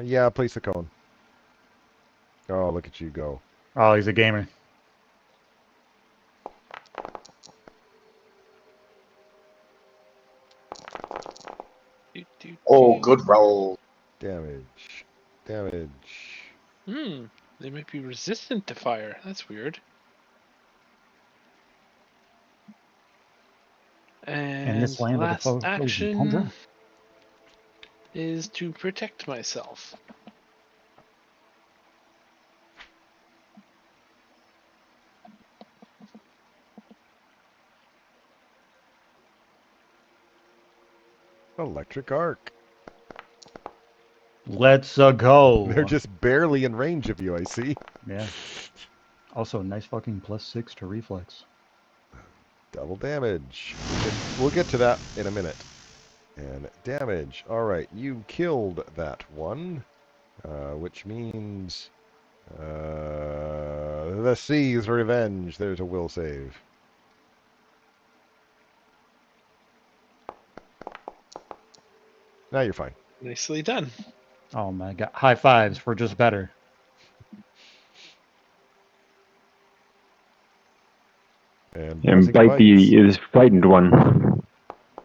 Yeah, place the cone. Oh, look at you go. Oh, he's a gamer. Oh, good roll. Damage. Damage. They might be resistant to fire. That's weird. In this And land of the last frozen action tundra. is to protect myself. Electric arc. Let's go. They're just barely in range of you, I see. Yeah. Also, nice fucking +6 to reflex. Double damage. We'll get to that in a minute. And damage. All right, you killed that one, which means the Sea's Revenge. There's a will save. Now you're fine. Nicely done. Oh my god. High fives. We're just better. And And buzzing bite bites. the frightened one.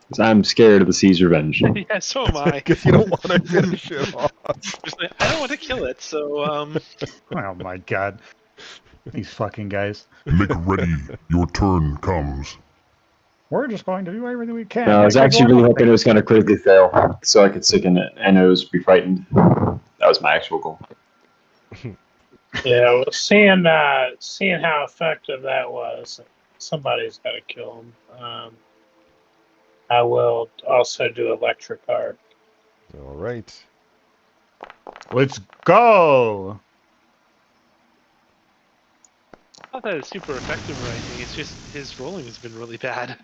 'Cause I'm scared of the Sea's Revenge. Yeah, so am I. Because you don't want to finish it off. Just like, I don't want to kill it, so Oh my god. These fucking guys. Make ready. Your turn comes. We're just going to do everything we can. No, I was Make actually everyone really else hoping think. it was going to critically fail, so I could sicken it and it was be frightened. That was my actual goal. Yeah, well, seeing how effective that was, somebody's got to kill him. I will also do electric arc. All right. Let's go. not that it's super effective or anything. It's just his rolling has been really bad.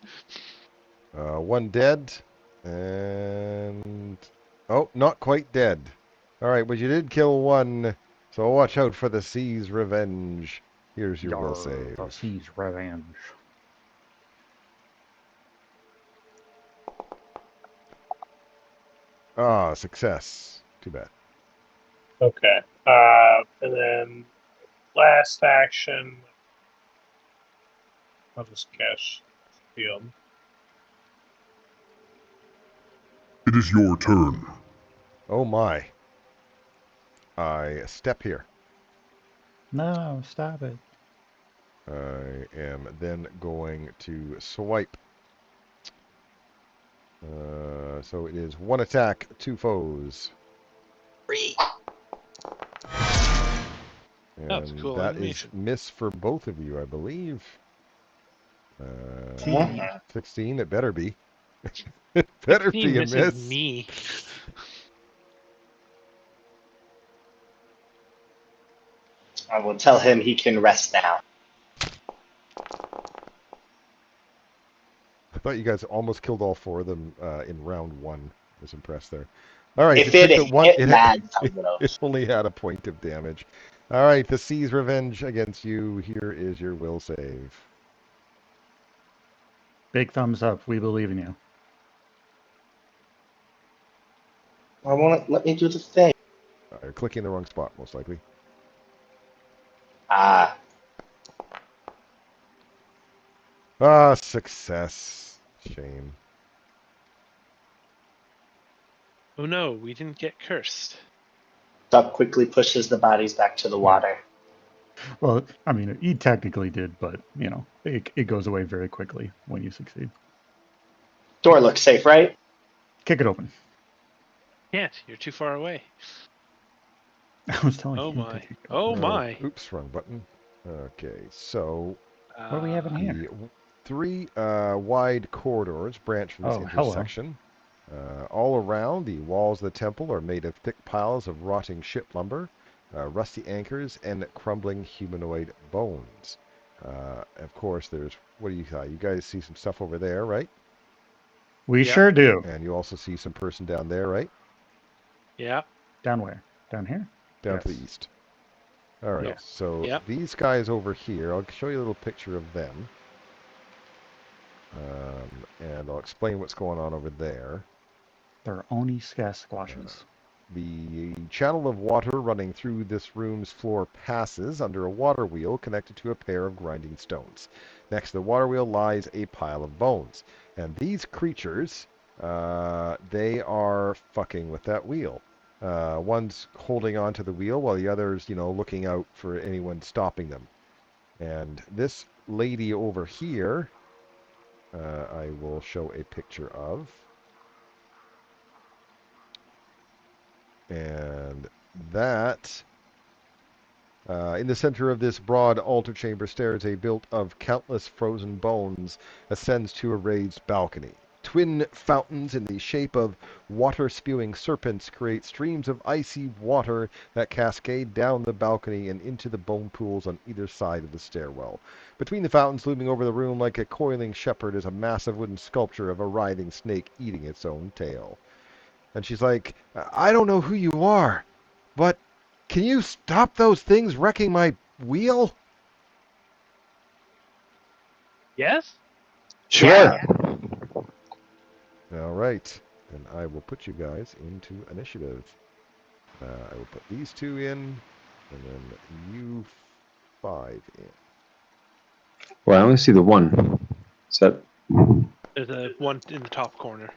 One dead. And... Oh, not quite dead. All right, but you did kill one, so watch out for the Sea's Revenge. Here's your will save. The Sea's Revenge. Ah, success. Too bad. Okay. And then last action, I'll just cast shield. It is your turn. Oh my. I step here. No, stop it. I am then going to swipe. So it is one attack, two foes. That's And cool that is animation. miss for both of you, I believe. Mhm. 16, it better be. It better be a Missing miss. me. I will tell him he can rest now. thought you guys almost killed all 4 of them in round 1. I was impressed there. All right, If the it trick that one hit Mads, I would it have. only had a point of damage. All right, the Sea's revenge against you. Here is your will save. Big thumbs up. We believe in you. I want to let me do the thing. You're clicking the wrong spot, most likely. Ah, Ah, success. Shame. Oh no, we didn't get cursed. Duck quickly pushes the bodies back to the water. Well, I mean, he technically did, but you know, it goes away very quickly when you succeed. Door looks safe, right? Kick it open. Can't. You're too far away. I was telling Oh him to my. kick it Oh open. my. Oops, wrong button. Okay, so What do we have in here? the 3 wide corridors branch from this Oh, hello. intersection. All around, the walls of the temple are made of thick piles of rotting ship lumber, rusty anchors, and crumbling humanoid bones. Of course, there's, what do you got? You guys see some stuff over there, right? We Yep. sure do. And you also see some person down there, right? Yeah. Down where? Down here? Down to Yes. the east. All right, Yeah. so Yep. these guys over here, I'll show you a little picture of them. And I'll explain what's going on over there. They're Oni Sasquatches. The channel of water running through this room's floor passes under a water wheel connected to a pair of grinding stones. Next to the water wheel lies a pile of bones. And these creatures, they are fucking with that wheel. One's holding onto the wheel while the other's, looking out for anyone stopping them. And this lady over here, I will show a picture of. And that, in the center of this broad altar chamber stairs, a built of countless frozen bones ascends to a raised balcony. Twin fountains in the shape of water-spewing serpents create streams of icy water that cascade down the balcony and into the bone pools on either side of the stairwell. Between the fountains, looming over the room like a coiling shepherd, is a massive wooden sculpture of a writhing snake eating its own tail. And she's like, I don't know who you are, but can you stop those things wrecking my wheel? Yes? Sure. Yeah. All right. And I will put you guys into initiative. I will put these 2 in, and then you 5 in. Well, I only see the one. Is that? There's a one in the top corner.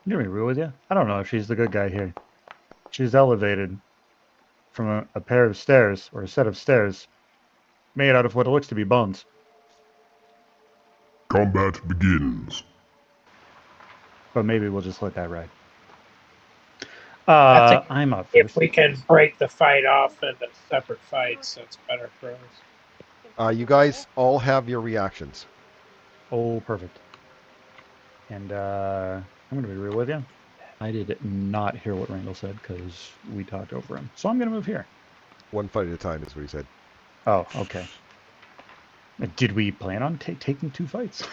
You gonna be real with you? I don't know if she's the good guy here. She's elevated from a pair of stairs, or a set of stairs, made out of what looks to be bones. Combat begins. But maybe we'll just let that ride. I think I'm up if first. we can break the fight off into separate fights, that's better for us. You guys all have your reactions. Oh, perfect. And I'm going to be real with you. I did not hear what Randall said because we talked over him. So I'm going to move here. 1 fight at a time is what he said. Oh, okay. Did we plan on taking 2 fights?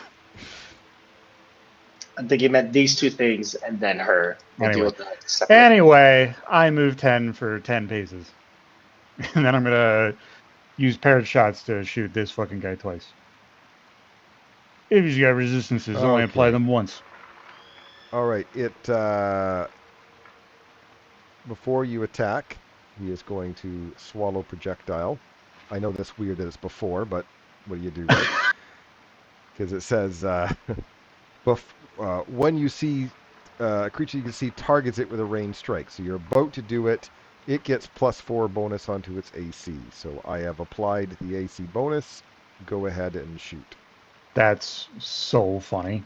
I think he meant these 2 things and then her. We'll deal with that separate. Anyway, I move 10 for 10 paces. And then I'm going to use paired shots to shoot this fucking guy twice. If he's got resistances, only apply Okay. them once. All right. Before you attack, he is going to swallow projectile. I know that's weird that it's before, but what do you do, right? Because it says, when you see a creature you can see targets it with a ranged strike. So you're about to do it. It gets +4 bonus onto its AC. So I have applied the AC bonus. Go ahead and shoot. That's so funny.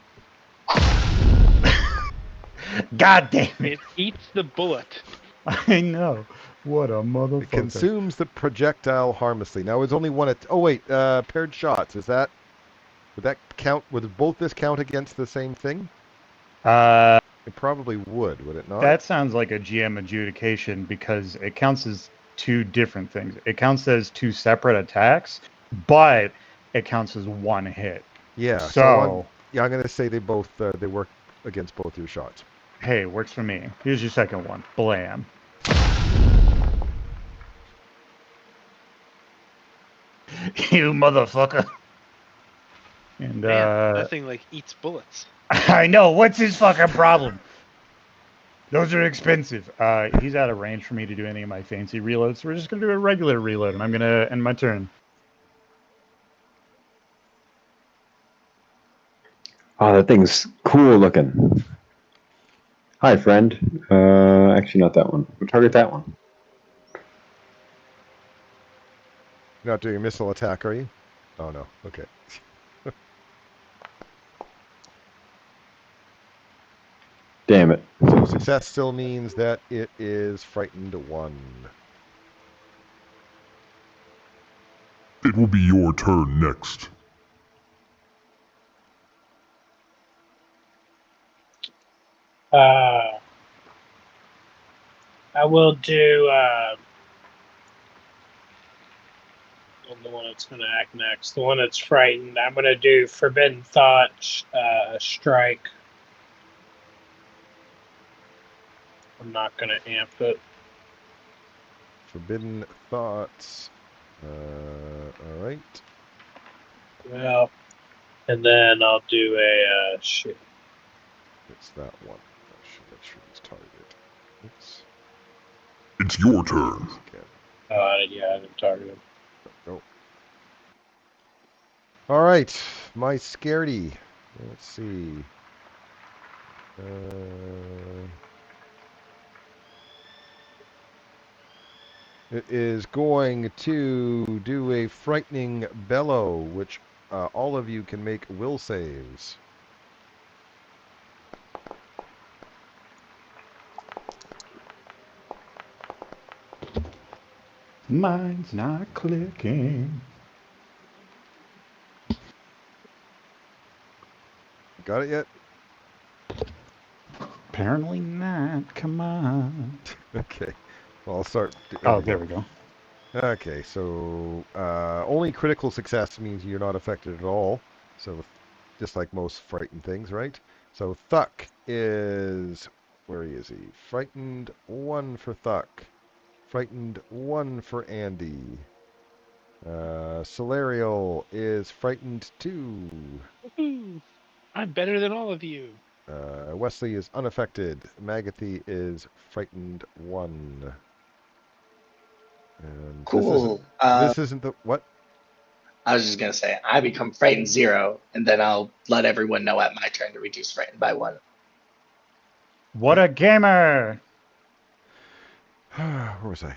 God damn it. It eats the bullet. I know. What a motherfucker. It consumes the projectile harmlessly. Now it's only one paired shots. Would that count? Would both this count against the same thing? It probably would it not? That sounds like a GM adjudication because it counts as two different things. It counts as two separate attacks, but it counts as one hit. Yeah. So, I'm gonna say they both they work against both your shots. hey, works for me. Here's your second one. Blam. You motherfucker. And Man, that thing like eats bullets. I know. What's his fucking problem? Those are expensive. He's out of range for me to do any of my fancy reloads, so we're just gonna do a regular reload, and I'm gonna end my turn. Oh, that thing's cool looking. Hi, friend. Actually, not that one. We'll target that one. You're not doing a missile attack, are you? Oh no. Okay. Damn it. So success still means that it is frightened 1. It will be your turn next. I will do the one that's going to act next. The one that's frightened. I'm going to do Forbidden Thought Strike. I'm not going to amp it. Forbidden thoughts. All right. Well, and then I'll do a shit. It's that one. I should make sure it's targeted. Oops. It's your turn. Again. Yeah, I didn't target him. Oh. All right, my scaredy. Let's see. It is going to do a frightening bellow, which all of you can make will saves. Mine's not clicking. Got it yet? Apparently not. Come on. Okay. Well, I'll start. There we go. Okay, so only critical success means you're not affected at all. So just like most frightened things, right? So Thuck is, where is he? Frightened 1 for Thuck. Frightened 1 for Andy. Solarial is frightened 2. Woohoo! I'm better than all of you. Wesley is unaffected. Magathy is frightened 1. And Cool. This isn't the what? I was just gonna say I become frightened 0, and then I'll let everyone know at my turn to reduce frightened by 1. What a gamer! Where was I?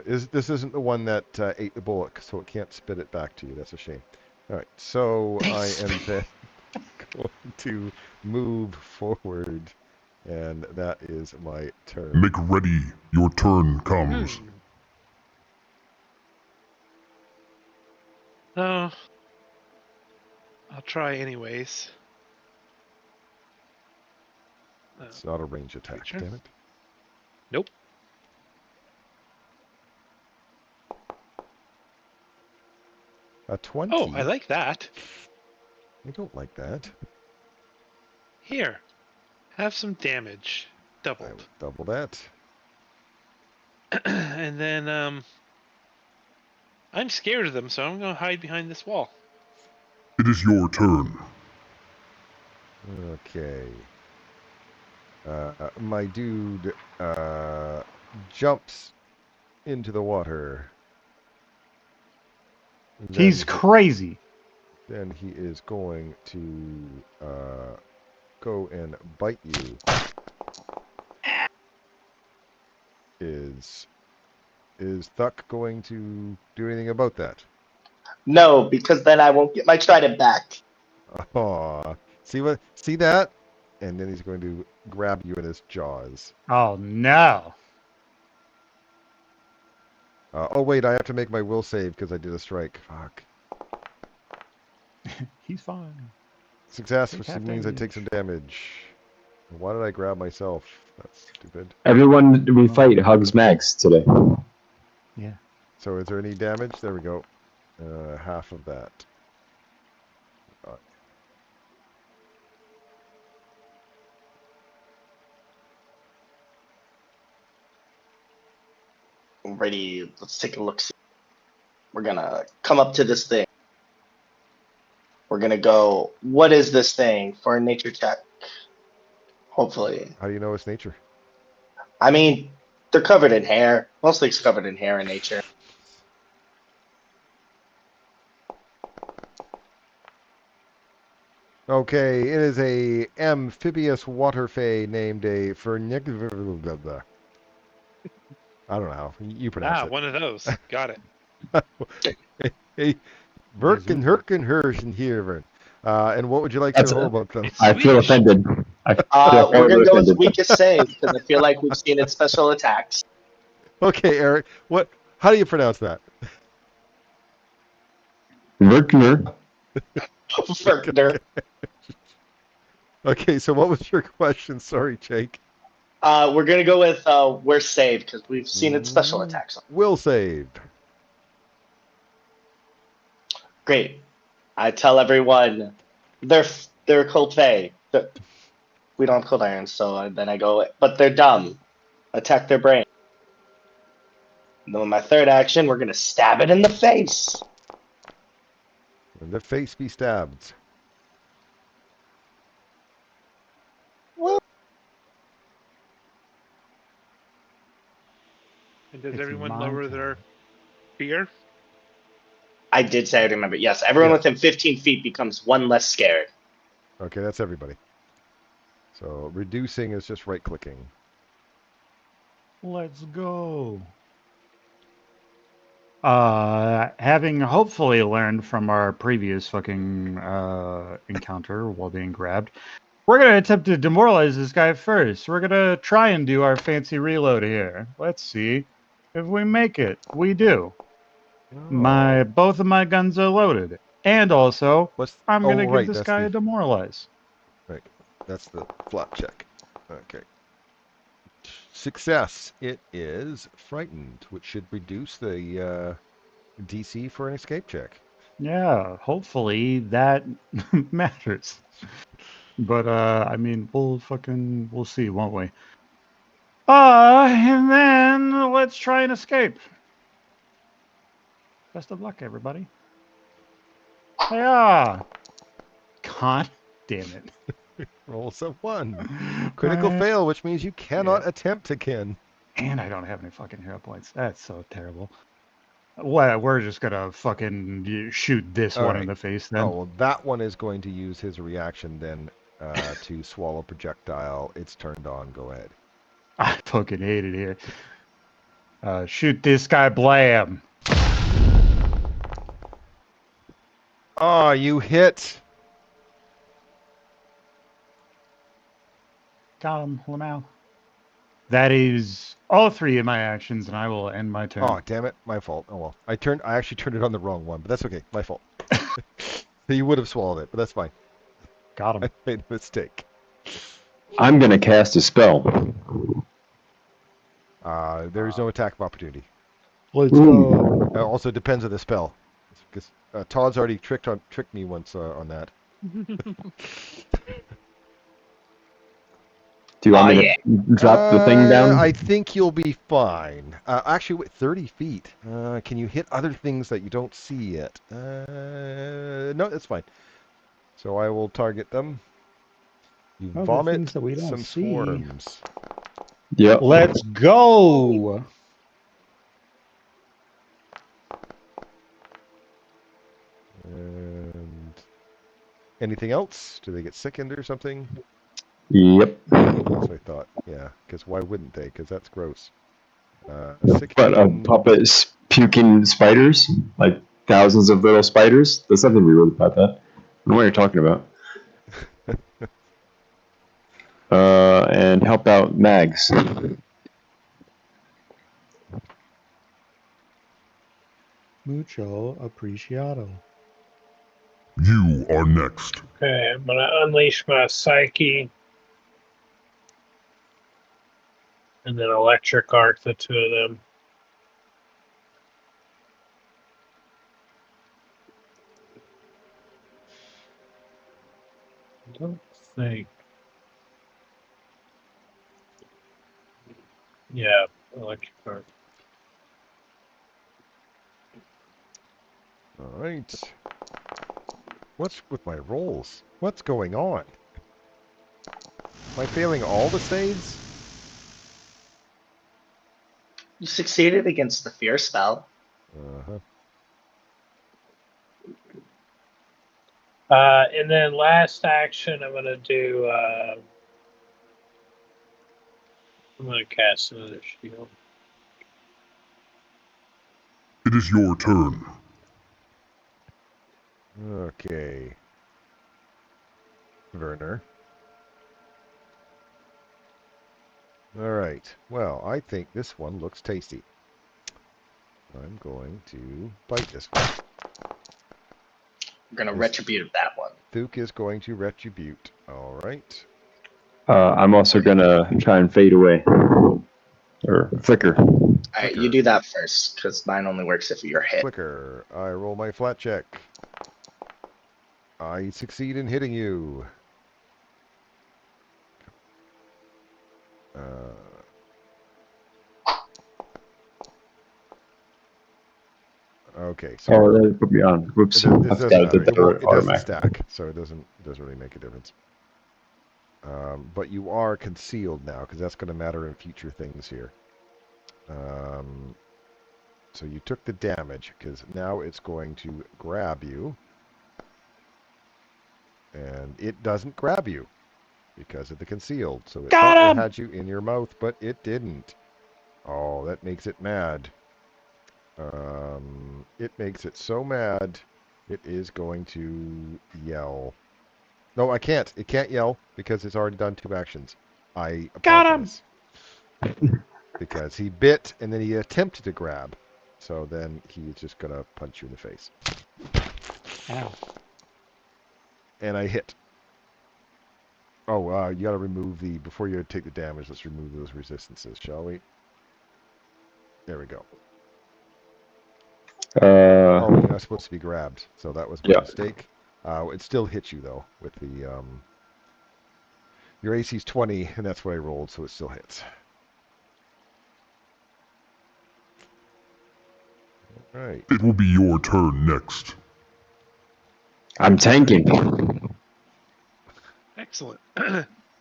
This isn't the one that ate the bullock, so it can't spit it back to you. That's a shame. All right, so I am then going to move forward, and that is my turn. Make ready. Your turn comes. Oh, I'll try anyways. It's not a range attack, Creature? damn it. Nope. A 20? Oh, I like that. I don't like that. Here, have some damage. I Doubled. would double that. And then, I'm scared of them, so I'm going to hide behind this wall. It is your turn. Okay. My dude jumps into the water. He's crazy. Then he is going to go and bite you. Is Thuck going to do anything about that? No, because then I won't get my trident back. Aw. See that? And then he's going to grab you in his jaws. Oh no. Oh wait, I have to make my will save because I did a strike. Fuck. He's fine. Success, Take which half means I take damage. some damage. Why did I grab myself? That's stupid. Everyone we fight hugs Max today. Yeah. So is there any damage? There we go. Half of that. Ready, let's take a look. We're gonna come up to this thing. We're gonna go, what is this thing for a nature check? Hopefully. How do you know it's nature? I mean, they're covered in hair. Mostly it's covered in hair in nature. Okay, it is a amphibious water fay named a fernig. I don't know how you pronounce Ah, it. one of those. Got it. Hey, Verken Herken Hersen here. And what would you like to That's know about them? It's I feel Swedish. offended. I feel We're horribly gonna go with offended. weakest save because I feel like we've seen its special attacks. Okay, Eric. What? How do you pronounce that? Verkner, Ferkner. Okay, so what was your question? Sorry, Jake. We're gonna go with we're saved because we've seen its special attacks. Will save. Great. I tell everyone they're cold fey. We don't have cold iron, so then I go, but they're dumb. Attack their brain. And then with my third action, we're gonna stab it in the face. And the face be stabbed. Well, And does It's everyone my lower turn. their fear? I did say I remember. Yes, everyone Yeah. within 15 feet becomes one less scared. Okay, that's everybody. So reducing is just right clicking. Let's go. Having hopefully learned from our previous fucking encounter while being grabbed, we're gonna attempt to demoralize this guy first. We're gonna try and do our fancy reload here. Let's see if we make it. We do. Oh. Both of my guns are loaded, and also What's? I'm Oh, gonna give right. this That's guy the. a demoralize. Right. That's the flop check. Okay. Success. It is frightened, which should reduce the DC for an escape check. Yeah, hopefully that matters. But I mean, we'll see, won't we? And then let's try and escape. Best of luck, everybody. Yeah. God damn it. Rolls a 1. Critical Alright. fail, which means you cannot Yeah. attempt again. And I don't have any fucking hero points. That's so terrible. Well, we're just gonna fucking shoot this All one in right. the face then. Oh, well, that one is going to use his reaction then to swallow projectile. It's turned on. Go ahead. I fucking hate it here. Shoot this guy, blam. Oh, you hit. Got him, Lamau. That is all three of my actions, and I will end my turn. Oh, damn it. My fault. Oh, well. I actually turned it on the wrong one, but that's okay. My fault. You would have swallowed it, but that's fine. Got him. I made a mistake. I'm gonna cast a spell. There's no attack of opportunity. Let's go. Also depends on the spell. Because Todd's already tricked me once on that. Do you want Oh, me yeah. to drop the thing down? I think you'll be fine. Actually, with 30 feet, can you hit other things that you don't see yet? No, that's fine. So I will target them. You Other vomit things that we don't some see. swarms. Yep. Let's go. And anything else? Do they get sickened or something? Yep. That's what I thought. Yeah, because why wouldn't they? Because that's gross. But a Sickening. puppet puking spiders, like thousands of little spiders. There's nothing weird about that. I don't know what you're talking about. And help out Mags. Mucho apreciado. You are next. Okay, I'm gonna unleash my psyche, and then electric arc the two of them. I don't think. Yeah, electric car. All right. What's with my rolls? What's going on? Am I failing all the saves? You succeeded against the fear spell. Uh-huh. And then last action, I'm gonna do. I'm gonna cast another shield. It is your turn. Okay. Werner. All right. Well, I think this one looks tasty. I'm going to bite this one. We're gonna This- retribute that one. Thuke is going to retribute. All right. I'm also gonna try and fade away. Or flicker. All right, Flicker. you do that first, because mine only works if you're hit. Flicker. I roll my flat check. I succeed in hitting you. Okay, so Oh, that put me on. Whoops. I this forgot doesn't I matter. did that It doesn't automatic. stack, so it doesn't really make a difference. But you are concealed now, because that's going to matter in future things here. So you took the damage, because now it's going to grab you. And it doesn't grab you, because of the concealed. So it thought it had you in your mouth, but it didn't. Oh, that makes it mad. It makes it so mad, it is going to yell. No, I can't. It can't yell because it's already done 2 actions. I apologize. Because he bit and then he attempted to grab. So then he's just going to punch you in the face. Ow. And I hit. Oh, you got to remove the, before you take the damage, let's remove those resistances, shall we? There we go. Oh, you're not supposed to be grabbed. So that was my Yeah. mistake. It still hits you, though, with the, your AC's 20, and that's what I rolled, so it still hits. All right. It will be your turn next. I'm tanking. Excellent.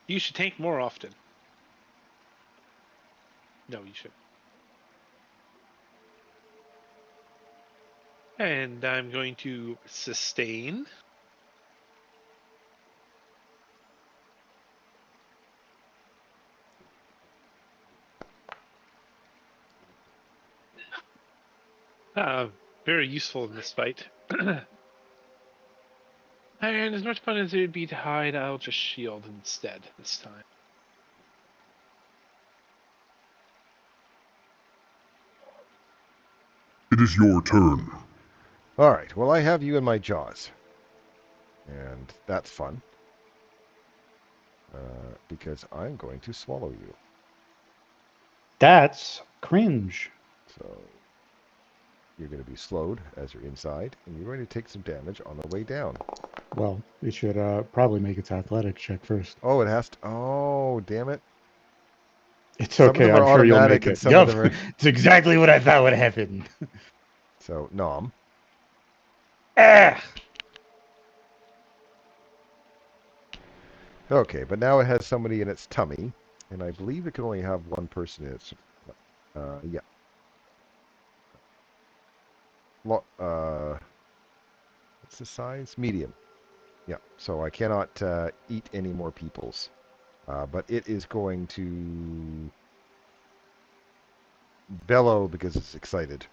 You should tank more often. No, you should. And I'm going to sustain. Very useful in this fight. And as much fun as it would be to hide, I'll just shield instead this time. It is your turn. All right. Well, I have you in my jaws. And that's fun. Because I'm going to swallow you. That's cringe. So you're going to be slowed as you're inside, and you're going to take some damage on the way down. Well, it should probably make its athletics check first. Oh, it has to. Oh, damn it. It's Some of okay. them are I'm sure you'll automatic make and it. some of Yup. them are. It's exactly what I thought would happen. So, nom. Ah! Okay, but now it has somebody in its tummy, and I believe it can only have one person in its. Yeah. What's the size? Medium. Yeah. So I cannot eat any more peoples. But it is going to bellow because it's excited.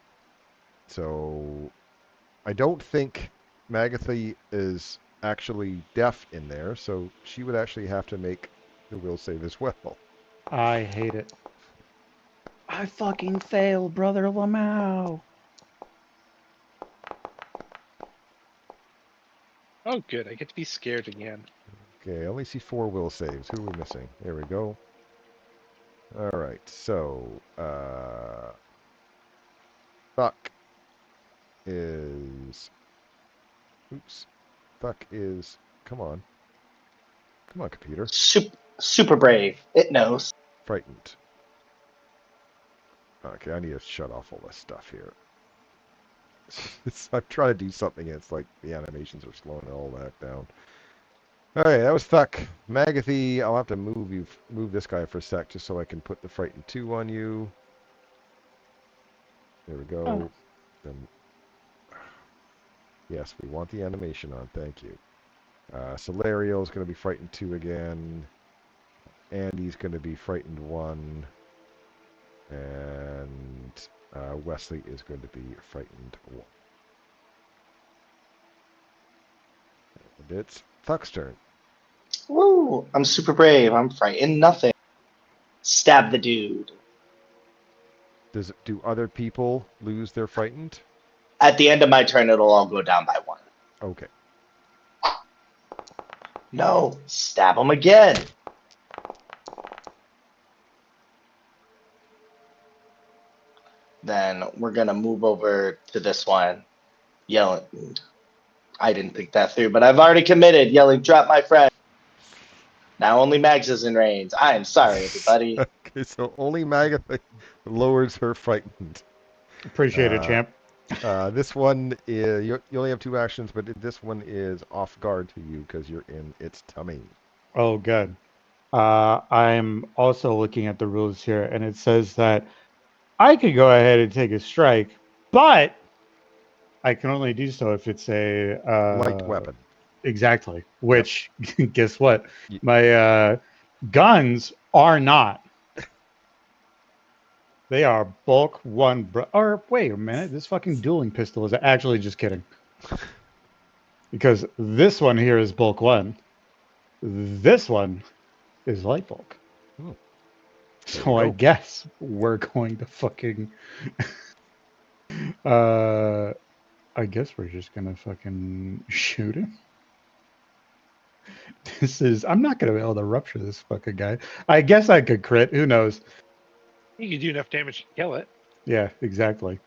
So I don't think Magatha is actually deaf in there, so she would actually have to make the will save as well. I hate it. I fucking failed, Brother Lamau. Oh, good. I get to be scared again. Okay, I only see 4 will saves. Who are we missing? There we go. All right, so Buck is. Oops. Buck is. Come on. Come on, computer. Super brave. It knows. Frightened. Okay, I need to shut off all this stuff here. I'm trying to do something, and it's like the animations are slowing all that down. Alright, that was Thuck. Magathy, I'll have to move this guy for a sec just so I can put the Frightened 2 on you. There we go. Oh. Then, yes, we want the animation on, thank you. Solario is going to be Frightened 2 again. Andy's going to be Frightened 1. And Wesley is going to be Frightened 1. And it's Thuck's turn. Woo! I'm super brave. I'm frightened. Nothing. Stab the dude. Do other people lose their Frightened? At the end of my turn, it'll all go down by 1. Okay. No. Stab him again. Then we're going to move over to this one. Yelling. I didn't think that through, but I've already committed. Yelling, drop my friend. Now only Mags is in range. I'm sorry, everybody. Okay, so only Magatha lowers her Frightened. Appreciate it, champ. This one is you only have 2 actions, but this one is off guard to you because you're in its tummy. Oh, good. I'm also looking at the rules here, and it says that I could go ahead and take a strike, but I can only do so if it's a Light weapon. Exactly. Which, guess what? Ye- My guns are not. They are bulk 1. Or wait a minute, this fucking dueling pistol is actually just kidding. Because this one here is bulk 1. This one is light bulk. Hmm. So I guess we're going to fucking I guess we're just gonna fucking shoot him. I'm not gonna be able to rupture this fucking guy. I guess I could crit, who knows? You can do enough damage to kill it. Yeah, exactly.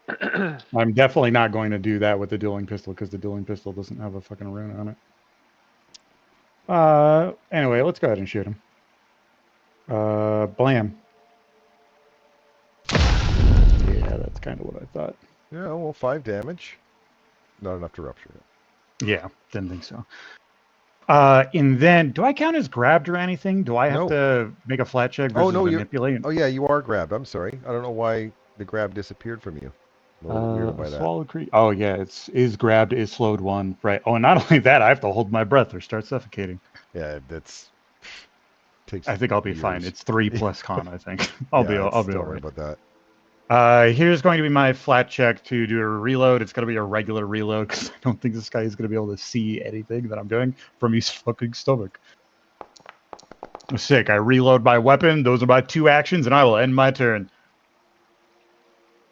I'm definitely not going to do that with the dueling pistol because the dueling pistol doesn't have a fucking rune on it. Anyway, let's go ahead and shoot him. Blam. Yeah, that's kind of what I thought. Yeah, well, 5 damage. Not enough to rupture it. Yeah, didn't think so. And then, do I count as grabbed or anything? Do I have to make a flat check versus manipulate? Oh, yeah, you are grabbed. I'm sorry. I don't know why the grab disappeared from you. I'm a little weirded by that. Swallowed creature. Oh, yeah, is grabbed, is slowed 1. Right. Oh, and not only that, I have to hold my breath or start suffocating. Yeah, that's... I think I'll be fine. It's 3 plus con, I think. I'll be all right right. about that. Here's going to be my flat check to do a reload. It's going to be a regular reload because I don't think this guy is going to be able to see anything that I'm doing from his fucking stomach. Sick. I reload my weapon. Those are my 2 actions, and I will end my turn.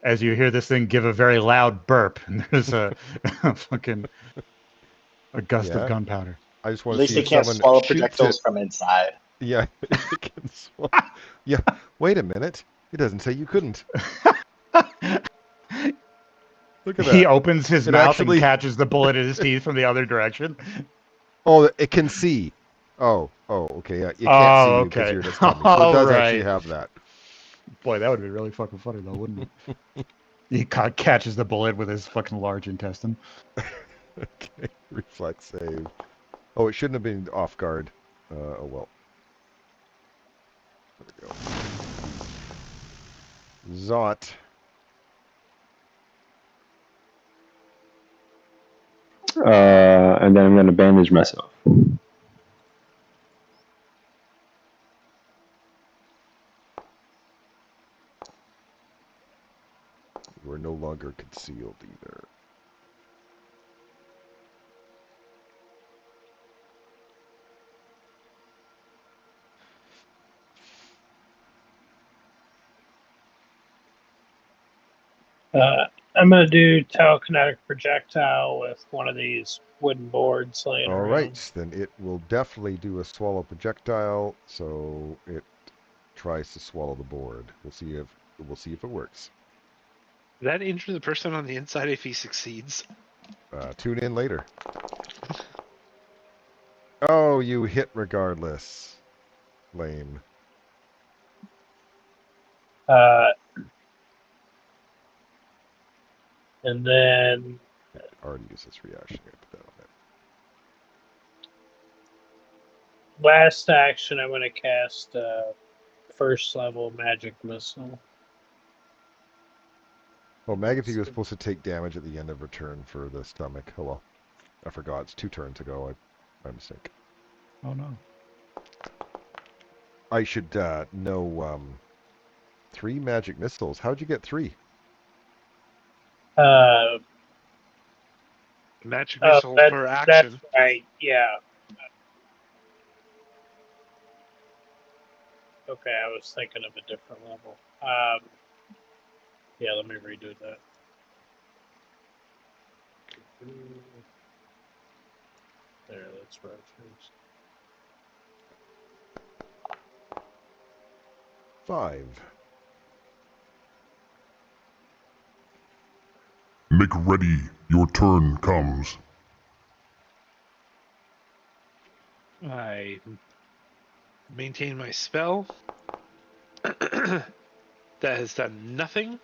As you hear this thing give a very loud burp, and there's a fucking gust of gunpowder. I just want At to least see it if can't someone swallow shoots projectiles it. from inside. Yeah, it can swallow. Yeah, wait a minute. It doesn't say you couldn't. Look at that. He opens his mouth actually... and catches the bullet in his teeth from the other direction. Oh, it can see. Oh, okay. Yeah, it can't see you because you're in its tummy. So it does actually have that. Boy, that would be really fucking funny, though, wouldn't it? He catches the bullet with his fucking large intestine. Okay, reflex save. Oh, it shouldn't have been off guard. Oh well. There we go. Zot. And then I'm going to bandage myself. You are no longer concealed either. I'm going to do telekinetic projectile with one of these wooden boards laying All around. right, then it will definitely do a swallow projectile, so it tries to swallow the board. We'll see if it works. Does that injure the person on the inside if he succeeds? Tune in later. Oh, you hit regardless. Lame. And then Already used this reaction. I put that on it. last action, I'm going to cast first level magic missile. Well, Magothy was supposed to take damage at the end of her turn for the stomach. Oh well. I forgot. It's 2 turns ago. My mistake. Oh no. I should know 3 magic missiles. How'd you get 3? Magic Oh, missile per that's action. right. Yeah. Okay, I was thinking of a different level. Yeah, let me redo that. There, that's right. 5. Make ready. Your turn comes. I maintain my spell. That has done nothing.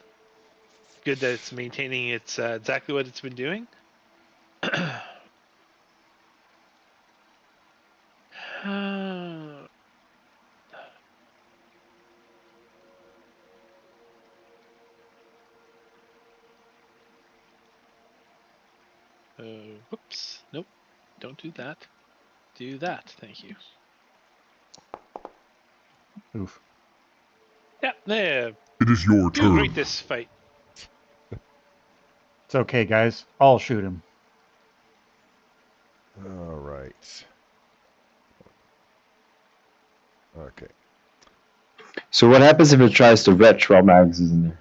Good that it's maintaining its exactly what it's been doing. Whoops. Nope. Don't do that. Do that. Thank you. Oof. Yeah, there. It is your Do turn. great this fight. It's okay, guys. I'll shoot him. All right. Okay. So what happens if it tries to retch while Mags is in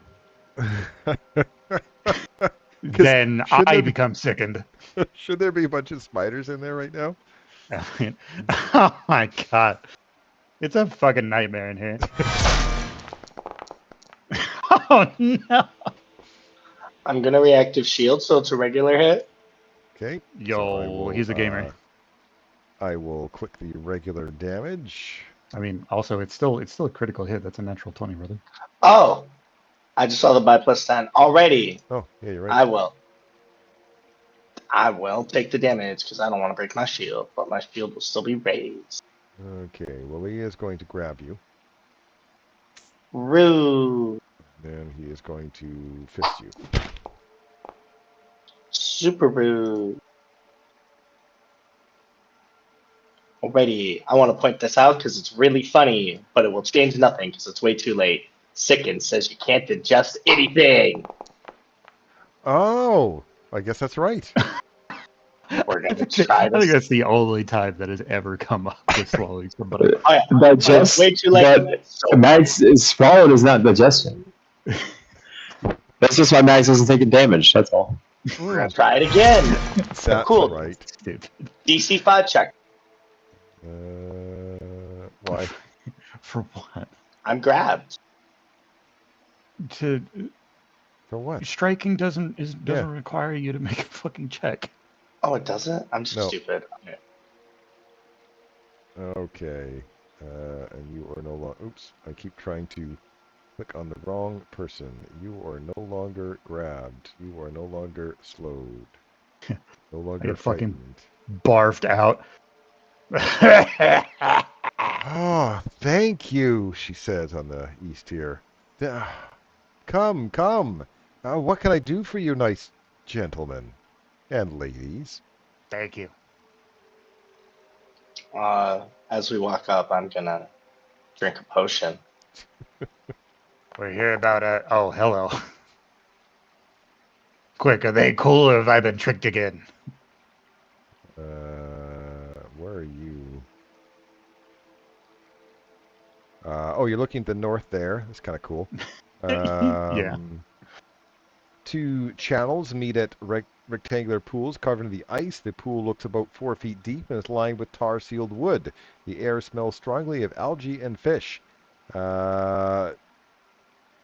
there? Then should I there be- become sickened. Should there be a bunch of spiders in there right now? Oh my god. It's a fucking nightmare in here. Oh no. I'm gonna reactive shield, so it's a regular hit. Okay. Yo, he's a gamer. I will click the regular damage. I mean, also it's still a critical hit. That's a natural 20, brother. Oh, I just saw the by +10 already. Oh, yeah, you're right. I will. I will take the damage because I don't want to break my shield, but my shield will still be raised. Okay, well, he is going to grab you. Rude. Then he is going to fist you. Super rude. Already, I want to point this out because it's really funny, but it will change nothing because it's way too late. Sicken says you can't digest anything. Oh, I guess that's right. We're gonna I try think this. that's the only time that has ever come up with swallowing somebody. Oh, yeah. Digest, Way too late. but Mags is swallowed is not digestion. That's just why Mags isn't taking damage. That's all. We're gonna try it again. That's Cool. right. Stupid. DC 5 check. Why? For what? I'm grabbed. To For what? striking doesn't Yeah. require you to make a fucking check. Oh, it doesn't? I'm just No. stupid. Okay. And you are no longer... Oops, I keep trying to click on the wrong person. You are no longer grabbed. You are no longer slowed. No I longer get fucking frightened. barfed out. Oh, thank you, she says on the east here. Come, come. What can I do for you, nice gentlemen and ladies? Thank you. As we walk up, I'm gonna drink a potion. We're here about oh, hello. Quick, are they cool or have I been tricked again? Where are you? Oh, you're looking at the north there. That's kind of cool. Yeah. 2 channels meet at rectangular pools carved into the ice. The pool looks about 4 feet deep and is lined with tar-sealed wood. The air smells strongly of algae and fish. And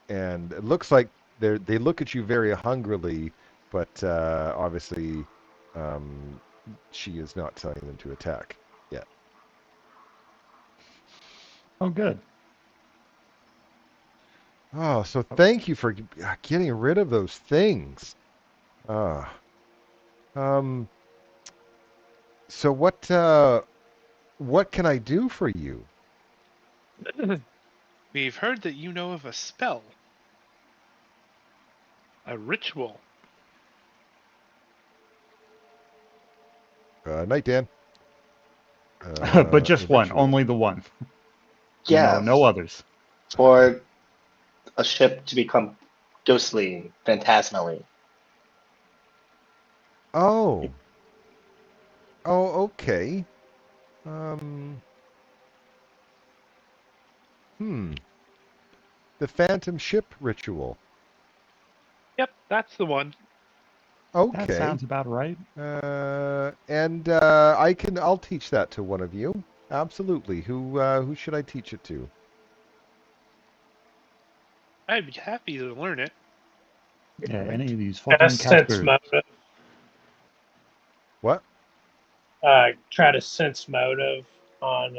it looks like they look at you very hungrily, but obviously she is not telling them to attack. yet. Oh, good. Oh, so thank you for getting rid of those things. Ah. So what can I do for you? We've heard that you know of a spell. A ritual. Night, Dan. But A just one, ritual. only the one. Yeah, No others. for a ship to become ghostly, phantasmally. Oh. Oh, okay. Um. The Phantom Ship Ritual. Yep, that's the one. That Okay. sounds about right. And I'll teach that to one of you. Absolutely. Who should I teach it to? I'd be happy to learn it. Yeah, Right. any of these fucking Best sense Caspers. motive. What? Try to sense motive on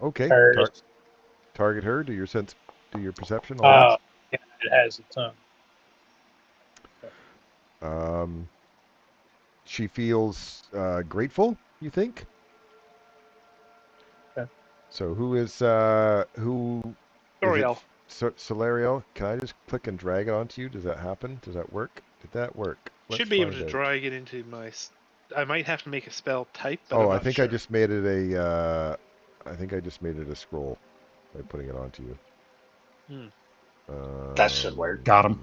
Okay. hers. Target her. Do your perception, all that. Oh, yeah, it has its own. She feels grateful. You think? Okay. So who is who? Is it Toriel. Solariel? Can I just click and drag it onto you? Does that happen? Does that work? Did that work? Let's Should be able find to out. drag it into my... I might have to make a spell type, but Oh, I'm I not think sure. I just made it a. I think I just made it a scroll by putting it onto you. That should work. Got him.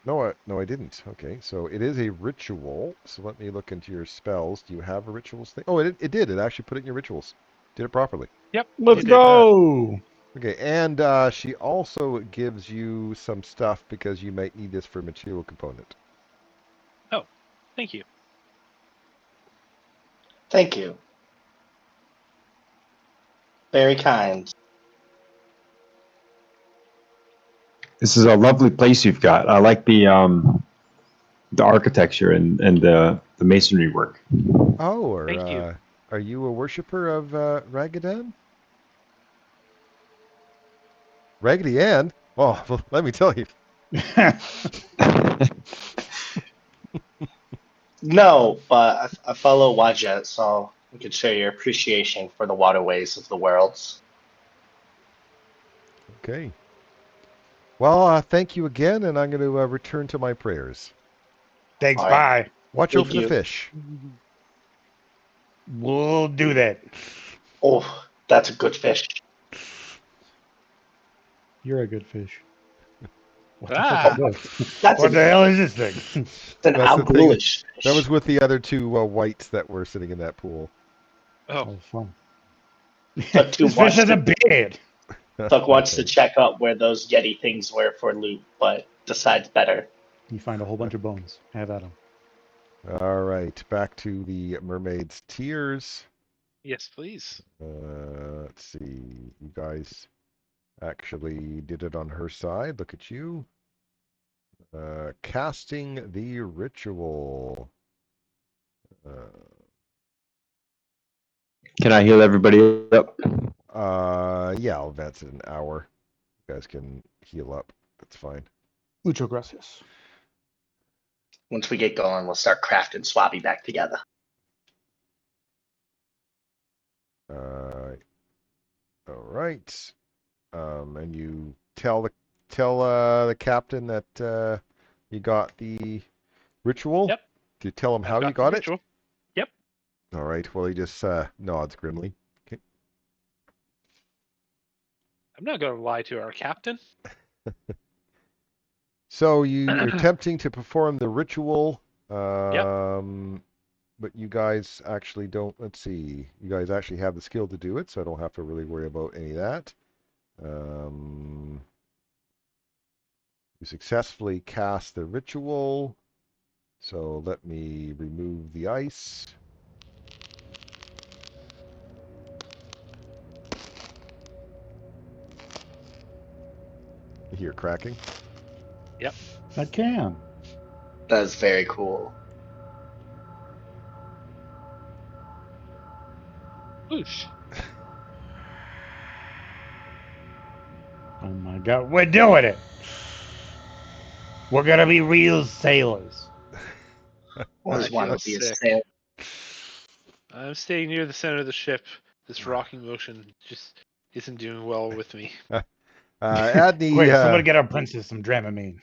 No, I didn't. Okay, so it is a ritual. So let me look into your spells. Do you have a rituals thing? Oh, it did. It actually put it in your rituals. Did it properly. Yep. Let's you did. go. Okay, and she also gives you some stuff because you might need this for material component. Oh, thank you. Thank you. Very kind. This is a lovely place you've got. I like the architecture and the masonry work. Oh, Thank you. are you a worshiper of Ragadan? Raggedy Ann? Oh, well, let me tell you. No, but I follow Wajet, so we could share your appreciation for the waterways of the worlds. Okay. Well, thank you again, and I'm going to return to my prayers. Thanks, All right. bye. Watch out Thank for the you. fish. We'll do that. Oh, that's a good fish. You're a good fish. What the Ah! fuck is this? That's What an, the hell is this thing? an That's the thing. outghoulish fish. That was with the other two whites that were sitting in that pool. Oh, Oh, fun. Tuck This fish is a beard. Tuck wants to Okay. check out where those Yeti things were for loot, but decides better. You find a whole bunch of bones. Have at them. All right, back to the mermaid's tears. yes, please. Let's see. You guys actually did it on her side. Look at you. Casting the ritual. Can I heal everybody up? Yeah, I'll advance it an hour. You guys can heal up. That's fine. Mucho gracias. Once we get going, we'll start crafting Swabby back together. All right. And you tell the captain that you got the ritual. Yep. Do you tell him I've how you the got it? ritual. Yep. All right. Well, he just nods grimly. Okay. I'm not going to lie to our captain. So you're attempting to perform the ritual. Yep. But you guys actually don't. Let's see. You guys actually have the skill to do it, so I don't have to really worry about any of that. You successfully cast the ritual. So let me remove the ice. You hear cracking. Yep. I can. That's very cool. Whoosh. Oh my god, we're doing it. We're gonna be real sailors. Always I wanted feel to be a sick. sailor. I'm staying near the center of the ship. This rocking motion just isn't doing well with me. Quick, somebody Adney, get our princess some Dramamine.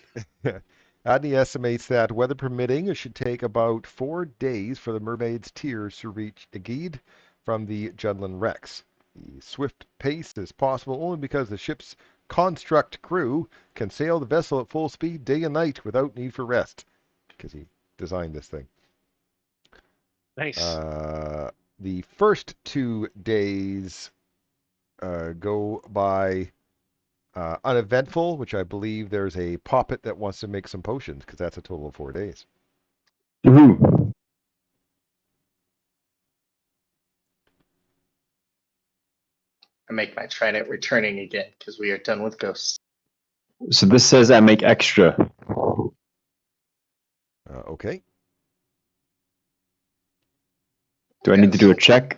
Adney estimates that, weather permitting, it should take about 4 days for the Mermaid's Tears to reach Agued from the Judlin Rex. The swift pace is possible only because the ship's construct crew can sail the vessel at full speed day and night without need for rest, because he designed this thing. Nice. The first 2 days go by uneventful, which I believe there's a poppet that wants to make some potions, because that's a total of 4 days. Woohoo. I make my trident returning again because we are done with ghosts. So this says I make extra. Okay. Do I need to do a check?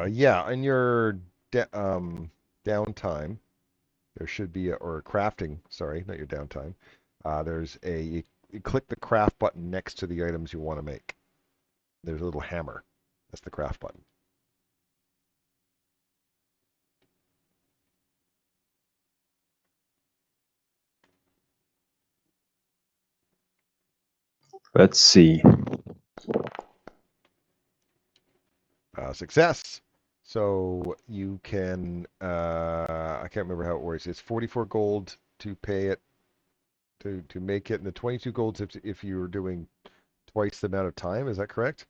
Yeah, in your downtime, there should be or crafting. Sorry, not your downtime. There's you click the craft button next to the items you want to make. There's a little hammer. That's the craft button. Let's see. Success. So you can, I can't remember how it works. It's 44 gold to pay it, to make it, and the 22 golds if you're doing twice the amount of time. Is that correct?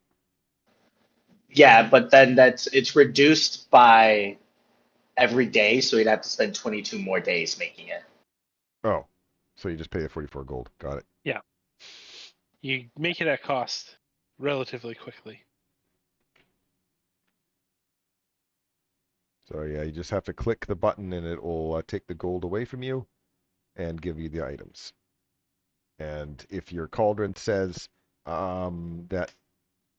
Yeah, but then it's reduced by every day, so you'd have to spend 22 more days making it. Oh, so you just pay the 44 gold. Got it. Yeah. You make it at cost relatively quickly. So yeah, you just have to click the button and it will take the gold away from you and give you the items. And if your cauldron says that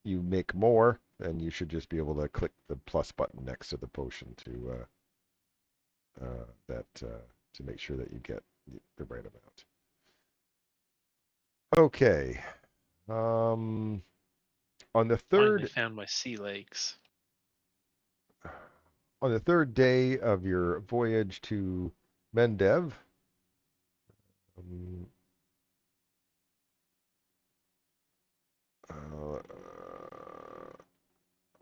you make more, then you should just be able to click the plus button next to the potion to to make sure that you get the right amount. Okay. On the Finally third found my sea legs. on the third day of your voyage to Mendev,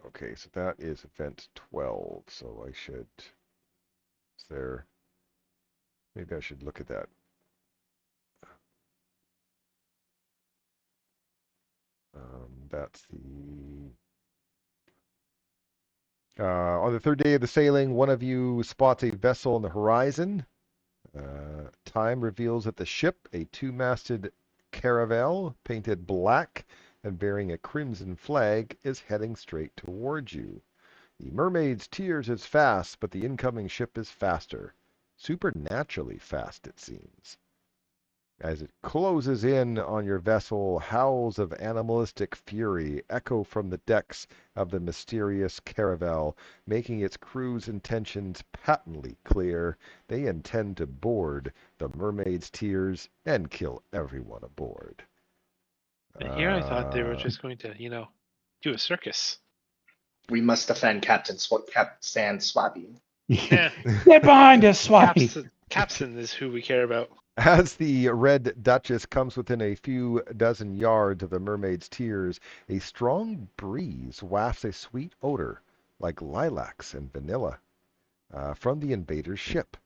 okay, so that is event 12. So I should. Is there? Maybe I should look at that. That's the. On the third day of the sailing, one of you spots a vessel on the horizon. Time reveals that the ship, a two-masted caravel painted black and bearing a crimson flag, is heading straight towards you. The Mermaid's Tears is fast, but the incoming ship is faster. Supernaturally fast, it seems. As it closes in on your vessel, howls of animalistic fury echo from the decks of the mysterious caravel, making its crew's intentions patently clear. They intend to board the Mermaid's Tears and kill everyone aboard. And here I thought they were just going to, do a circus. We must defend Captain Swabby. Yeah. Get behind us, Swati. Captain is who we care about. As the Red Duchess comes within a few dozen yards of the Mermaid's Tears, a strong breeze wafts a sweet odor, like lilacs and vanilla, from the invader's ship.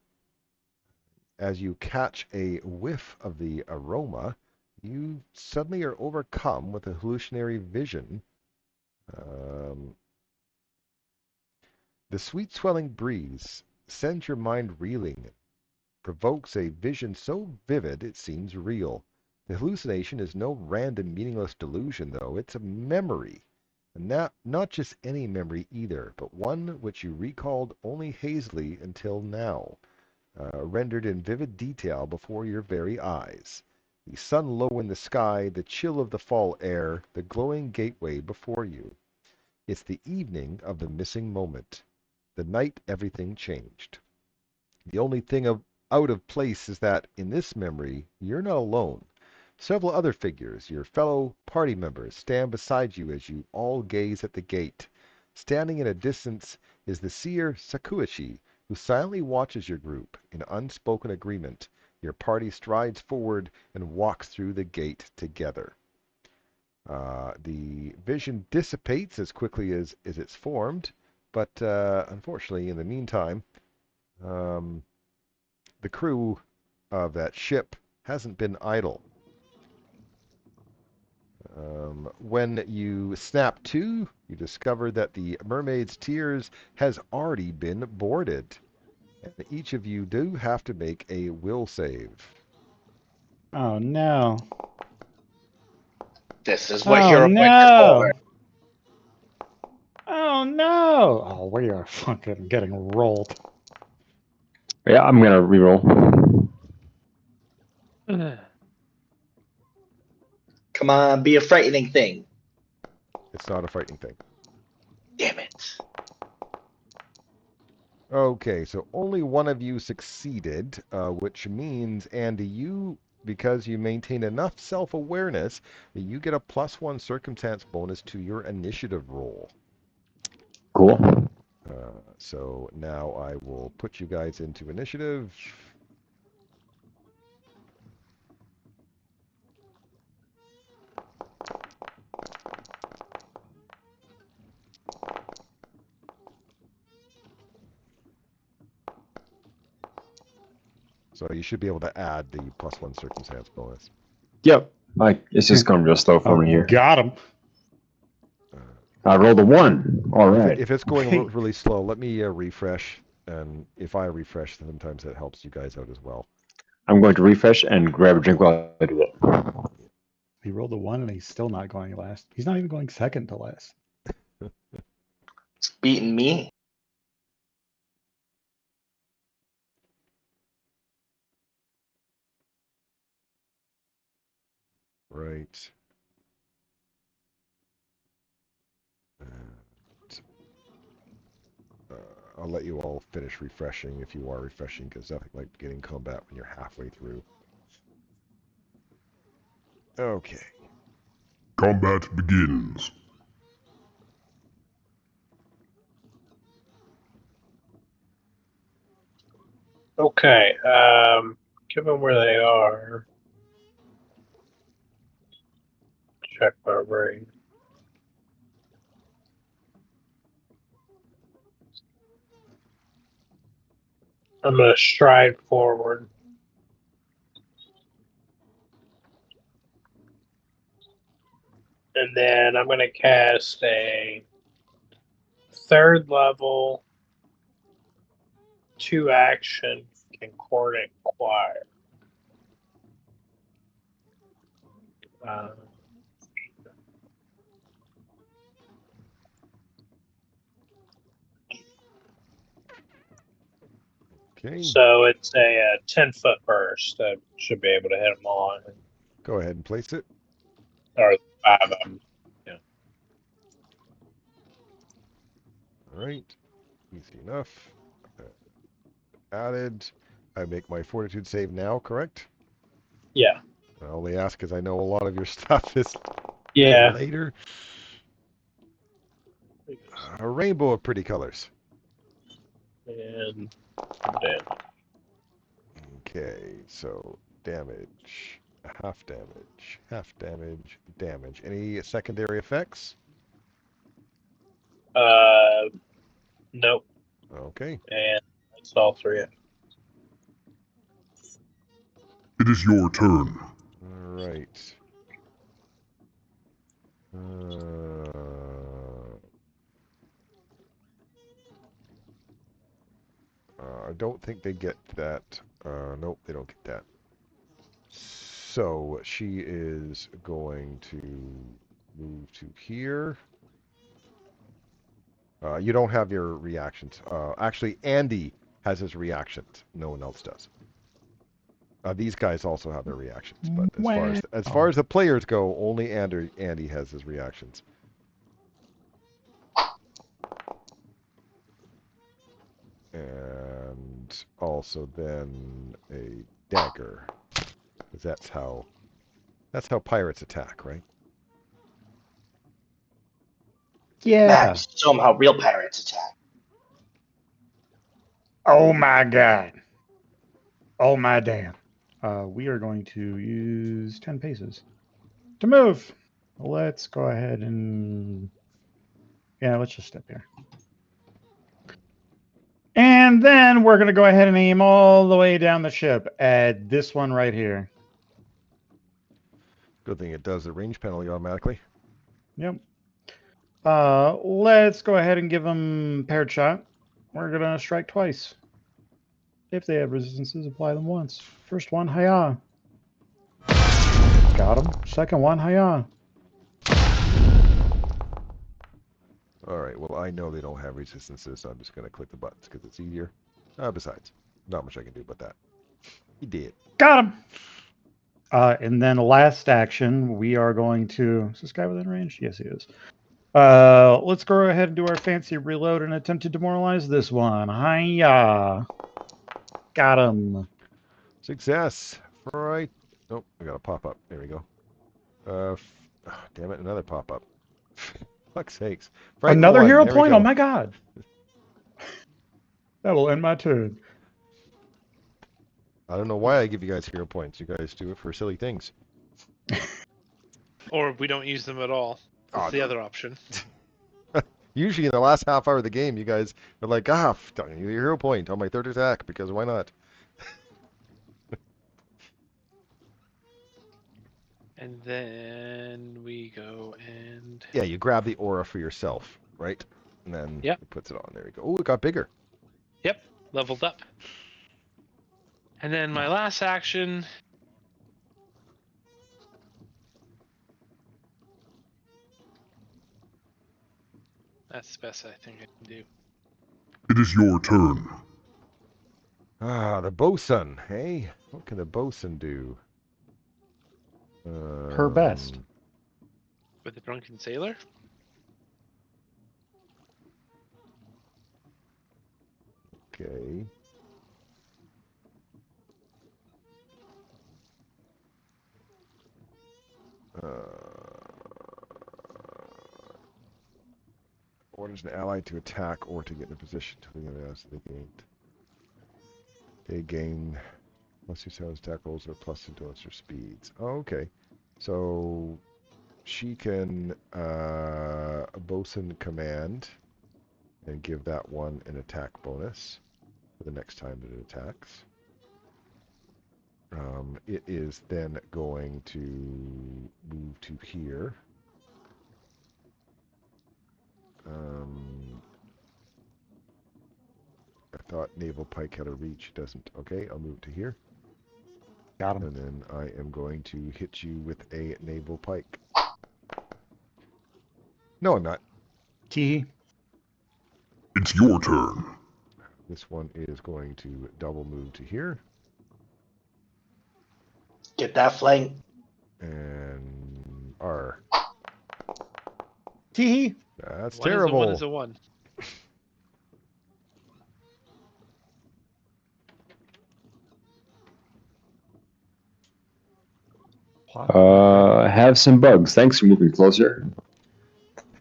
As you catch a whiff of the aroma, you suddenly are overcome with a hallucinatory vision. The sweet swelling breeze sends your mind reeling, provokes a vision so vivid it seems real. The hallucination is no random, meaningless delusion, though. It's a memory. And not just any memory either, but one which you recalled only hazily until now, rendered in vivid detail before your very eyes. The sun low in the sky, the chill of the fall air, the glowing gateway before you. It's the evening of the missing moment. The night everything changed. The only thing out of place is that, in this memory, you're not alone. Several other figures, your fellow party members, stand beside you as you all gaze at the gate. Standing in a distance is the seer Sakuichi, who silently watches your group. In unspoken agreement, your party strides forward and walks through the gate together. The vision dissipates as quickly as it's formed, but unfortunately, in the meantime, the crew of that ship hasn't been idle. When you snap to, you discover that the Mermaid's Tears has already been boarded. And each of you do have to make a will save. Oh no. This is what Oh hero points are no. for. Oh no. Oh, we are fucking getting rolled. Yeah, I'm gonna reroll. Come on, be a frightening thing. It's not a frightening thing. Damn it. Okay, so only one of you succeeded, which means, Andy, you, because you maintain enough self-awareness, that you get a +1 circumstance bonus to your initiative roll. Cool. So now I will put you guys into initiative. So you should be able to add the +1 circumstance bonus. Yep. It's just going real slow for Oh, me here. got him. I rolled a 1. All right. If it's going Wait. really slow, let me refresh. And if I refresh, sometimes that helps you guys out as well. I'm going to refresh and grab a drink while I do that. He rolled a 1 and he's still not going last. He's not even going second to last. It's beating me. Right. And, I'll let you all finish refreshing if you are refreshing, because nothing like beginning combat when you're halfway through. Okay. Combat begins. Okay. Given where they are, check my brain. I'm gonna stride forward. And then I'm gonna cast a 3rd level 2 action concordant choir. Okay. So it's a 10-foot burst. I should be able to hit them all. Go ahead and place it. Or 5 of them. Yeah. All right. Easy enough. Added. I make my fortitude save now, correct? Yeah. I only ask because I know a lot of your stuff is Yeah. later. A rainbow of pretty colors. And damage. Okay, so damage, half damage, damage. Any secondary effects? Nope. Okay. And that's all 3. It is your turn. All right. I don't think they get that. Nope, they don't get that. So she is going to move to here. You don't have your reactions. Actually, Andy has his reactions. No one else does. These guys also have their reactions, but as far as the players go, only Andy has his reactions. also then a dagger. Because that's how pirates attack, right? Yeah. Max, show them how real pirates attack. Oh my god. Oh my damn. We are going to use 10 paces to move. Let's go ahead and let's just step here. And then we're going to go ahead and aim all the way down the ship at this one right here. Good thing it does the range penalty automatically. Yep. Let's go ahead and give them paired shot. We're going to strike twice. If they have resistances, apply them once. First one, hiya. Got him. Second one, hiya. All right, well, I know they don't have resistances, so I'm just going to click the buttons because it's easier. Besides, not much I can do about that. He did. Got him. And then last action, we are going to... Is this guy within range? Yes, he is. Let's go ahead and do our fancy reload and attempt to demoralize this one. Hiya. Got him. Success. Right. Oh, I got a pop-up. There we go. Damn it, another pop-up. Fuck's sakes. Frightened Another one. hero There we point? go. Oh my god. That will end my turn. I don't know why I give you guys hero points. You guys do it for silly things. Or we don't use them at all. That's the other option. Usually in the last half hour of the game, you guys are like, don't give you a hero point on my third attack, because why not? And then we go and... Yeah, you grab the aura for yourself, right? And then it puts it on. There you go. Oh, it got bigger. Yep, leveled up. And then my last action... That's the best I think I can do. It is your turn. The bosun, hey? What can the bosun do? Her best. With the drunken sailor? Okay. Orders an ally to attack or to get in a position to the other as they gain plus 2 sales attack rolls or plus 2 to their speeds. Oh, okay. So she can a bosun command and give that one an attack bonus for the next time that it attacks. It is then going to move to here. I thought naval pike had a reach. It doesn't. Okay, I'll move to here. Got him. And then I am going to hit you with a naval pike. No, I'm not. Tee. It's your turn. This one is going to double move to here. Get that flank. And R. Tee. That's One terrible. Is a 1 is a 1. Have some bugs. Thanks for moving closer.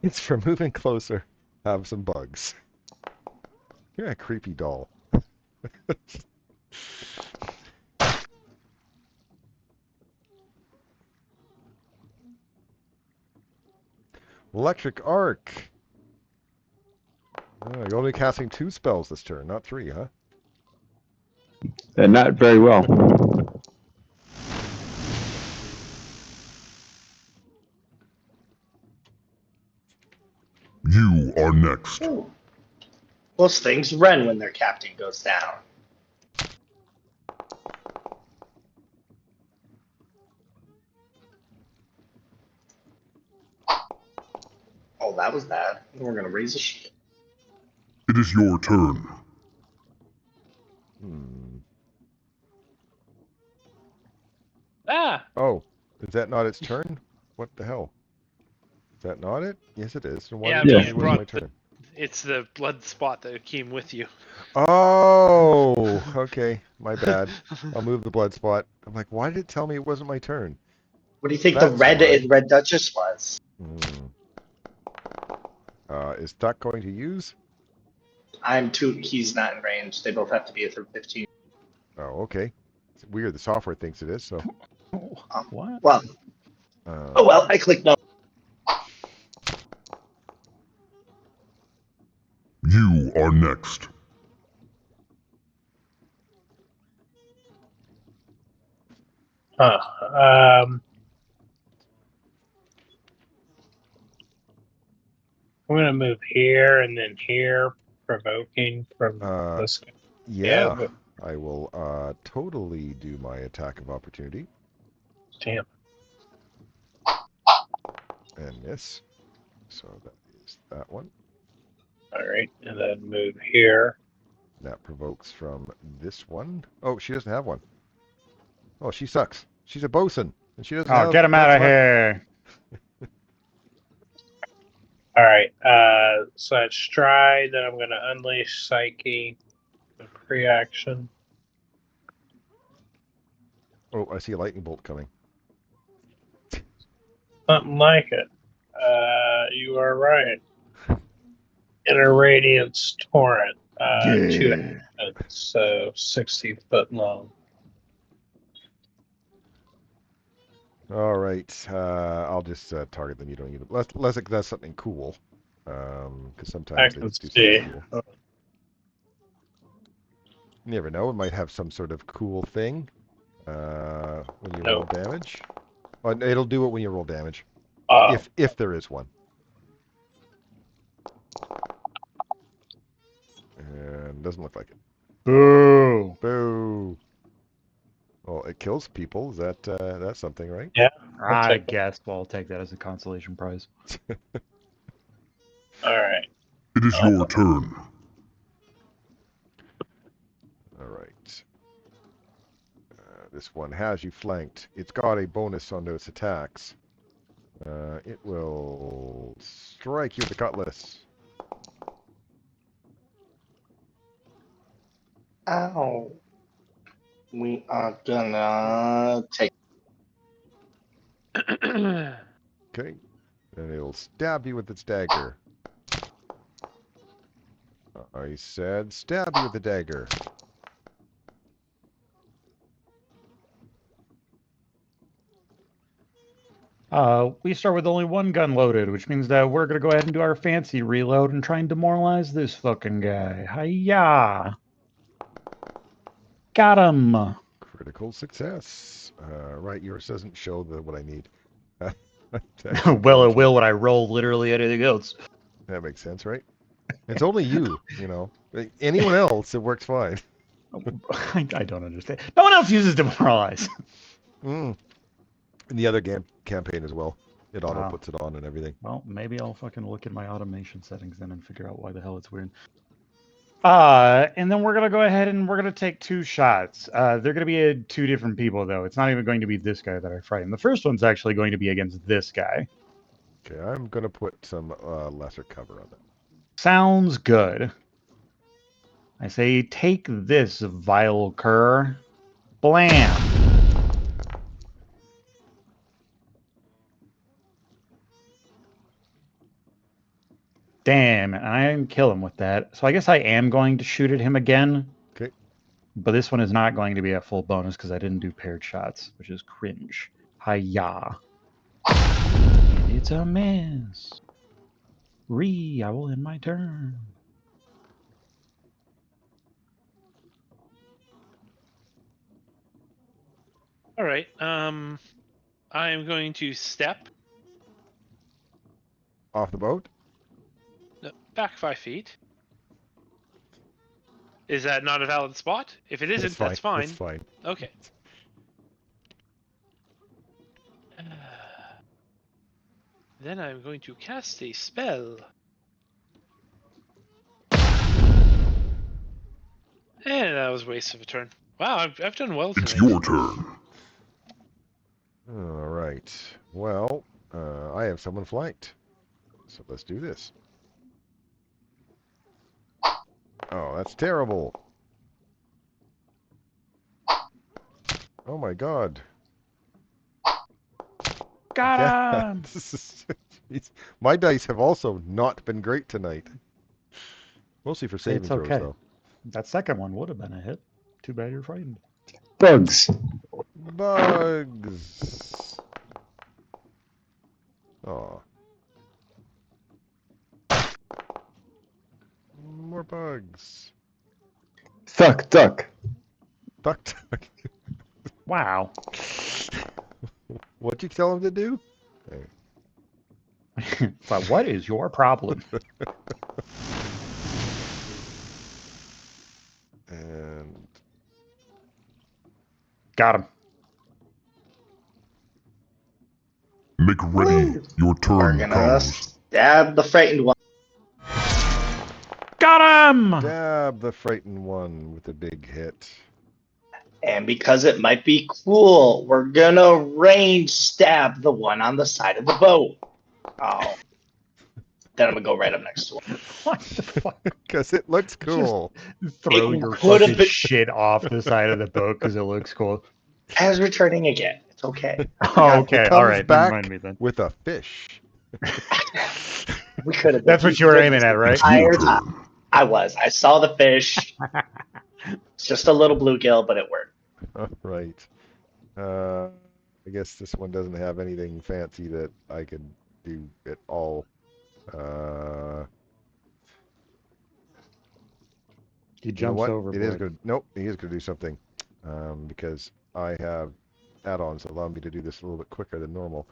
It's for moving closer. Have some bugs. You're a creepy doll. Electric arc. Oh, you're only casting 2 spells this turn, not 3, huh? Not very well. You are next. Ooh. Most things run when their captain goes down. Oh, that was bad. We're gonna raise a shield. It is your turn. Ah! Oh, is that not its turn? What the hell? Is that not it? Yes, it is. And why Yeah, did Yeah. it tell me it was my turn? It's the blood spot that came with you. Oh, okay. My bad. I'll move the blood spot. I'm like, why did it tell me it wasn't my turn? What do you think the That's red why. in Red Duchess was? Is Duck going to use? He's not in range. They both have to be within 15. Oh, okay. It's weird. The software thinks it is, so. What? Well, Uh, I clicked no. You are next. I'm gonna move here and then here, provoking from this guy. yeah. but I will totally do my attack of opportunity damn. and miss. So that is that one. All right, and then move here. That provokes from this one. Oh, she doesn't have one. Oh, she sucks. She's a bosun, and she doesn't Oh, have. get him out of here! All right, so that's stride. Then I'm gonna unleash psyche, pre-action. Oh, I see a lightning bolt coming. Something like it. You are right. Inner radiance torrent. 2 actions, so 60 foot long. All right. I'll just target them. You don't need it. Unless it does something cool. Because sometimes I they can do see. something cool. You never know. It might have some sort of cool thing when you roll damage. Oh, it'll do it when you roll damage. If there is one. And doesn't look like it. Boo! Boo! Well, it kills people. Is that that's something, right? Yeah. I guess we'll take that as a consolation prize. All right. It is your turn. All right. This one has you flanked. It's got a bonus on its attacks. It will strike you with the cutlass. Ow. We are gonna take. Okay. And it'll stab you with its dagger. I said stab you with the dagger. We start with only one gun loaded, which means that we're gonna go ahead and do our fancy reload and try and demoralize this fucking guy. Hiya! Got him! Critical success. Right, yours doesn't show what I need. Well, it will when I roll literally anything else. That makes sense, right? It's only you, you know. Anyone else, it works fine. I don't understand. No one else uses demoralize. In the other campaign as well. It auto Wow. puts it on and everything. Well, maybe I'll fucking look at my automation settings then and figure out why the hell it's weird. And then we're gonna go ahead and we're gonna take 2 shots. They're gonna be 2 different people though. It's not even going to be this guy that I frightened. The first one's actually going to be against this guy. Okay, I'm gonna put some lesser cover on that. Sounds good. I say take this, vile cur. Blam! Damn, and I didn't kill him with that. So I guess I am going to shoot at him again. Okay. But this one is not going to be at full bonus because I didn't do paired shots, which is cringe. Hiya. And it's a miss. I will end my turn. All right. I am going to step Off the boat? back 5 feet. Is that not a valid spot? If it isn't, that's fine. That's fine. Okay. Then I'm going to cast a spell. And that was a waste of a turn. Wow, I've done well It's tonight. your turn. All right. Well, I have someone flanked. So let's do this. Oh, that's terrible. Oh my god. Got Yeah, him! my dice have also not been great tonight. Mostly for saving It's throws, okay. though. That second one would have been a hit. Too bad you're frightened. Bugs. Bugs. Oh. More bugs. Fuck, duck. Duck. Wow. What'd you tell him to do? So what is your problem? And Got him. Make ready. Woo! Your We're turn gonna comes. stab the frightened one. Got him! dab the frightened one with a big hit. And because it might be cool, we're gonna range stab the one on the side of the boat. Oh. Then I'm gonna go right up next to him. What the fuck? Because it looks cool. Throw It your could have fucking been- shit off the side of the boat because it looks cool. I was returning again. It's okay. Oh, okay. It All comes right. back Never mind me then. with a fish. We could have. That's what you were aiming at, right? It's your Entire time. turn. I was. I saw the fish. It's just a little bluegill, but it worked. All right. I guess this one doesn't have anything fancy that I could do at all. He You know jumps what? overboard. It is good. Nope, he is going to do something. Because I have add-ons that allow me to do this a little bit quicker than normal.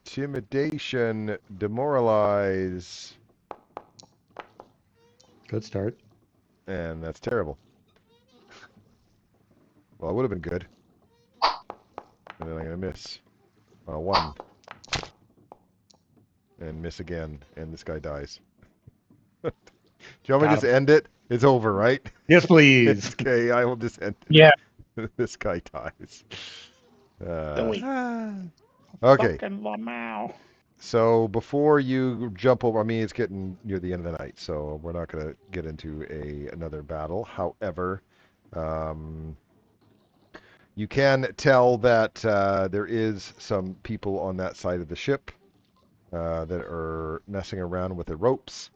Intimidation, demoralize, Good start. and that's terrible. Well, it would have been good. And then I'm going to miss. One. And miss again, and this guy dies. Do you want me to Got just end it? It's over, right? Yes, please. Okay, I will just end it. Yeah. This guy dies. Then we Okay, Fucking Lamau. so before you jump over, I mean, it's getting near the end of the night, so we're not going to get into another battle. However, you can tell that there is some people on that side of the ship that are messing around with the ropes.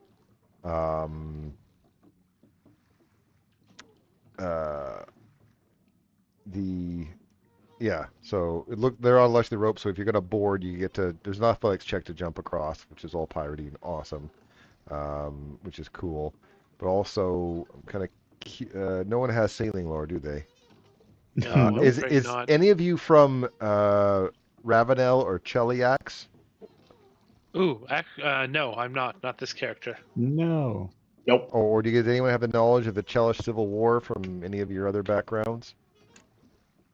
So they're on the rope. So if you're gonna board, you get to. There's an athletics check to jump across, which is all piratey and awesome, which is cool. But also, kind of, no one has sailing lore, do they? No, I'm Is afraid not. any of you from Ravenel or Cheliax? Ooh, no, I'm not. Not this character. No. nope. Or does anyone have the knowledge of the Chelish Civil War from any of your other backgrounds?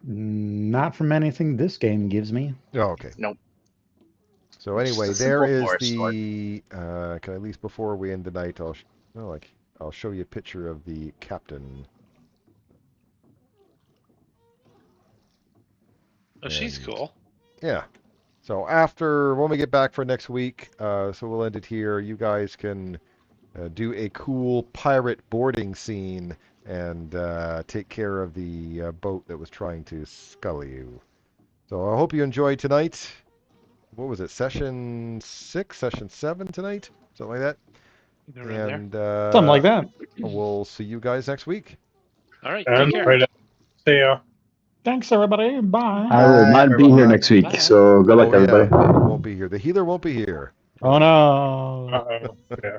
Not from anything this game gives me. Oh, okay. Nope. So Just anyway, a there simple is forest sword. the. Can I, at least before we end the night, I'll show you a picture of the captain. Oh, she's And- cool. Yeah. So when we get back for next week, so we'll end it here. You guys can do a cool pirate boarding scene and take care of the boat that was trying to scull you. So I hope you enjoyed tonight. What was it? Session 6, session 7 tonight? Something like that. Around there. And Something like that. we'll see you guys next week. All right, And take care. right up. See ya. Thanks, everybody. Bye. I will not be here next week, Bye. so good luck, Oh, yeah, everybody. it won't be here. The healer won't be here. Oh, no. Uh-oh. Yeah.